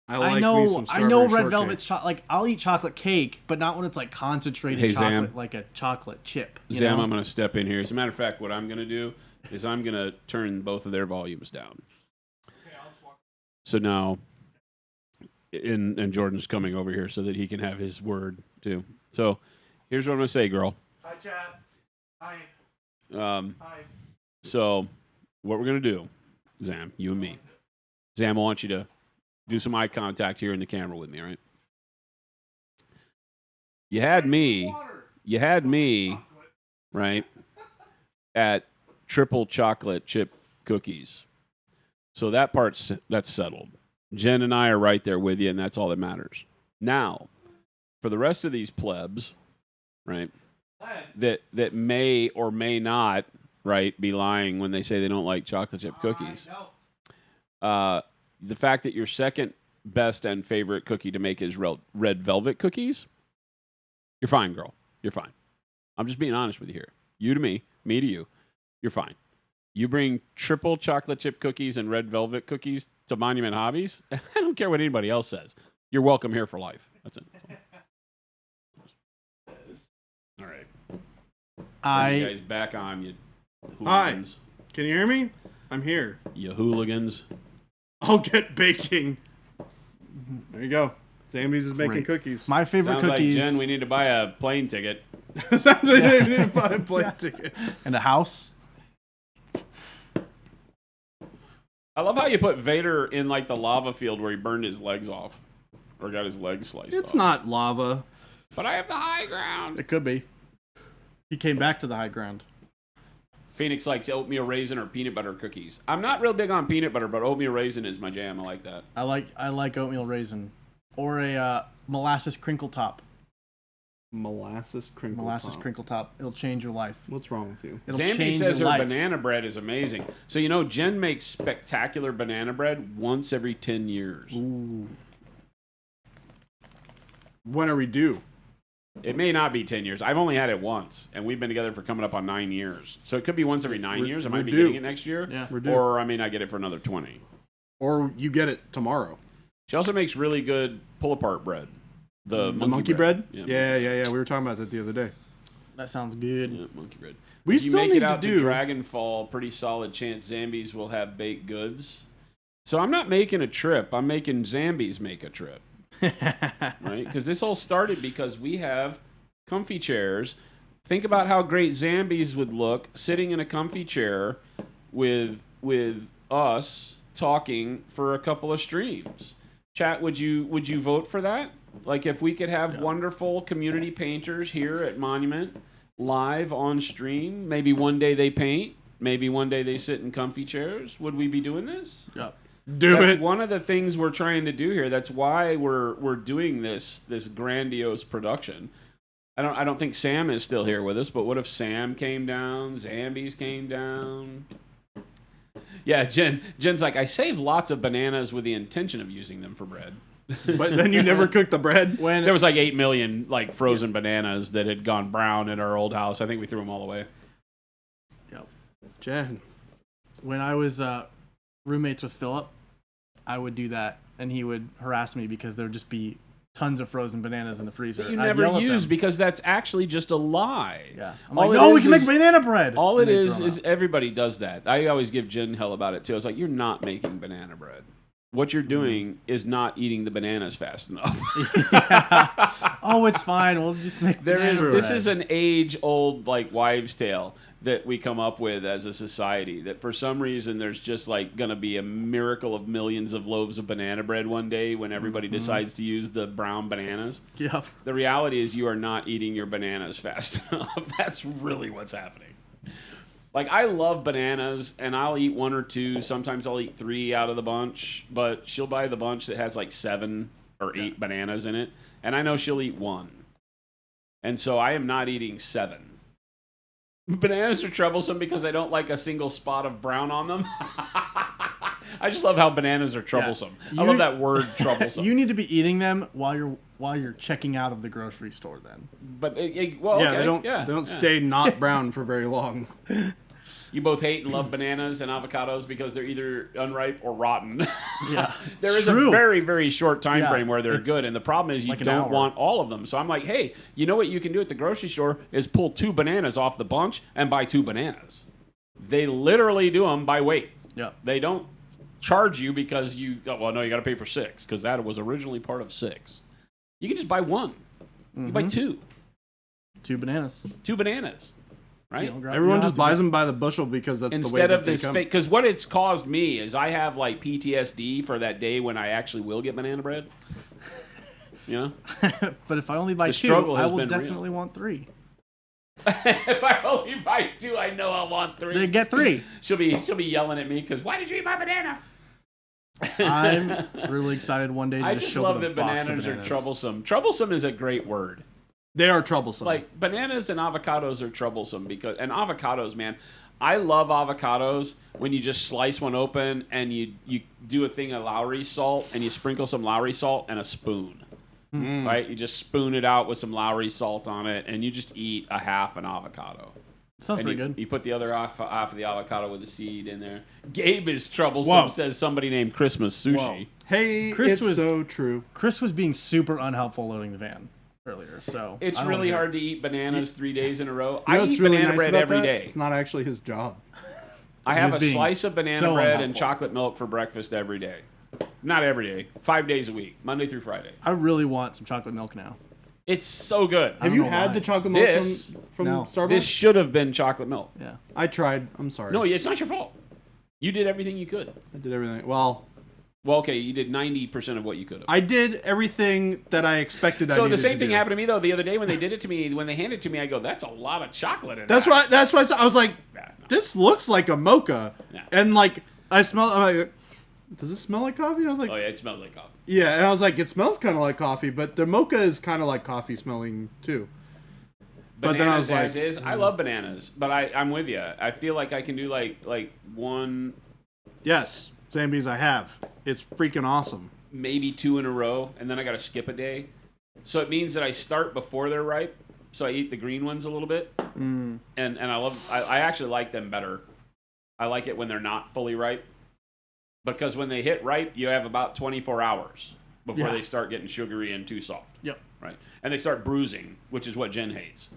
I like I me know some red strawberry shortcake. velvet's like I'll eat chocolate cake, but not when it's like concentrated Hey, chocolate, Zam. like a chocolate chip. you Zam, know? I'm going to step in here. As a matter of fact, what I'm going to do is I'm going to turn both of their volumes down. So now, and Jordan's coming over here so that he can have his word too. So here's what I'm going to say, girl. Hi, chat. Hi. Hi. Hi. So what we're going to do, Zam, you and me. Zam, I want you to do some eye contact here in the camera with me, all right? You had me, right, at triple chocolate chip cookies. So that that's settled. Jen and I are right there with you, and that's all that matters. Now, for the rest of these plebs, right, that may or may not, right, be lying when they say they don't like chocolate chip cookies. The fact that your second best and favorite cookie to make is red velvet cookies, you're fine, girl. You're fine. I'm just being honest with you here. You to me to you. You're fine. You bring triple chocolate chip cookies and red velvet cookies to Monument Hobbies, I don't care what anybody else says. You're welcome here for life. That's it. All right. You guys back on, you hooligans. Can you hear me? I'm here. You hooligans. I'll get baking. There you go. Zambies is making Great. cookies. My favorite Sounds cookies like, Jen, we need to buy a plane ticket. Sounds like they need to buy a plane ticket. and a house. I love how you put Vader in like the lava field where he burned his legs off. Or got his legs sliced off. It's not lava. But I have the high ground. It could be. He came back to the high ground. Phoenix likes oatmeal raisin or peanut butter cookies. I'm not real big on peanut butter, but oatmeal raisin is my jam. I like that. I like oatmeal raisin, or a molasses crinkle top. Molasses crinkle Molasses top. crinkle top. It'll change your life. What's wrong with you? It'll Zambi change says your her life. banana bread is amazing. So, you know, Jen makes spectacular banana bread once every 10 years. Ooh. When are we due? It may not be 10 years. I've only had it once, and we've been together for coming up on 9 years. So it could be once every 9 years. I might be due. getting it next year. Yeah. We're due. Or I may not get it for another 20. Or you get it tomorrow. She also makes really good pull-apart bread. The The monkey bread? Yeah. Yeah. We were talking about that the other day. That sounds good. Yeah, monkey bread. We If you still make need it to out do. Dragonfall, pretty solid chance Zambies will have baked goods. So I'm not making a trip. I'm making Zambies make a trip. Right? Because this all started because we have comfy chairs. Think about how great Zambies would look sitting in a comfy chair with us talking for a couple of streams. Chat, would you vote for that? Like if we could have wonderful community painters here at Monument live on stream, maybe one day they paint, maybe one day they sit in comfy chairs, would we be doing this? Yep. That's one of the things we're trying to do here. That's why we're doing this grandiose production. I don't think Sam is still here with us, but what if Sam came down, Zambies came down? Yeah, Jen's like, I save lots of bananas with the intention of using them for bread. But then you never cooked the bread. When There was like 8 million like frozen bananas that had gone brown in our old house. I think we threw them all away. Jen. when I was roommates with Philip, I would do that, and he would harass me because there would just be tons of frozen bananas in the freezer. That you I'd never yell at use them. because that's actually just a lie. Yeah, I'm All like, it no, we is can make is- banana bread. All And it they'd is throw 'em is everybody does that. I always give Jen hell about it too. I was like, you're not making banana bread. What you're doing is not eating the bananas fast enough. Yeah. Oh, it's fine. We'll just make banana bread. This is an age-old like wives' tale that we come up with as a society, that for some reason there's just like going to be a miracle of millions of loaves of banana bread one day when everybody decides to use the brown bananas. Yep. The reality is you are not eating your bananas fast enough. That's really what's happening. Like, I love bananas, and I'll eat one or two. Sometimes I'll eat 3 out of the bunch, but she'll buy the bunch that has like 7 or 8 bananas in it, and I know she'll eat 1. And so I am not eating 7. Bananas are troublesome because I don't like a single spot of brown on them. I just love how bananas are troublesome. I love that word, troublesome. You need to be eating them while you're checking out of the grocery store. Then. But well, Yeah, okay. they don't stay not brown for very long. You both hate and love bananas and avocados because they're either unripe or rotten. Yeah. There is True. a very, very short time Yeah, frame where they're it's good, and the problem is you like an don't hour. want all of them. So I'm like, hey, you know what you can do at the grocery store is pull 2 bananas off the bunch and buy 2 bananas. They literally do them by weight. Yep. They don't charge you because you no, you got to pay for 6 because that was originally part of 6. You can just buy 1. You buy 2. 2 bananas. 2 bananas. Right? You know, Everyone just buys them by the bushel because that's the way Instead that of they this come. fake, because what it's caused me is I have like PTSD for that day when I actually will get banana bread. You know, But if I only buy The 2, struggle I has will been real. definitely want 3. if I only buy 2, I know I'll want 3. They get 3. She'll be yelling at me because why did you eat my banana? I'm really excited one day to I just just show love them a that box of bananas are bananas. troublesome. Troublesome is a great word. They are troublesome. Like bananas and avocados are troublesome because avocados, man, I love avocados when you just slice one open and you do a thing of Lowry salt and you sprinkle some Lowry salt and a spoon. Right? You just spoon it out with some Lowry salt on it and you just eat a half an avocado. Sounds And pretty you, good. you put the other half of the avocado with the seed in there. Gabe is troublesome, Whoa. says somebody named Christmas Sushi. Whoa. hey, Chris it's was- so true. Chris was being super unhelpful loading the van earlier, so It's I don't really wanna hard to eat bananas 3 days in a row. You know I what's eat really banana nice bread about every that? day. It's not actually his job. I have was a being slice of banana so bread and unhelpful. chocolate milk for breakfast every day. Not every day. 5 days a week. Monday through Friday. I really want some chocolate milk now. It's so good. Have don't you know had why. the chocolate milk This- from No. Starbucks? This should have been chocolate milk. Yeah. I tried. I'm sorry. No, it's not your fault. You did everything you could. I did everything. Well, Well, okay, you did 90% of what you could have. I did everything that I expected. I So the needed same to thing do. happened to me though the other day when they did it to me. When they handed it to me, I go, "That's a lot of chocolate in That's that." why. That's why I was like, Yeah. this looks like a mocha, Yeah. and like I smell. I'm like, does it smell like coffee? And I was like, Oh yeah, it smells like coffee. yeah, and I was like, it smells kind of like coffee, but the mocha is kind of like coffee smelling too. But Bananas then I was like, as is. I love bananas, but I'm with you. I feel like I can do like one, yes, Zambies, I have. It's freaking awesome. maybe 2 in a row, and then I got to skip a day. So it means that I start before they're ripe. So I eat the green ones a little bit, and I actually like them better. I like it when they're not fully ripe, because when they hit ripe, you have about 24 hours before Yeah. they start getting sugary and too soft. Yep. Right, and they start bruising, which is what Jen hates.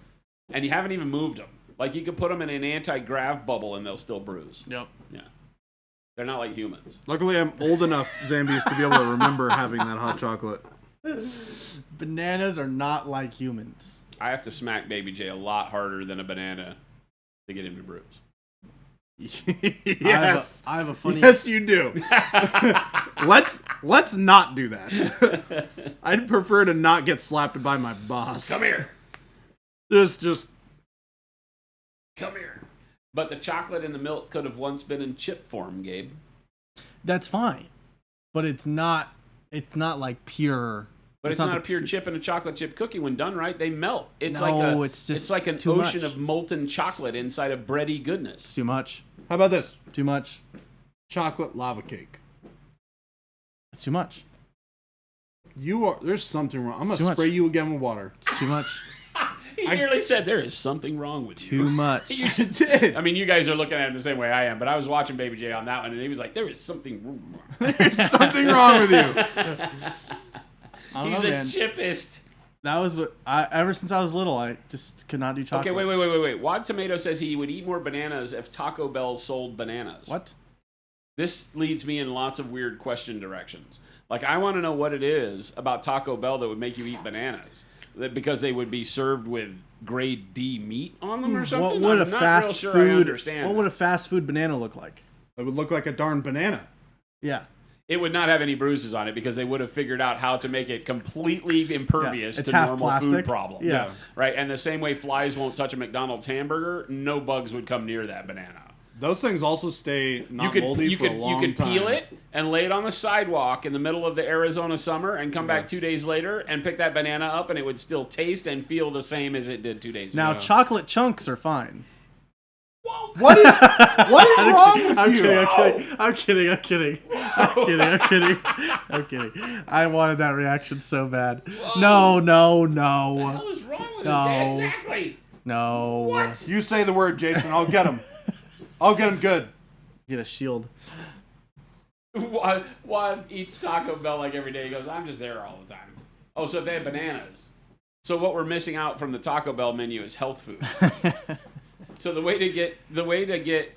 And you haven't even moved them. Like, you could put them in an anti-grav bubble and they'll still bruise. Yep. Yeah. They're not like humans. Luckily, I'm old enough, Zambies, to be able to remember having that hot chocolate. Bananas are not like humans. I have to smack Baby J a lot harder than a banana to get him to bruise. Yes. I have a funny... Yes, you do. Let's not do that. I'd prefer to not get slapped by my boss. Come here. Just... Come here. But the chocolate and the milk could have once been in chip form, Gabe. That's fine. But it's not like pure... But it's not a pure chip and a chocolate chip cookie. When done right, they melt. It's it's like an too ocean much. of molten chocolate inside of bready goodness. It's too much. How about this? Too much. Chocolate lava cake. It's too much. There's something wrong. I'm going Too to much. spray you again with water. It's too much. He nearly said, there is something wrong with you. Too much. You did. I mean, you guys are looking at it the same way I am, but I was watching Baby J on that one, and he was like, there is something wrong. There's something wrong with you. I don't He's know, a man. chipist. That was ever since I was little. I just could not do chocolate. Okay, wait. Wad Tomato says he would eat more bananas if Taco Bell sold bananas. What? This leads me in lots of weird question directions. Like, I want to know what it is about Taco Bell that would make you eat bananas. Because they would be served with grade D meat on them or something? What would I'm not real sure I understand. What would a fast food banana look like? It would look like a darn banana. Yeah. It would not have any bruises on it because they would have figured out how to make it completely impervious It's to half normal plastic. food problems. Yeah. Right? And the same way flies won't touch a McDonald's hamburger, no bugs would come near that banana. Those things also stay not moldy for a long You could time. peel it and lay it on the sidewalk in the middle of the Arizona summer and come back 2 days later and pick that banana up and it would still taste and feel the same as it did 2 days Now, ago. chocolate chunks are fine. What is wrong with you? I'm kidding. I wanted that reaction so bad. No. What the hell is wrong with this guy? No. Exactly. No. What? You say the word, Jason. I'll get him. I'll get him good. Get a shield. Juan eats Taco Bell like every day. He goes, I'm just there all the time. Oh, so if they have bananas. So what we're missing out from the Taco Bell menu is health food. So the way to get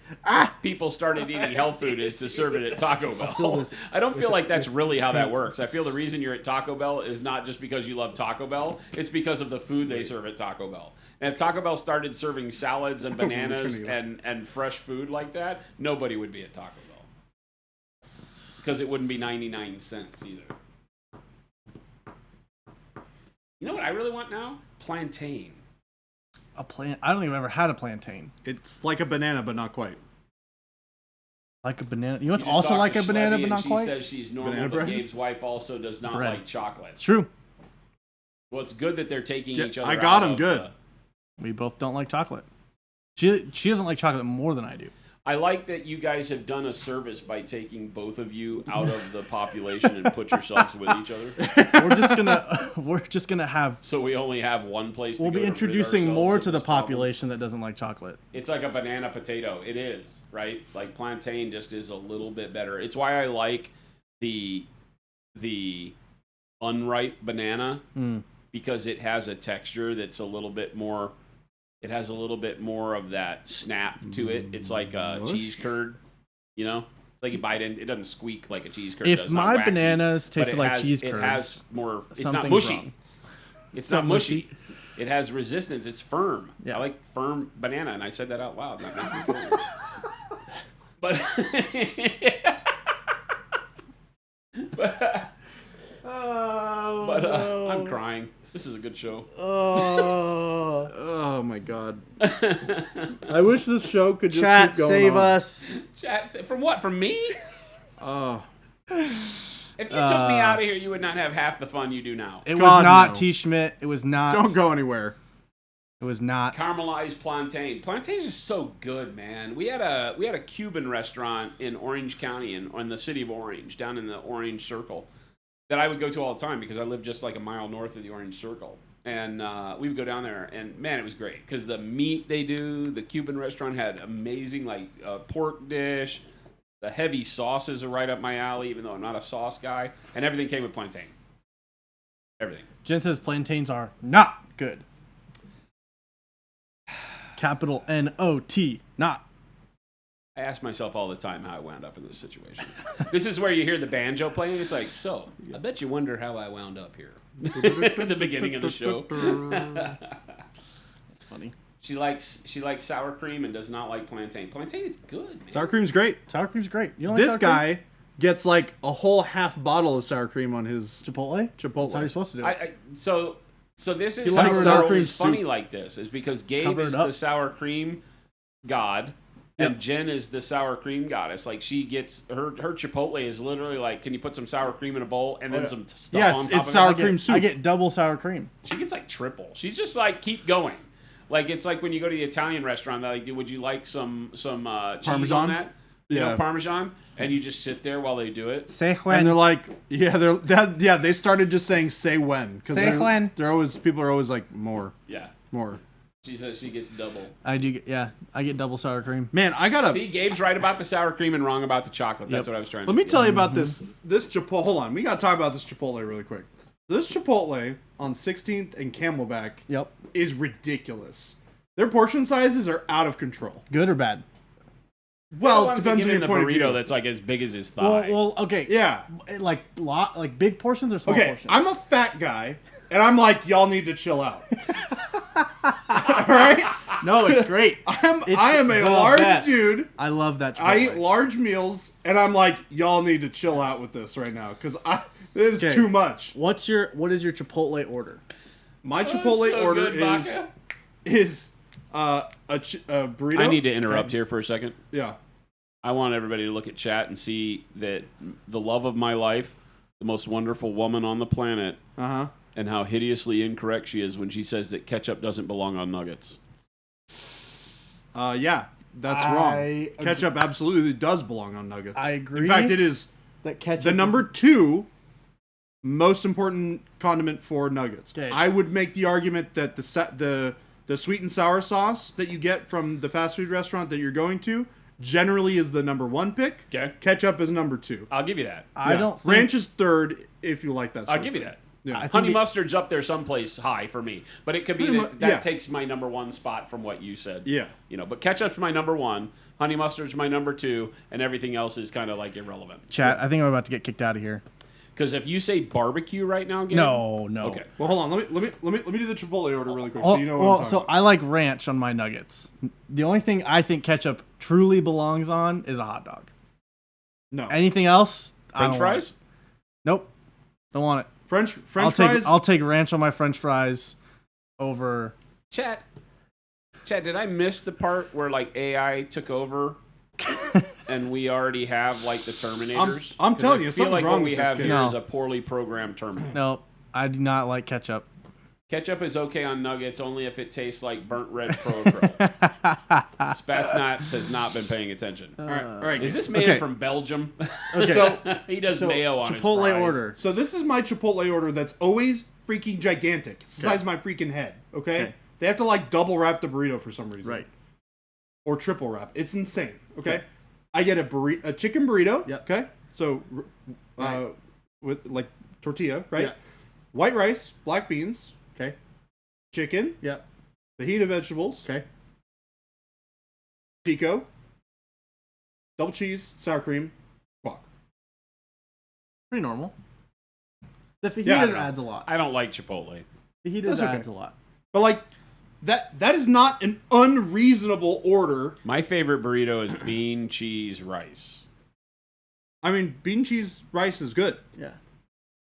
people started eating health food is to serve it at Taco Bell. I don't feel like that's really how that works. I feel the reason you're at Taco Bell is not just because you love Taco Bell. It's because of the food they serve at Taco Bell. And if Taco Bell started serving salads and bananas and fresh food like that, nobody would be at Taco Bell. Because it wouldn't be 99 cents either. You know what I really want now? Plantain. I don't think I've ever had a plantain. It's like a banana, but not quite. Like a banana. You know what's You just also talked like to a banana, Schlebby but and not she quite? says she's normal, Banana but bread? Gabe's wife also does not Bread. like chocolate. It's true. Well, it's good that they're taking each other I got out him of good. We both don't like chocolate. She doesn't like chocolate more than I do. I like that you guys have done a service by taking both of you out of the population and put yourselves with each other. We're just gonna have. So we only have one place to We'll go be to rid introducing ourselves more of to the this problem. population that doesn't like chocolate. It's like a banana potato. It is, right? Like plantain just is a little bit better. It's why I like the unripe banana because it has a texture that's a little bit more. It has a little bit more of that snap to it. It's like a cheese curd, you know? It's like you bite it, it doesn't squeak like a cheese curd does. If It's not my waxy, bananas but tasted it like has- cheese It curds, has more, it's not something's mushy. wrong. It's not not mushy. It has resistance. It's firm. Yeah. I like firm banana, and I said that out loud. That makes me feel weird. But I'm crying. This is a good show. Oh my god. I wish this show could just Chat, keep going save on. us. Chat, from what? From me? Oh. If you took me out of here, you would not have half the fun you do now. It was God, not no. T. Schmidt. It was not. Don't go anywhere. It was not. Caramelized plantain. Plantain is just so good, man. We had a Cuban restaurant in Orange County in the city of Orange, down in the Orange Circle, that I would go to all the time because I lived just like a mile north of the Orange Circle. And we would go down there, and man, it was great because the meat they do, the Cuban restaurant had amazing pork dish. The heavy sauces are right up my alley, even though I'm not a sauce guy. And everything came with plantain. Everything. Jen says plantains are not good. capital N-O-T, not. I ask myself all the time how I wound up in this situation. This is where you hear the banjo playing. It's like, so, I bet you wonder how I wound up here. At the beginning of the show. That's funny. She likes sour cream and does not like plantain. Plantain is good, man. Sour cream's great. Sour cream's great. You don't like This sour guy gets like a whole half bottle of sour cream on his cream? Chipotle? Chipotle. That's how you're supposed to do it. So this is He how likes the sour world cream is funny soup. like this, is because Gabe Cover it is up. the sour cream god, and Jen is the sour cream goddess. Like, she gets her Chipotle is literally like, can you put some sour cream in a bowl and then some stuff Yeah, on top it's of sour it? cream soup. I get double sour cream. She gets like triple. She's just like, keep going. Like, it's like when you go to the Italian restaurant, they're like, would you like some cheese Parmesan? on that? You know, Yeah. Parmesan, and you just sit there while they do it. Say And they're like, they started just saying "say when" because Say when. people are always like more. Yeah. She says she gets double. I do. I get double sour cream. Man, I gotta. See, Gabe's right about the sour cream and wrong about the chocolate. That's what I was trying to Let me say. tell you about this Chipotle. Hold on, we gotta talk about this Chipotle really quick. This Chipotle on 16th and Camelback Yep. is ridiculous. Their portion sizes are out of control. Good or bad? Well, Well, it depends on your the point of burrito view. that's like as big as his thigh. Well, okay. Yeah. Like big portions or small Okay, portions? I'm a fat guy, and I'm like, y'all need to chill out. All right? No, it's great. I am a the large best. dude. I love that. I Chipotle. eat large meals, and I'm like, y'all need to chill out with this right now, because this is Okay. too much. What is your Chipotle order? My Chipotle so order good, Baca. is a burrito. I need to interrupt here for a second. Yeah. I want everybody to look at chat and see that the love of my life, the most wonderful woman on the planet, and how hideously incorrect she is when she says that ketchup doesn't belong on nuggets. Yeah, that's I wrong. agree. Ketchup absolutely does belong on nuggets. I agree. In fact, it is That ketchup. the number 2 most important condiment for nuggets. Okay. I would make the argument that the sweet and sour sauce that you get from the fast food restaurant that you're going to generally is the number 1 pick. Okay. Ketchup is number 2. I'll give you that. I don't. Think, Ranch is 3rd if you like that. I'll give you that. Yeah. I think Honey the- mustard's up there someplace high for me, but it could be that Yeah. takes my number 1 spot from what you said. Yeah. You know, but ketchup's my number 1, honey mustard's my number 2, and everything else is kind of like irrelevant. Chat. I think I'm about to get kicked out of here. Because if you say barbecue right now, Gabe, No. Okay. Well, hold on. Let me do the Chipotle order really quick, Oh, so you know what I'm well, talking so about. I like ranch on my nuggets. The only thing I think ketchup truly belongs on is a hot dog. No. Anything else? I French don't want fries? it. Nope. Don't want it. French I'll fries. I'll take ranch on my French fries over. Chat, did I miss the part where like AI took over and we already have like the Terminators? I'm 'Cause telling I you, feel something's like wrong what we with this have kid. here No. is a poorly programmed Terminator. No, I do not like ketchup. Ketchup is okay on nuggets only if it tastes like burnt red Pro Acryl. Spatsnuts has not been paying attention. all right. Is this man Okay. from Belgium? Okay. So He does So, mayo on his Chipotle fries. order. So this is my Chipotle order that's always freaking gigantic. It's the Okay. size of my freaking head. Okay? Okay. They have to like double wrap the burrito for some reason. Right. Or triple wrap. It's insane. Okay? Okay. I get a chicken burrito. Yep. Okay? So Right. with like tortilla, right? Yeah. White rice, black beans, Okay. chicken, Yep. fajita vegetables, Okay. pico, double cheese, sour cream, guac. Pretty normal. The fajitas Yeah, I don't know. adds a lot. I don't like Chipotle. Fajitas That's okay. adds a lot. But like that is not an unreasonable order. My favorite burrito is bean, cheese, rice. I mean, bean cheese rice is good. Yeah.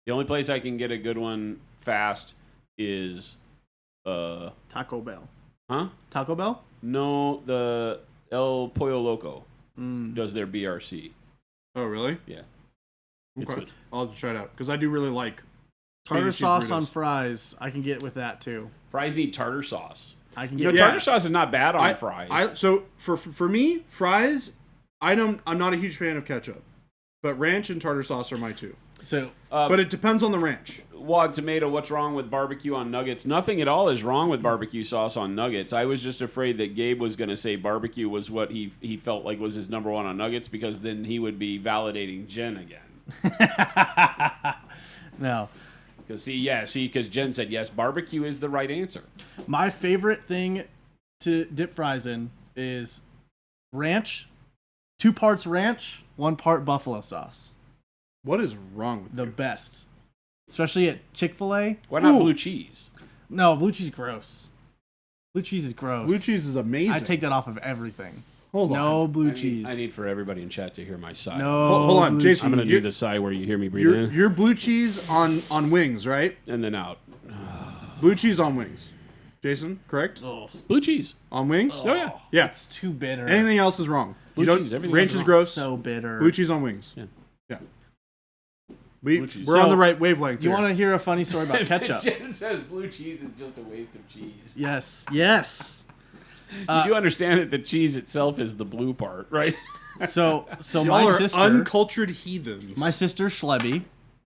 The only place I can get a good one fast is Taco Bell. huh? Taco Bell? No, the El Pollo Loco Mm. does their BRC. Oh, really? Yeah. It's Okay. good. I'll have to try it out because I do really like Tartar cheese sauce on burritos. fries. I can get with that too. Fries need tartar sauce. I can You know, get. Yeah. tartar sauce is not bad on fries. So for me, fries, I'm not a huge fan of ketchup, but ranch and tartar sauce are my two. So But it depends on the ranch. Wad Tomato, what's wrong with barbecue on nuggets? Nothing at all is wrong with barbecue sauce on nuggets. I was just afraid that Gabe was going to say barbecue was what he felt like was his number 1 on nuggets, because then he would be validating Jen again. no, Because Jen said yes, barbecue is the right answer. my favorite thing to dip fries in is ranch, 2 parts ranch, 1 part buffalo sauce. What is wrong with The you? best. Especially at Chick-fil-A. Why not Ooh. blue cheese? No, blue cheese is gross. Blue cheese is gross. Blue cheese is amazing. I take that off of everything. Hold on. No blue cheese. I need for everybody in chat to hear my side. No. Hold on, blue Jason. I'm going to you're- do the side where you hear me breathe in Your blue cheese on wings, right? and then out. Blue cheese on wings. Jason, correct? Oh, Blue cheese. On wings? Oh, yeah. Yeah. it's too bitter. Anything else is wrong. Blue You don't- cheese, everything ranch else is is gross. So bitter. Blue cheese on wings. Yeah. Yeah. Blue cheese. We're on So, the right wavelength You here. want to hear a funny story about ketchup? Jen says blue cheese is just a waste of cheese. Yes. Yes. You do understand that the cheese itself is the blue part, right? So Y'all my are sister, uncultured heathens. my sister Schlebby,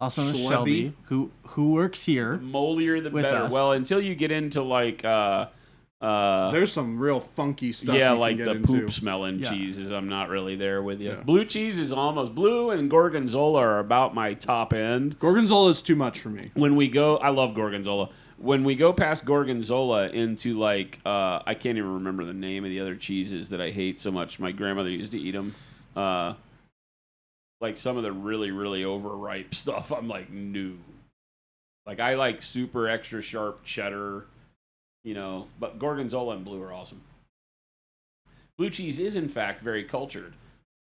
also known as Schlebby? Shelby, who works here. Moldier the With better. us. Well, until you get into like There's some real funky stuff. yeah, you like can the get into. poop smelling Yeah. cheeses, I'm not really there with you. Yeah. Blue cheese is almost blue, and gorgonzola are about my top end. Gorgonzola is too much for me. When we go, I love gorgonzola. When we go past gorgonzola into like, I can't even remember the name of the other cheeses that I hate so much. My grandmother used to eat them. Like some of the really, really overripe stuff. I'm like, no. Like I like super extra sharp cheddar, you know. But gorgonzola and blue are awesome. Blue cheese is in fact very cultured.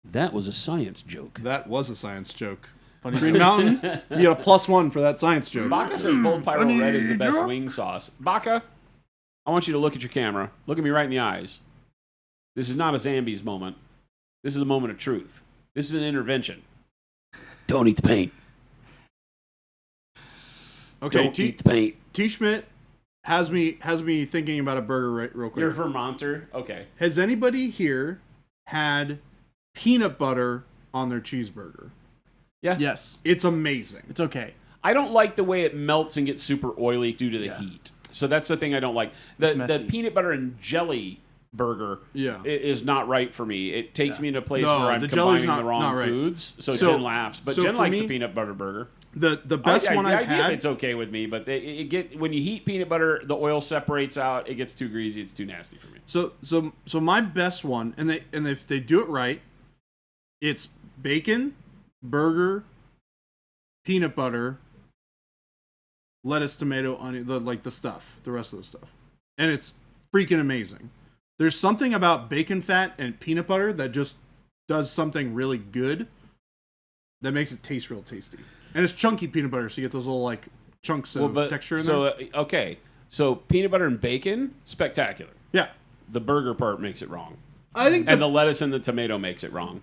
That was a science joke. That was a science joke. Funny Green Mountain, you get a +1 for that science joke. Baka says bold pyro red is the best wing sauce. Baka, I want you to look at your camera. Look at me right in the eyes. This is not a Zambies moment. This is a moment of truth. This is an intervention. Don't eat the paint. Okay, Don't eat the paint. T. Schmidt has me thinking about a burger real quick. You're a Vermonter? Okay. Has anybody here had peanut butter on their cheeseburger? Yeah. Yes. It's amazing. It's okay. I don't like the way it melts and gets super oily due to the Yeah. heat. So that's the thing I don't like. It's The messy. peanut butter and jelly burger Yeah. is not right for me. It takes me into a place No, where I'm the jelly's combining not- the wrong not right. foods. So So- Jen laughs. But so Jen for likes me- the peanut butter burger. The best one the I've idea of had. it's okay with me, but it get when you heat peanut butter, the oil separates out. It gets too greasy. It's too nasty for me. So my best one, and if they do it right, it's bacon, burger, peanut butter, lettuce, tomato, onion, the stuff, the rest of the stuff, and it's freaking amazing. There's something about bacon fat and peanut butter that just does something really good that makes it taste real tasty. And it's chunky peanut butter, so you get those little like chunks of texture in there. Okay, so peanut butter and bacon, spectacular. Yeah, The burger part makes it wrong, I think and the lettuce and the tomato makes it wrong.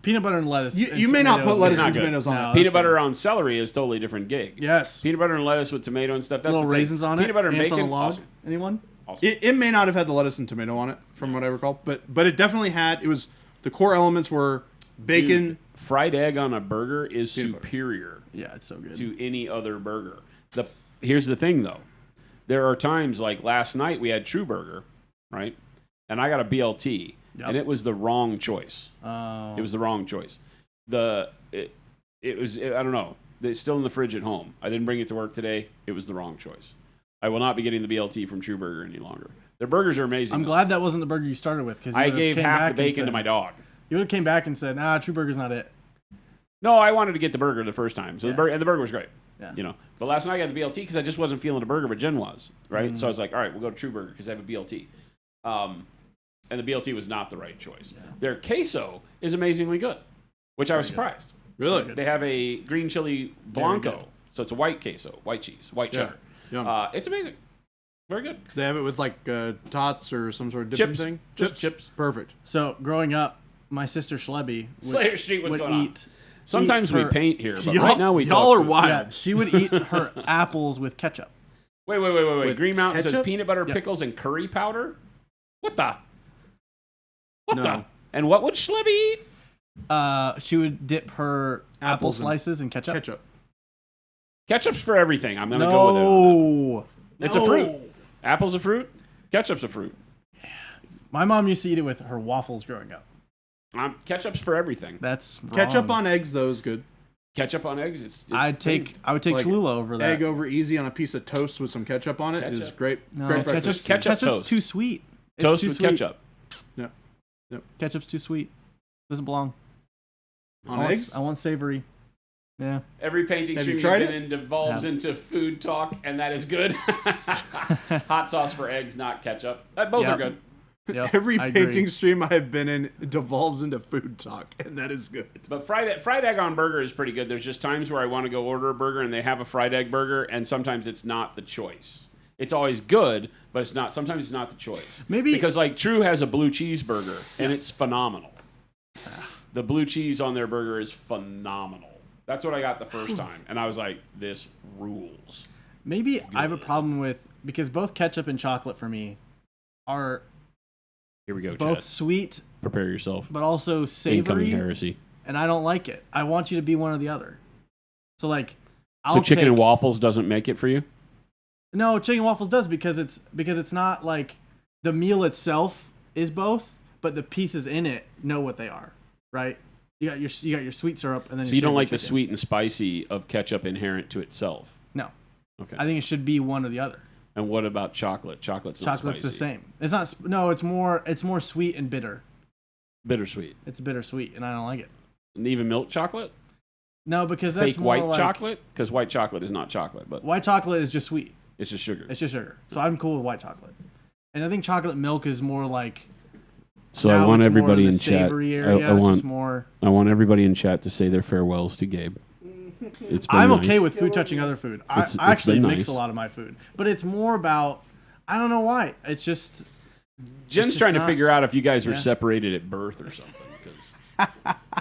Peanut butter and lettuce. you and may not tomatoes. put lettuce not and good. tomatoes on No. it. That's Peanut butter fine. on celery is totally different gig. Yes. Peanut butter and lettuce with tomato and stuff. That's Little the thing. raisins on it. Peanut butter and ants bacon. on a log. Awesome. Anyone? Awesome. It may not have had the lettuce and tomato on it, from what I recall, but it definitely had. It was the core elements were bacon. Dude, fried egg on a burger is Peanut butter. superior Yeah, it's so good. to any other burger. Here's the thing, though. There are times like last night we had True Burger, right? And I got a BLT, Yep. and it was the wrong choice. Oh. It was the wrong choice. I don't know. It's still in the fridge at home. I didn't bring it to work today. It was the wrong choice. I will not be getting the BLT from True Burger any longer. Their burgers are amazing. I'm though. glad that wasn't the burger you started with because I gave half the bacon to my dog. You would have came back and said, "Nah, True Burger's not it." No, I wanted to get the burger the first time. So Yeah. the burger was great. Yeah. You know. But last night I got the BLT because I just wasn't feeling a burger, but Jen was, right? So I was like, all right, we'll go to True Burger because I have a BLT. And the BLT was not the right choice. Yeah. Their queso is amazingly good, which I was Very good. surprised. Really? They have a green chili blanco, so it's a white queso, white cheese, white Yeah. cheddar. Yum. It's amazing, very good. They have it with like tots or some sort of dipping Chips, thing. just chips. Perfect. So growing up, my sister Schlebby Slayer Street, what's would going on? eat. Sometimes we her- paint here, but Y'all- right now we y'all talk are food. wild. Yeah, she would eat her apples with ketchup. Wait. With Green Mountain says ketchup? peanut butter, Yep. pickles, and curry powder. What the? What No. the? And what would Schlebby eat? She would dip her apple Apples and slices in ketchup. Ketchup. Ketchup's for everything. I'm gonna go with it. On No, that. It's a fruit. Apple's a fruit. Ketchup's a fruit. my mom used to eat it with her waffles growing up. Ketchup's for everything. That's Ketchup wrong. on eggs, though, is good. Ketchup on eggs? I would take Cholula over that. Egg over easy on a piece of toast with some ketchup on it is great. No, great breakfast. Ketchup's toast. too sweet. Toast with ketchup. Yep. Ketchup's too sweet. Doesn't belong. On eggs? I want savory. Yeah. Every painting Have stream you tried you've been in devolves into food talk, and that is good. Hot sauce for eggs, not ketchup. Both are good. Yep, Every I painting agree. stream I have been in devolves into food talk, and that is good. But fried egg on burger is pretty good. There's just times where I want to go order a burger, and they have a fried egg burger, and sometimes it's not the choice. It's always good, but it's not. Sometimes it's not the choice. Maybe because like True has a blue cheeseburger, and it's phenomenal. The blue cheese on their burger is phenomenal. That's what I got the first time, and I was like, "This rules." Maybe I have a problem with because both ketchup and chocolate for me are Here we go. both Chad. sweet, Prepare yourself. but also Incoming savory, heresy. and I don't like it. I want you to be one or the other. So like, So chicken and waffles doesn't make it for you? No, chicken and waffles does because it's not like the meal itself is both, but the pieces in it know what they are, right? You got your sweet syrup, and then So you don't like the chicken. sweet and spicy of ketchup inherent to itself? No. Okay. I think it should be one or the other. And what about chocolate? Chocolate's not Chocola's spicy. the same. It's not. No, it's more sweet and bitter. Bittersweet. It's bittersweet, and I don't like it. And even milk chocolate? No, because that's Fake more white like, chocolate? Because white chocolate is not chocolate, but White chocolate is just sweet. it's just sugar. It's just sugar. So I'm cool with white chocolate. And I think chocolate milk is more like. So now I want it's more everybody the in chat. savory area. It's just more. I want everybody in chat to say their farewells to Gabe. It's been I'm nice. okay with food touching other food. I actually been mix nice. a lot of my food, but it's more about. I don't know why. It's just. Jen's just trying to not- figure out if you guys were Yeah. separated at birth or something.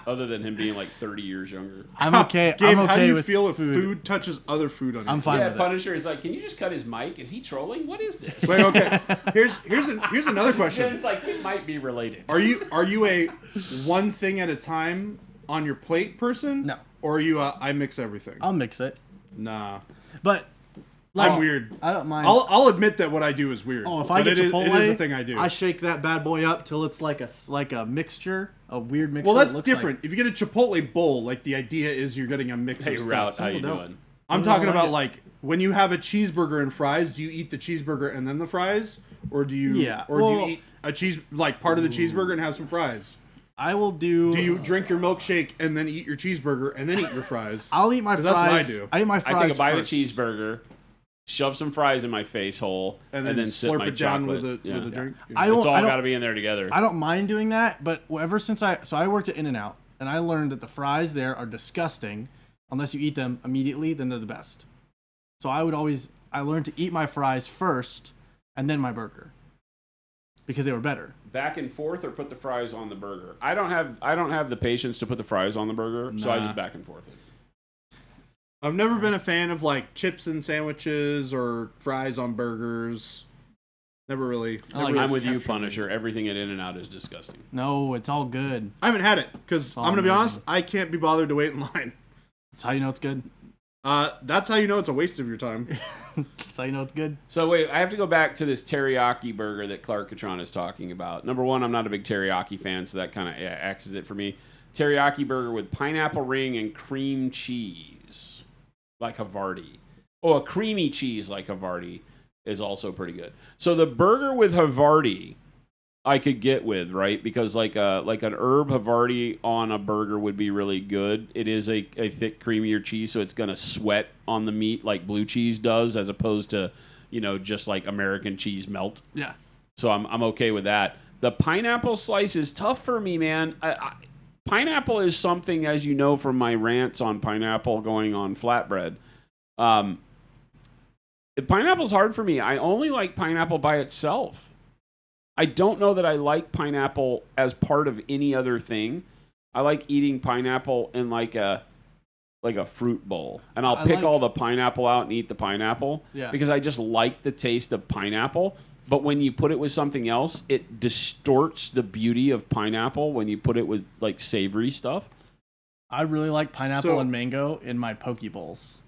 Other than him being like 30 years younger. I'm okay. Gabe, I'm okay how do you with feel if food. food touches other food on you? I'm fine Yeah, with Punisher is like, can you just cut his mic? Is he trolling? What is this? Wait, okay. Here's another question. Jen's like, it might be related. Are you a one thing at a time on your plate person? No. Or are you a I mix everything? I'll mix it, Nah. but I'm weird. I don't mind. I'll admit that what I do is weird. Oh, if I but get Chipotle, it is a thing I do. I shake that bad boy up till it's like a mixture, a weird mixture. Well, that's that looks different. If you get a Chipotle bowl, like the idea is you're getting a mix Hey, of Route, stuff. how you People doing? I'm Some talking don't like about it. like when you have a cheeseburger and fries, do you eat the cheeseburger and then the fries, or do you? Yeah, Or do well- you eat a cheese like part of the cheeseburger and have some fries? I will do. Do you drink your milkshake and then eat your cheeseburger and then eat your fries? I'll eat my 'Cause fries. that's what I do. I eat my fries I take a bite first. of cheeseburger, shove some fries in my face hole, and then sip slurp my it down chocolate. with a drink. I don't. It's all I don't, got to be in there together. I don't mind doing that, but ever since I worked at In-N-Out, and I learned that the fries there are disgusting unless you eat them immediately, then they're the best. So I learned to eat my fries first and then my burger because they were better. Back and forth, or put the fries on the burger. I don't have the patience to put the fries on the burger, so I Nah. just back and forth it. I've never been a fan of like chips and sandwiches or fries on burgers. Never really. I like never really I'm with you, captured me. Punisher. Everything at In-N-Out is disgusting. No, it's all good. I haven't had it because all I'm gonna be amazing. honest. I can't be bothered to wait in line. That's how you know it's good. That's how you know it's a waste of your time. That's how you know it's good. So wait, I have to go back to this teriyaki burger that Clarkatron is talking about. Number one, I'm not a big teriyaki fan, so that kind of axes it for me. Teriyaki burger with pineapple ring and cream cheese, like Havarti. Oh, a creamy cheese like Havarti is also pretty good. So the burger with Havarti, I could get with, right? Because like an herb Havarti on a burger would be really good. It is a thick, creamier cheese, so it's gonna sweat on the meat like blue cheese does, as opposed to, just like American cheese melt. Yeah. So I'm okay with that. The pineapple slice is tough for me, man. Pineapple is something, as you know from my rants on pineapple going on flatbread. Pineapple's hard for me. I only like pineapple by itself. I don't know that I like pineapple as part of any other thing. I like eating pineapple in like a fruit bowl, and I'll pick all the pineapple out and eat the pineapple because I just like the taste of pineapple. But when you put it with something else, it distorts the beauty of pineapple when you put it with like savory stuff. I really like pineapple and mango in my poke bowls.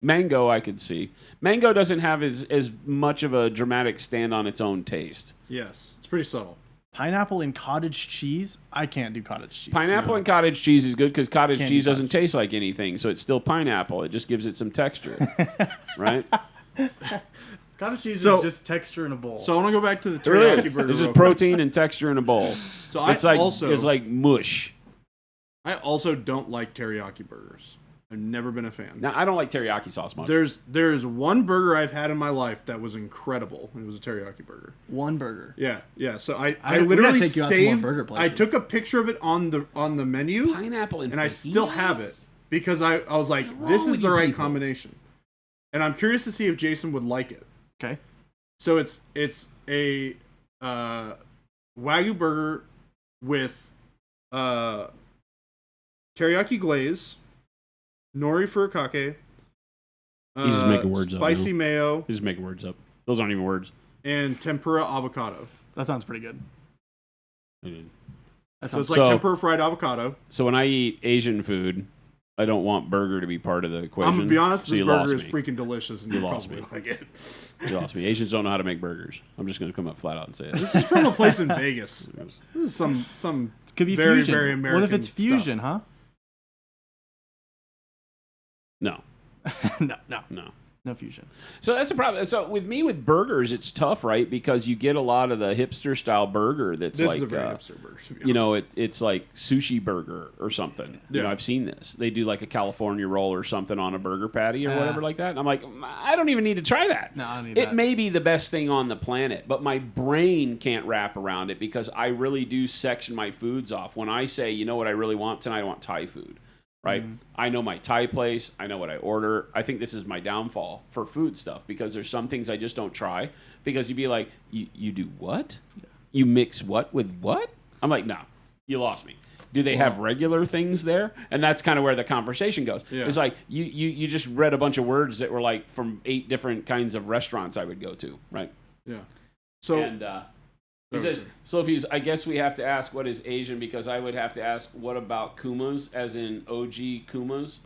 Mango, I could see. Mango doesn't have as much of a dramatic stand on its own taste. Yes, it's pretty subtle. Pineapple and cottage cheese? I can't do cottage cheese. Pineapple and cottage cheese is good because cottage Can't cheese do doesn't cottage taste like anything, so it's still pineapple. It just gives it some texture, right? Cottage cheese So- is just texture in a bowl. So I want to go back to the It really teriyaki is. burger. It's real just quick. protein and texture in a bowl. So I It's like also it's like mush. I also don't like teriyaki burgers. I've never been a fan. Now I don't like teriyaki sauce much. There's one burger I've had in my life that was incredible. It was a teriyaki burger. one burger. Yeah. So I we gotta literally take you out to more saved. burger I places. took a picture of it on the menu, Pineapple and I still have it because I was like, What's this wrong is with the you right people? combination, and I'm curious to see if Jason would like it. Okay. So it's a Wagyu burger with teriyaki glaze, nori furikake, He's just making words up, spicy now. mayo, He's just making words up. Those aren't even words. and tempura avocado. That sounds pretty good. That So it's sounds like So- tempura fried avocado. So when I eat Asian food, I don't want burger to be part of the equation. I'm gonna be honest, So this you burger lost is me. freaking delicious, and You you lost probably me. like it. You lost me. Asians don't know how to make burgers. I'm just going to come up flat out and say it. This is from a place in Vegas. This is some it could be very fusion. very American. What if it's stuff. fusion, huh? No, No. no. No fusion. So that's the problem. So with me with burgers, it's tough, right? Because you get a lot of the hipster style burger that's This like is a very hipster burger. To be you know, honest. it's like sushi burger or something. You know, Yeah. I've seen this. They do like a California roll or something on a burger patty or Yeah. whatever like that. And I'm like, I don't even need to try that. No, I don't need It that. may be the best thing on the planet, but my brain can't wrap around it because I really do section my foods off. When I say, you know what I really want tonight, I want Thai food. Right? I know my Thai place. I know what I order. I think this is my downfall for food stuff because there's some things I just don't try because you'd be like, you do what? You mix what with what? I'm like, no, you lost me. Do they have regular things there? And that's kind of where the conversation goes. Yeah. It's like you just read a bunch of words that were like from 8 different kinds of restaurants I would go to, right? Yeah. So And he says, so if he's, I guess we have to ask what is Asian because I would have to ask what about Kumas, as in OG Kumas?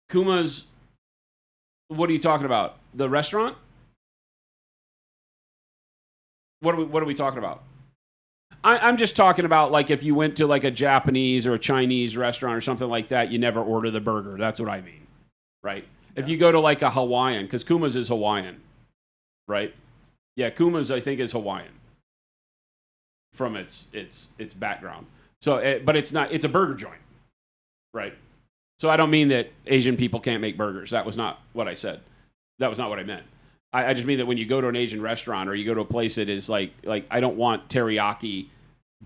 Kumas, what are you talking about? The restaurant? What are we talking about? I'm just talking about like if you went to like a Japanese or a Chinese restaurant or something like that, you never order the burger. That's what I mean, right? If you go to like a Hawaiian, because Kumas is Hawaiian, right? Yeah, Kumas I think is Hawaiian from its background. So, but it's not. It's a burger joint, right? So I don't mean that Asian people can't make burgers. That was not what I said. That was not what I meant. I just mean that when you go to an Asian restaurant or you go to a place that is like I don't want teriyaki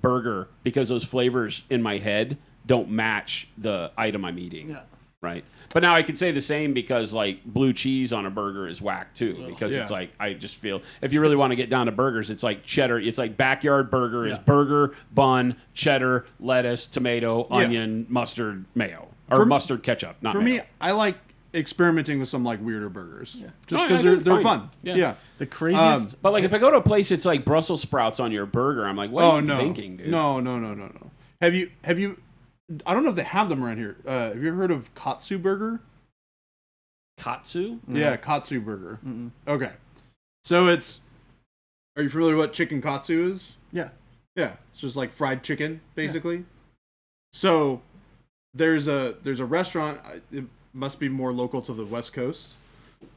burger because those flavors in my head don't match the item I'm eating. Yeah. Right. But now I could say the same because like blue cheese on a burger is whack too because Yeah. it's like I just feel if you really want to get down to burgers, it's like cheddar. It's like backyard burger is burger, bun, cheddar, lettuce, tomato, onion, mustard, mayo or mustard ketchup. Not for mayo. me, I like experimenting with some like weirder burgers, just No, I because think they're fine. fun. Yeah. Yeah. The craziest. But like if I go to a place it's like Brussels sprouts on your burger, I'm like, what are you no. thinking, dude? No. Have you? I don't know if they have them around here. Have you ever heard of Katsu Burger? Katsu? Yeah, Katsu Burger. Okay. So are you familiar with what chicken katsu is? Yeah. Yeah, it's just like fried chicken, basically. So there's a restaurant. It must be more local to the West Coast,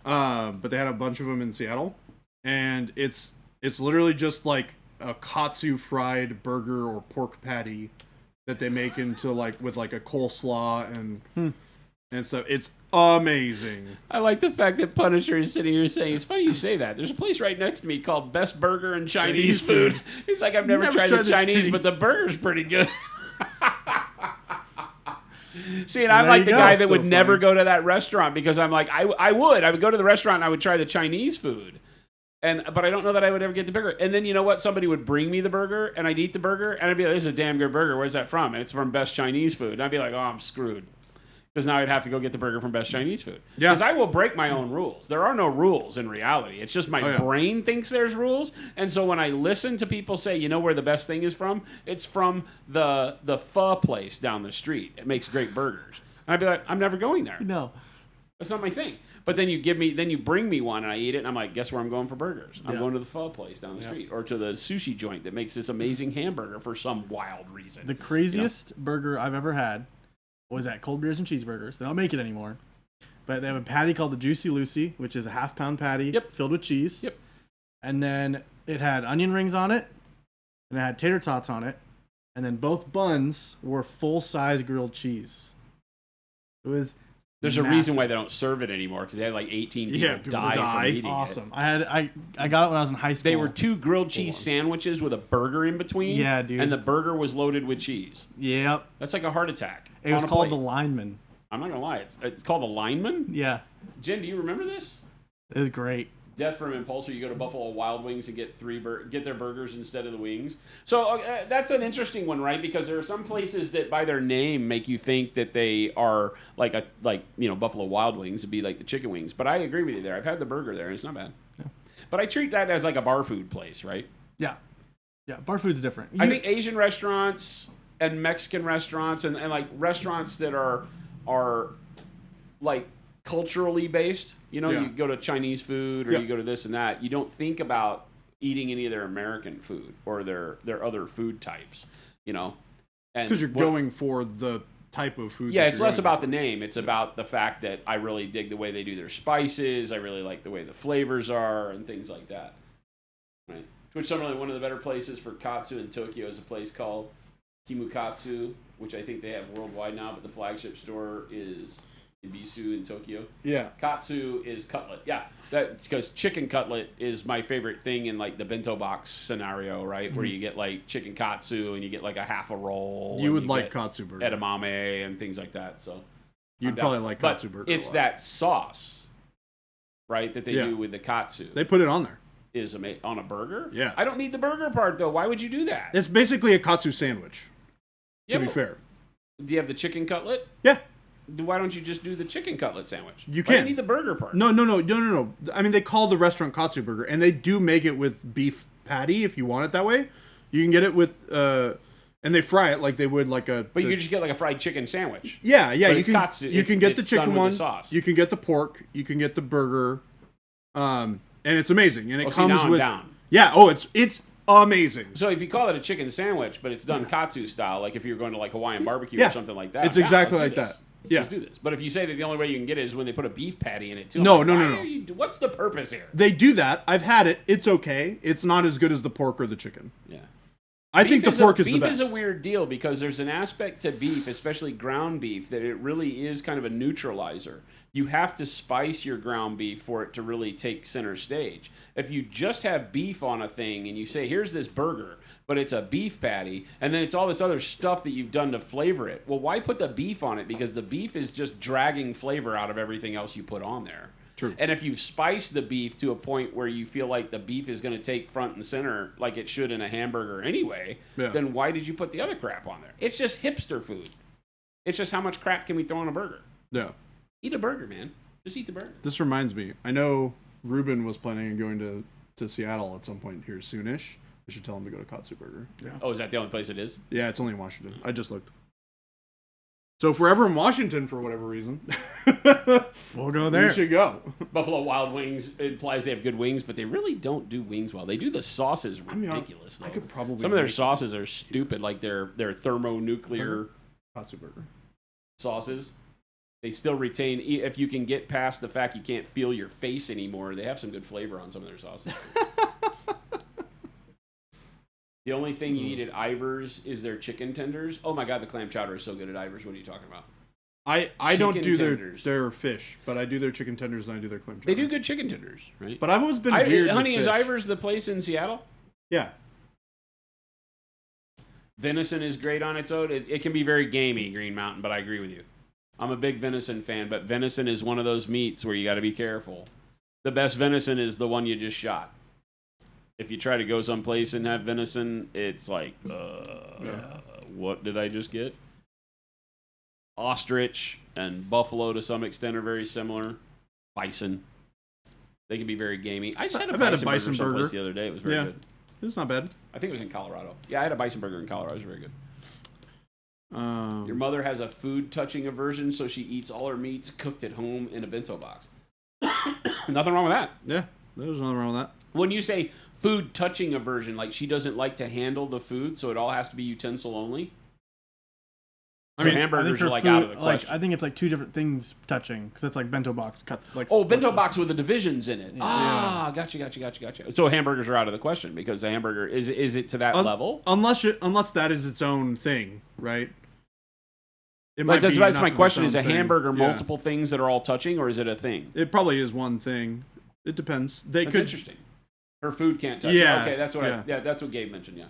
but they had a bunch of them in Seattle, and it's literally just like a katsu fried burger or pork patty that they make into like with like a coleslaw and stuff. It's amazing. I like the fact that Punisher is sitting here saying, it's funny you say that. There's a place right next to me called Best Burger and Chinese Food. He's like, I've never tried the Chinese, but the burger's pretty good. See, and I'm There like you the go. guy that So would never funny. go to that restaurant because I'm like, I would go to the restaurant and I would try the Chinese food. But I don't know that I would ever get the burger. And then you know what? Somebody would bring me the burger and I'd eat the burger and I'd be like, this is a damn good burger. Where's that from? And it's from Best Chinese Food. And I'd be like, oh, I'm screwed. Because now I'd have to go get the burger from Best Chinese Food. Yeah. Because I will break my own rules. There are no rules in reality. It's just my brain thinks there's rules. And so when I listen to people say, you know where the best thing is from? It's from the pho place down the street. It makes great burgers. And I'd be like, I'm never going there. No. That's not my thing. But then you bring me one and I eat it and I'm like, guess where I'm going for burgers? I'm going to the pho place down the street or to the sushi joint that makes this amazing hamburger for some wild reason. The craziest burger I've ever had was at Cold Beers and Cheeseburgers. They don't make it anymore. But they have a patty called the Juicy Lucy, which is a half-pound patty filled with cheese. Yep. And then it had onion rings on it, and it had tater tots on it, and then both buns were full-size grilled cheese. It was There's massive. a reason why they don't serve it anymore because they had like 18 people die from eating awesome. it. I got it when I was in high school. They were 2 grilled cheese sandwiches with a burger in between. Yeah, dude. And the burger was loaded with cheese. Yep. That's like a heart attack. It was called the lineman. I'm not gonna lie, it's called the lineman. Yeah. Jen, do you remember this? It was great. Death from impulse, or you go to Buffalo Wild Wings and get get their burgers instead of the wings. So that's an interesting one, right? Because there are some places that by their name make you think that they are like Buffalo Wild Wings would be like the chicken wings. But I agree with you there. I've had the burger there and it's not bad. Yeah. But I treat that as like a bar food place, right? Yeah. Yeah, bar food's different. I think Asian restaurants and Mexican restaurants and like restaurants that are like culturally based, you go to Chinese food or you go to this and that, you don't think about eating any of their American food or their other food types, and because you're going for the type of food. Yeah, it's less about the name. It's about the fact that I really dig the way they do their spices. I really like the way the flavors are and things like that. Right. Which similarly, one of the better places for katsu in Tokyo is a place called Kimukatsu, which I think they have worldwide now, but the flagship store is Ibisu in Tokyo. Yeah. Katsu is cutlet. Yeah. That's because chicken cutlet is my favorite thing in like the bento box scenario, right? Where you get like chicken katsu and you get like a half a roll. You would like katsu burger. Edamame and things like that. So you'd probably like katsu burger. It's that sauce, right, that they do with the katsu. They put it on there. Is on a burger? Yeah. I don't need the burger part though. Why would you do that? It's basically a katsu sandwich. To be fair. Do you have the chicken cutlet? Yeah. Why don't you just do the chicken cutlet sandwich? You Why do can. you need the burger part? No. I mean, they call the restaurant katsu burger, and they do make it with beef patty if you want it that way. You can get it with, and they fry it like they would like a. But you can just get like a fried chicken sandwich. Yeah. But You can. Katsu. You can get the chicken one. The sauce. You can get the pork. You can get the burger, and it's amazing. And it comes now I'm with. down. Yeah. Oh, it's amazing. So if you call it a chicken sandwich, but it's done katsu style, like if you're going to like Hawaiian barbecue or something like that, it's exactly like this. that. Yeah. Let's do this. But if you say that the only way you can get it is when they put a beef patty in it too, No. What's the purpose here? They do that. I've had it. It's okay. It's not as good as the pork or the chicken. Yeah. I think the pork is the best. Beef is a weird deal because there's an aspect to beef, especially ground beef, that it really is kind of a neutralizer. You have to spice your ground beef for it to really take center stage. If you just have beef on a thing and you say, here's this burger, but it's a beef patty, and then it's all this other stuff that you've done to flavor it. Well, why put the beef on it? Because the beef is just dragging flavor out of everything else you put on there. True. And if you spice the beef to a point where you feel like the beef is going to take front and center like it should in a hamburger anyway, then why did you put the other crap on there? It's just hipster food. It's just how much crap can we throw on a burger? Yeah. Eat a burger, man. Just eat the burger. This reminds me. I know Ruben was planning on going to Seattle at some point here soonish. I should tell him to go to Katsu Burger. Yeah. Oh, is that the only place it is? Yeah, it's only in Washington. I just looked. So if we're ever in Washington for whatever reason, we'll go there. We should go. Buffalo Wild Wings implies they have good wings, but they really don't do wings well. They do the sauces ridiculous. I could probably some of their sauces are stupid, like their thermonuclear Katsu Burger sauces. They still retain, if you can get past the fact you can't feel your face anymore, they have some good flavor on some of their sauces. The only thing you eat at Ivar's is their chicken tenders. Oh my God, the clam chowder is so good at Ivar's. What are you talking about? I don't do their fish, but I do their chicken tenders and I do their clam chowder. They do good chicken tenders, right? But I've always been weird Honey, with is fish. Ivar's the place in Seattle? Yeah. Venison is great on its own. It can be very gamey, Green Mountain, but I agree with you. I'm a big venison fan, but venison is one of those meats where you got to be careful. The best venison is the one you just shot. If you try to go someplace and have venison, it's like, what did I just get? Ostrich and buffalo to some extent are very similar. Bison. They can be very gamey. I just had a bison burger someplace the other day. It was very good. It was not bad. I think it was in Colorado. Yeah, I had a bison burger in Colorado. It was very good. Your mother has a food touching aversion, so she eats all her meats cooked at home in a bento box. Nothing wrong with that. Yeah, there's nothing wrong with that. When you say food touching aversion, like she doesn't like to handle the food, so it all has to be utensil only. So hamburgers are like out of the question. I think it's like two different things touching because it's like bento box cuts. Like bento box with the divisions in it. Yeah. Gotcha. So hamburgers are out of the question because the hamburger is it to that level? Unless that is its own thing, right? That's my question. Is a hamburger multiple things that are all touching, or is it a thing? It probably is one thing. It depends. That's interesting. Her food can't touch. Yeah. Okay, that's what that's what Gabe mentioned. Yeah.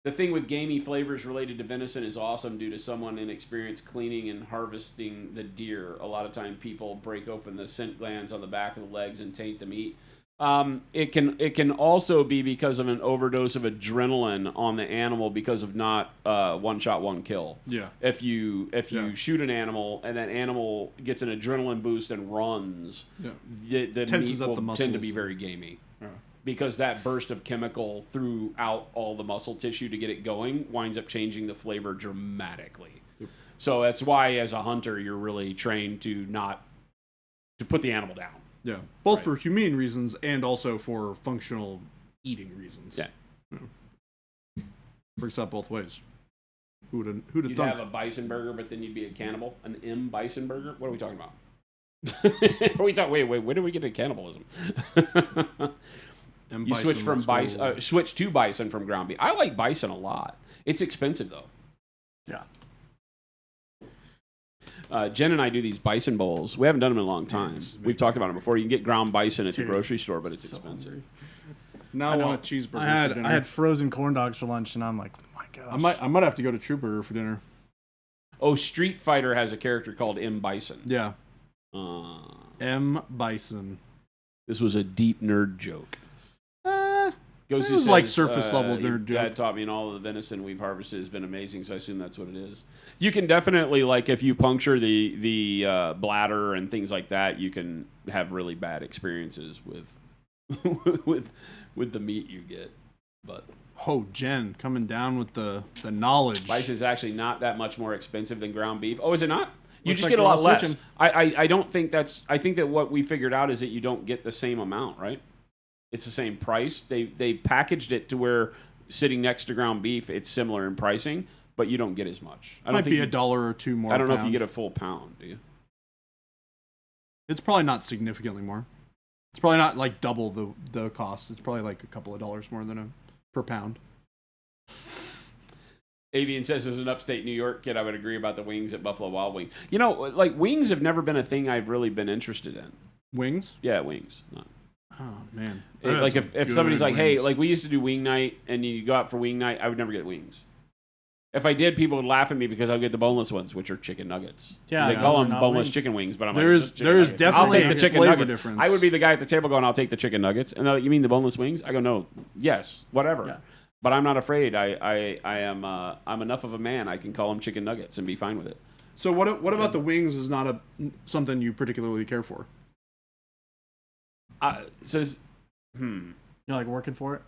The thing with gamey flavors related to venison is awesome due to someone inexperienced cleaning and harvesting the deer. A lot of time people break open the scent glands on the back of the legs and taint the meat. It can also be because of an overdose of adrenaline on the animal because of not one shot, one kill. Yeah. If you shoot an animal and that animal gets an adrenaline boost and runs, the meat will tend to be very gamey. Yeah. Because that burst of chemical throughout all the muscle tissue to get it going winds up changing the flavor dramatically. Yep. So that's why, as a hunter, you're really trained to put the animal down. Yeah, both for humane reasons and also for functional eating reasons. Yeah, works out both ways. Who'd have You'd thunk? have a bison burger, but then you'd be a cannibal. An M bison burger? What are we talking about? Wait, when did we get to cannibalism? You switch to bison from ground beef. I like bison a lot. It's expensive though. Yeah. Jen and I do these bison bowls. We haven't done them in a long time. We've talked about them before. You can get ground bison at the grocery store, but it's expensive. Now I want a cheeseburger for dinner. I had frozen corn dogs for lunch, and I'm like, oh my gosh. I might have to go to True Burger for dinner. Oh, Street Fighter has a character called M. Bison. Yeah. M. Bison. This was a deep nerd joke. It was like surface level nerd joke. Dad taught me, and all of the venison we've harvested has been amazing, so I assume that's what it is. You can definitely, like, if you puncture the bladder and things like that, you can have really bad experiences with with the meat you get. But Jen coming down with the knowledge. Bison is actually not that much more expensive than ground beef. Oh, is it not? You just like get a lot less. I don't think that's. I think that what we figured out is that you don't get the same amount, right? It's the same price. They packaged it to where sitting next to ground beef, it's similar in pricing, but you don't get as much. I don't Might think be $1 or $2 more. I don't know if you get a full pound, do you? It's probably not significantly more. It's probably not like double the cost. It's probably like a couple of dollars more than per pound. Avian says, as an upstate New York kid, I would agree about the wings at Buffalo Wild Wings. You know, like, wings have never been a thing I've really been interested in. Wings? Yeah, wings. No. Oh, man. Like, if somebody's like, hey, like, we used to do wing night, and you go out for wing night, I would never get wings. If I did, people would laugh at me because I would get the boneless ones, which are chicken nuggets. Yeah, they call them boneless chicken wings, but I'm there is definitely I'll take the chicken nuggets. Difference. I would be the guy at the table going, I'll take the chicken nuggets. And they're like, you mean the boneless wings? I go, no, yes, whatever. Yeah. But I'm not afraid. I'm enough of a man. I can call them chicken nuggets and be fine with it. So what about the wings is not something you particularly care for? You're like working for it?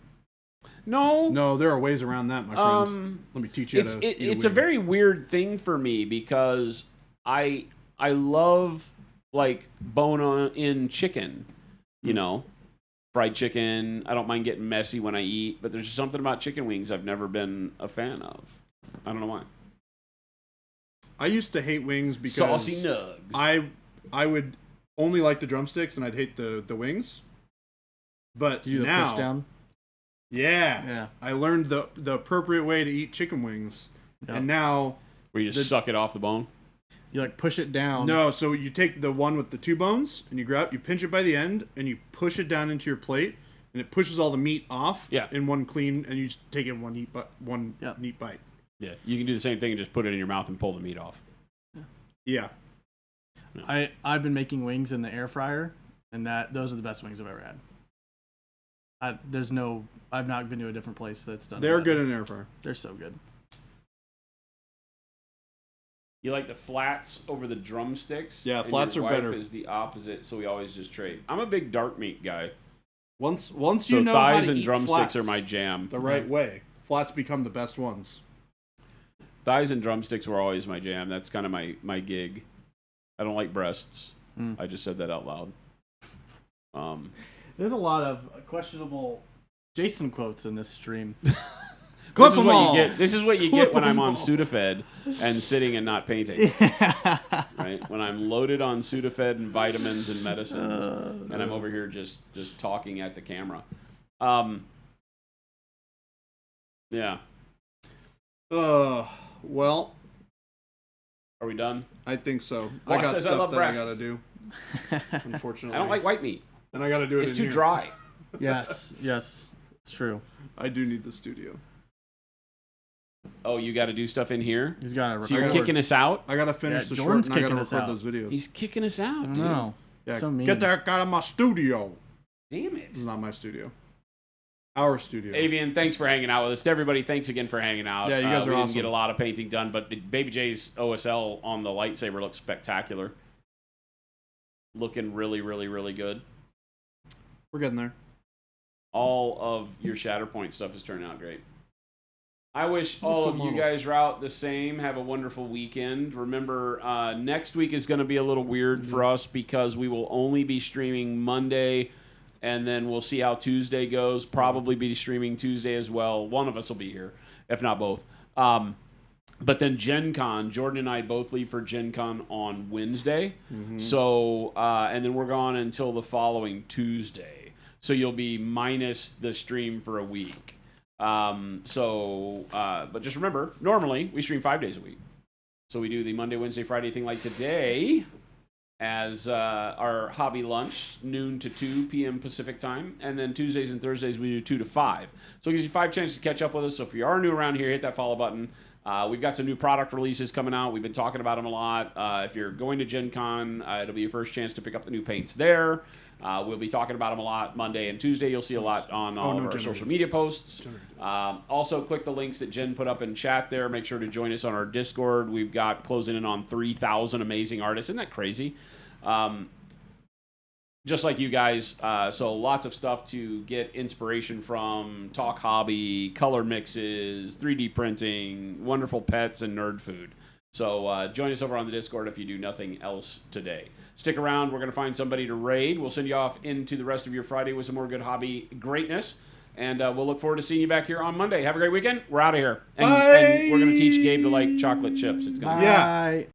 No, there are ways around that, my friend. Let me teach you. It's a very weird thing for me because I love, like, bone-in chicken, you know, fried chicken. I don't mind getting messy when I eat, but there's something about chicken wings I've never been a fan of. I don't know why. I used to hate wings because saucy nugs. I would only like the drumsticks and I'd hate the wings. But now, push down? Yeah. I learned the appropriate way to eat chicken wings, and now where you just suck it off the bone. You like push it down. No, so you take the one with the 2 bones and you pinch it by the end and you push it down into your plate, and it pushes all the meat off. In one clean, and you just take it in one neat bite. Yeah, you can do the same thing and just put it in your mouth and pull the meat off. Yeah. I've been making wings in the air fryer, and those are the best wings I've ever had. I've not been to a different place that's done. They're good in air fryer. They're so good. You like the flats over the drumsticks? Yeah, flats are better. Your wife is the opposite, so we always just trade. I'm a big dark meat guy. Once you know thighs how to and eat drumsticks flats are my jam. The right way. Flats become the best ones. Thighs and drumsticks were always my jam. That's kind of my gig. I don't like breasts. I just said that out loud. There's a lot of questionable Jason quotes in this stream. This is what you get. This is what you get when I'm on Sudafed and sitting and not painting. Right? When I'm loaded on Sudafed and vitamins and medicines, and I'm over here just talking at the camera. Yeah. Well. Are we done? I think so. Well, I got says I stuff love that breasts. I gotta do. Unfortunately. I don't like white meat. And I gotta do it It's in too here. dry. Yes, it's true. I do need the studio. Oh, you got to do stuff in here? He's got to So you're kicking us out? I gotta finish the Jordan's short and I gotta kicking us record out. those videos. He's kicking us out, dude. No, Yeah, so mean. get that guy out of my studio. Damn it. This is not my studio. Our studio. Avian, thanks for hanging out with us. To everybody, thanks again for hanging out. Yeah, you guys are we awesome. didn't get a lot of painting done, but Baby J's OSL on the lightsaber looks spectacular. Looking really, really, really good. We're getting there. All of your Shatterpoint stuff is turning out great. I wish all of you guys are out the same. Have a wonderful weekend. Remember, next week is going to be a little weird for us because we will only be streaming Monday, and then we'll see how Tuesday goes. Probably be streaming Tuesday as well. One of us will be here, if not both. But then Gen Con, Jordan and I both leave for Gen Con on Wednesday. So, and then we're gone until the following Tuesday. So you'll be minus the stream for a week. But just remember, normally we stream 5 days a week. So we do the Monday, Wednesday, Friday thing like today as our hobby lunch, noon to 2 p.m. Pacific time. And then Tuesdays and Thursdays we do 2 to 5. So it gives you 5 chances to catch up with us. So if you are new around here, hit that follow button. We've got some new product releases coming out. We've been talking about them a lot. If you're going to Gen Con, it'll be your first chance to pick up the new paints there. We'll be talking about them a lot Monday and Tuesday. You'll see a lot on all of our social media posts. Also, click the links that Jen put up in chat there. Make sure to join us on our Discord. We've got closing in on 3,000 amazing artists. Isn't that crazy? Just like you guys. So lots of stuff to get inspiration from. Talk hobby, color mixes, 3D printing, wonderful pets, and nerd food. So join us over on the Discord if you do nothing else today. Stick around. We're going to find somebody to raid. We'll send you off into the rest of your Friday with some more good hobby greatness. And we'll look forward to seeing you back here on Monday. Have a great weekend. We're out of here. And we're going to teach Gabe to like chocolate chips. It's going to be Bye.